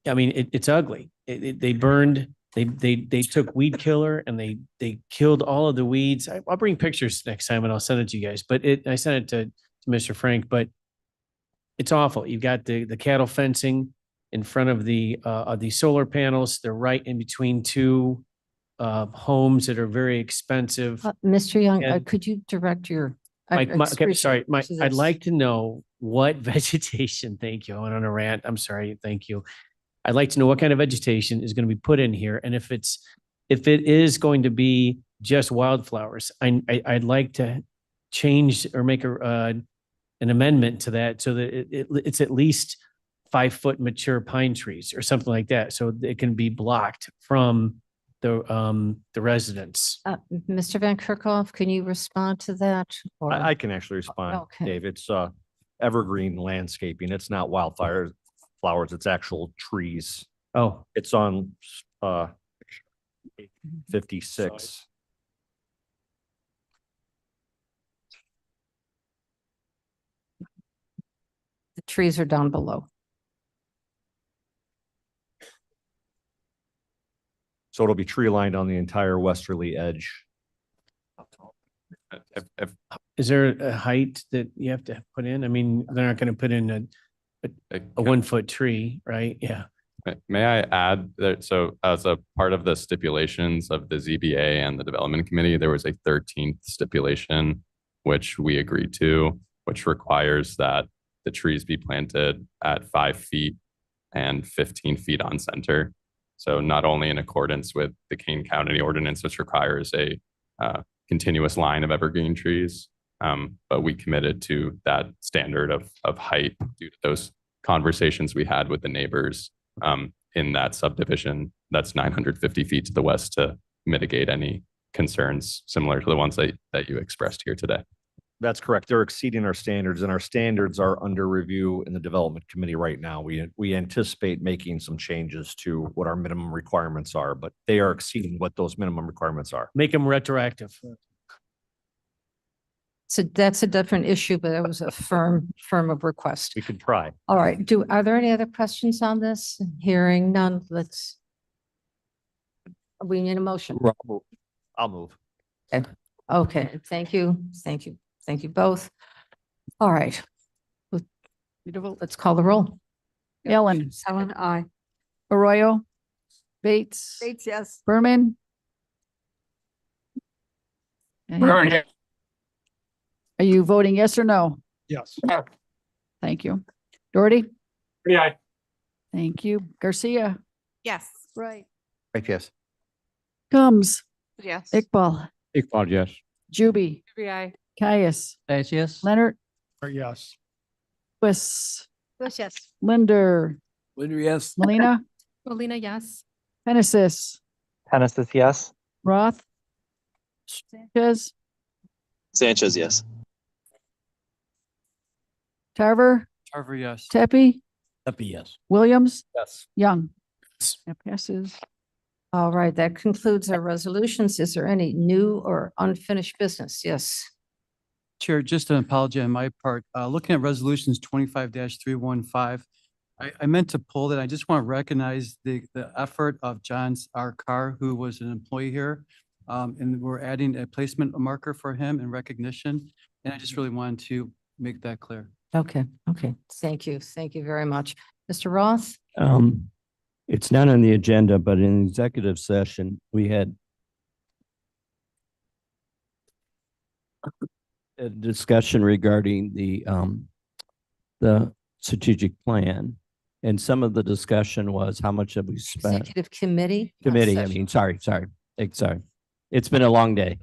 I mean, it's ugly. They took weed killer and they killed all of the weeds. I'll bring pictures next time and I'll send it to you guys. But I sent it to Mr. Frank, but it's awful. You've got the cattle fencing in front of the solar panels. They're right in between two homes that are very expensive. Mr. Young, And- could you direct your? Okay, sorry, to I'd this? like to know what vegetation, thank you, I went on a rant, I'm sorry, thank you. I'd like to know what kind of vegetation is going to be put in here, and if it is going to be just wildflowers, I'd like to change or make an amendment to that so that it's at least 5-foot mature pine trees or something like that, so it can be blocked from the residents. Mr. Van Kerkhoff, can you respond to that? Or- I can actually respond, Okay. Dave. It's evergreen landscaping. It's not wildflowers, it's actual trees. Oh, It's on 56. The trees are down below. So it'll be tree lined on the entire westerly edge. is there a height that you have to put in? I mean, they're not going to put in a 1-foot tree, right? Yeah. May I add that, so as a part of the stipulations of the ZBA and the Development Committee, there was a 13th stipulation, which we agreed to, which requires that the trees be planted at 5 feet and 15 feet on center. So not only in accordance with the Kane County ordinance, which requires a continuous line of evergreen trees, but we committed to that standard of height due to those conversations we had with the neighbors in that subdivision that's 950 feet to the west to mitigate any concerns similar to the ones that you expressed here today. That's correct. They're exceeding our standards, and our standards are under review in the Development Committee right now. We anticipate making some changes to what our minimum requirements are, but they are exceeding what those minimum requirements are. Make them retroactive. So that's a different issue, but it was a firm of request. We could try. All right, are there any other questions on this? Hearing none, we need a motion. I'll move. Okay, thank you both. All right. Let's call the roll. Ellen. Ellen, aye. Arroyo. Bates. Bates, yes. Berman. And Berman, Are you voting yes or no? Yes. Thank you. Doherty? yeah. Thank you. Garcia? Yes. Right. Right, yes. Combs? Yes. Iqbal? Iqbal, yes. Juby? Aye. Caius? That's yes. Leonard? Yes. Wis? Yes. Linder? Linder, yes. Molina? Molina, yes. Penisys? Genesis, yes. Roth? Sanchez? Sanchez, yes. Tarver? Tarver, yes. Tepe? Tepe, yes. Williams? Yes. Young? That passes. All right, that concludes our resolutions. Is there any new or unfinished business? Yes. Chair, just an apology on my part. Looking at resolutions 25-315, I meant to pull that. I just want to recognize the effort of John R. Carr, who was an employee here. And we're adding a placement marker for him in recognition. And I just really wanted to make that clear. Okay, thank you very much. Mr. Roth? It's not on the agenda, but in executive session, we had a discussion regarding the strategic plan. And some of the discussion was how much have we spent? Executive committee. not Committee, I session. mean, sorry. Sorry. It's been a long day.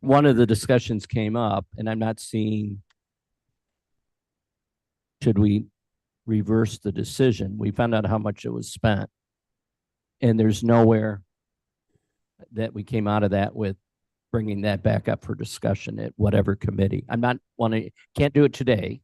One of the discussions came up and I'm not seeing, should we reverse the decision? We found out how much it was spent. And there's nowhere that we came out of that with bringing that back up for discussion at whatever committee. I'm not can't do it today.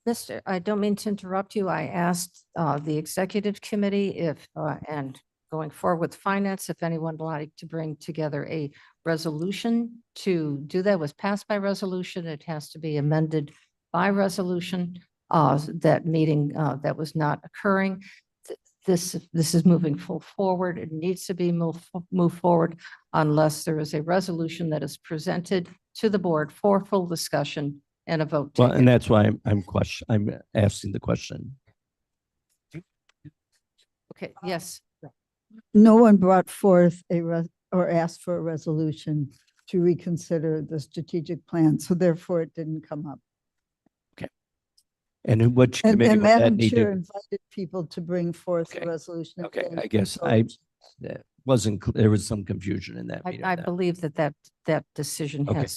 Mister, I don't mean to interrupt you. I asked the executive committee if, and going forward with finance, if anyone would like to bring together a resolution to do that. Was passed by resolution. It has to be amended by resolution. That meeting that was not occurring. This is moving forward. It needs to be move forward unless there is a resolution that is presented to the board for full discussion and a vote. Well, taken. and that's why I'm asking the question. Okay, yes. No one brought forth or asked for a resolution to reconsider the strategic plan, so therefore it didn't come up. And in which And, committee and would that Madam need Chair to? invited people to bring forth a resolution. Okay, again, I guess so- that wasn't, there was some confusion in that meeting. I believe that decision Okay.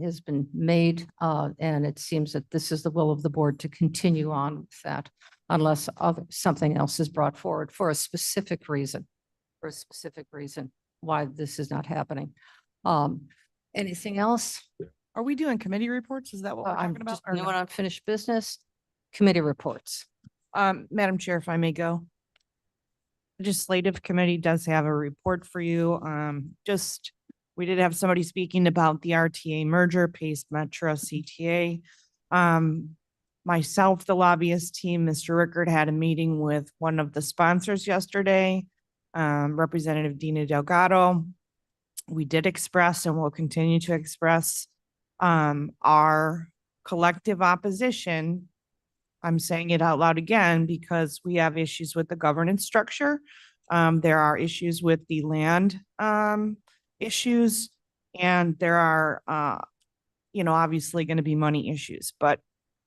has been made, and it seems that this is the will of the board to continue on with that unless something else is brought forward for a specific reason, why this is not happening. Anything else? Are we doing committee reports? Is that what we're I'm talking about? just or doing no? unfinished business, committee reports. Madam Chair, if I may go. Legislative Committee does have a report for you. We did have somebody speaking about the RTA merger, Pace Metro CTA. Myself, the lobbyist team, Mr. Rickard had a meeting with one of the sponsors yesterday, Representative Dina Delgado. We did express and will continue to express our collective opposition. I'm saying it out loud again because we have issues with the governance structure. There are issues with the land issues, and there are, obviously going to be money issues. But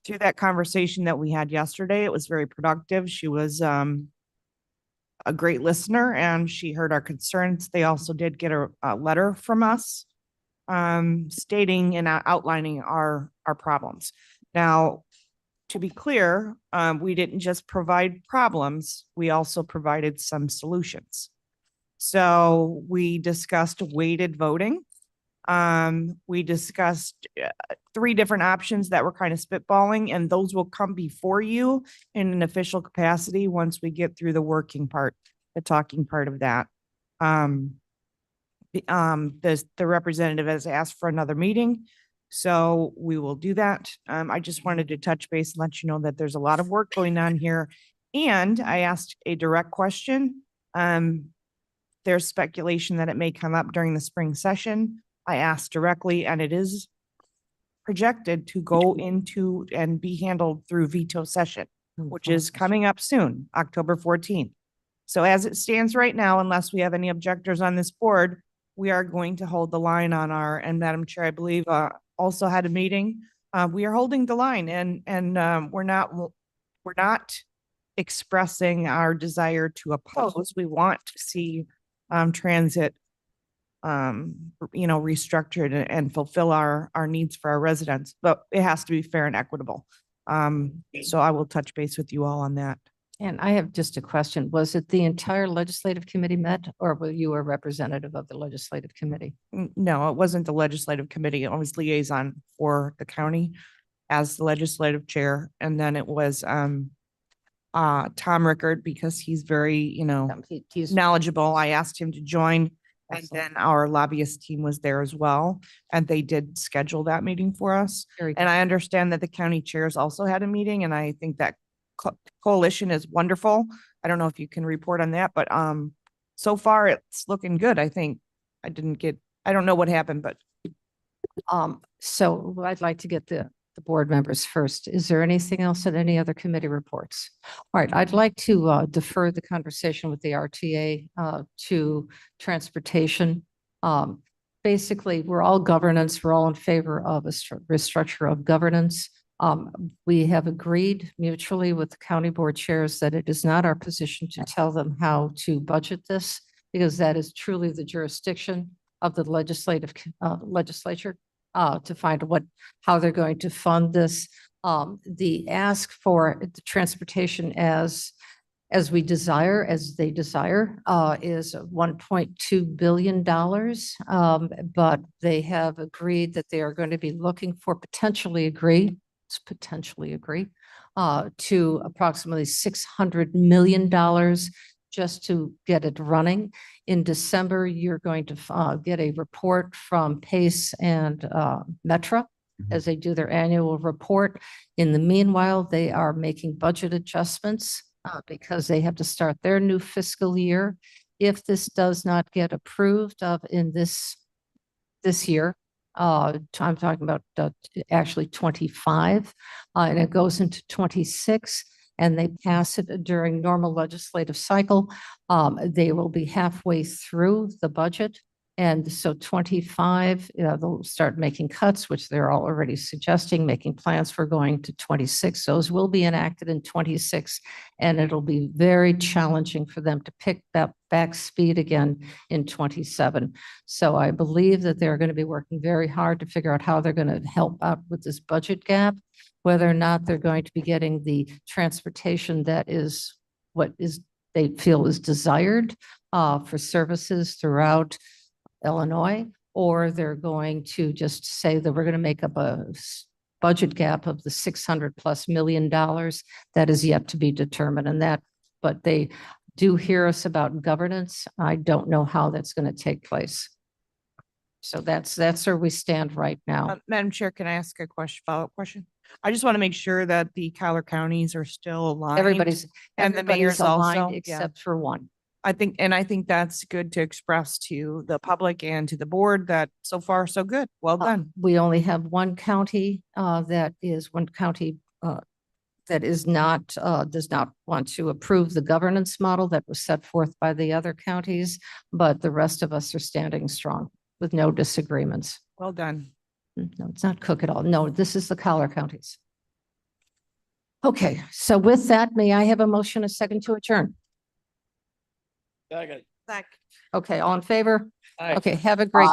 through that conversation that we had yesterday, it was very productive. She was a great listener and she heard our concerns. They also did get a letter from us stating and outlining our problems. Now, to be clear, we didn't just provide problems, we also provided some solutions. So we discussed weighted voting. We discussed 3 different options that we're kind of spitballing, and those will come before you in an official capacity once we get through the working part, the talking part of that. The representative has asked for another meeting. So we will do that. I just wanted to touch base and let you know that there's a lot of work going on here. And I asked a direct question. There's speculation that it may come up during the spring session. I asked directly and it is projected to go into and be handled through veto session, which is coming up soon, October 14th. So as it stands right now, unless we have any objectors on this board, we are going to hold the line on and Madam Chair, I believe, also had a meeting. We are holding the line and we're not expressing our desire to oppose. We want to see transit, restructured and fulfill our needs for our residents, but it has to be fair and equitable. So I will touch base with you all on that. And I have just a question. Was it the entire legislative committee met or were you a representative of the legislative committee? No, it wasn't the legislative committee. I was liaison for the county as the legislative chair. And then it was Tom Rickard because he's very, he's knowledgeable. I asked him to join. And then our lobbyist team was there as well. And they did schedule that meeting for us. And I understand that the county chairs also had a meeting. And I think that coalition is wonderful. I don't know if you can report on that, but so far it's looking good. I think I don't know what happened, but so I'd like to get the board members first. Is there anything else in any other committee reports? All right, I'd like to defer the conversation with the RTA to transportation. basically, we're all governance. We're all in favor of a restructure of governance. We have agreed mutually with the county board chairs that it is not our position to tell them how to budget this, because that is truly the jurisdiction of the legislature to find how they're going to fund this. The ask for the transportation as they desire, is $1.2 billion. But they have agreed that they are going to be looking for potentially agree to approximately $600 million just to get it running. In December, you're going to get a report from Pace and Metra as they do their annual report. In the meanwhile, they are making budget adjustments because they have to start their new fiscal year. If this does not get approved in this year, I'm talking about actually 25, and it goes into 26, and they pass it during normal legislative cycle, they will be halfway through the budget. And so 25, they'll start making cuts, which they're already suggesting, making plans for going to 26. Those will be enacted in 26, and it'll be very challenging for them to pick that back speed again in 27. So I believe that they're going to be working very hard to figure out how they're going to help out with this budget gap, whether or not they're going to be getting the transportation that is what is they feel is desired for services throughout Illinois, or they're going to just say that we're going to make up a budget gap of the $600+ million that is yet to be determined. But they do hear us about governance. I don't know how that's going to take place. So that's where we stand right now. Madam Chair, can I ask a follow-up question? I just want to make sure that the Collier counties are still aligned. And the mayor's aligned also, except for one. I think that's good to express to the public and to the board that so far so good. Well done. We only have one county that does not want to approve the governance model that was set forth by the other counties, but the rest of us are standing strong with no disagreements. Well done. No, it's not Cook at all. No, this is the Collier counties. Okay, so with that, may I have a motion, a second to adjourn? Second. Okay, all in favor? Aye. Okay, have a great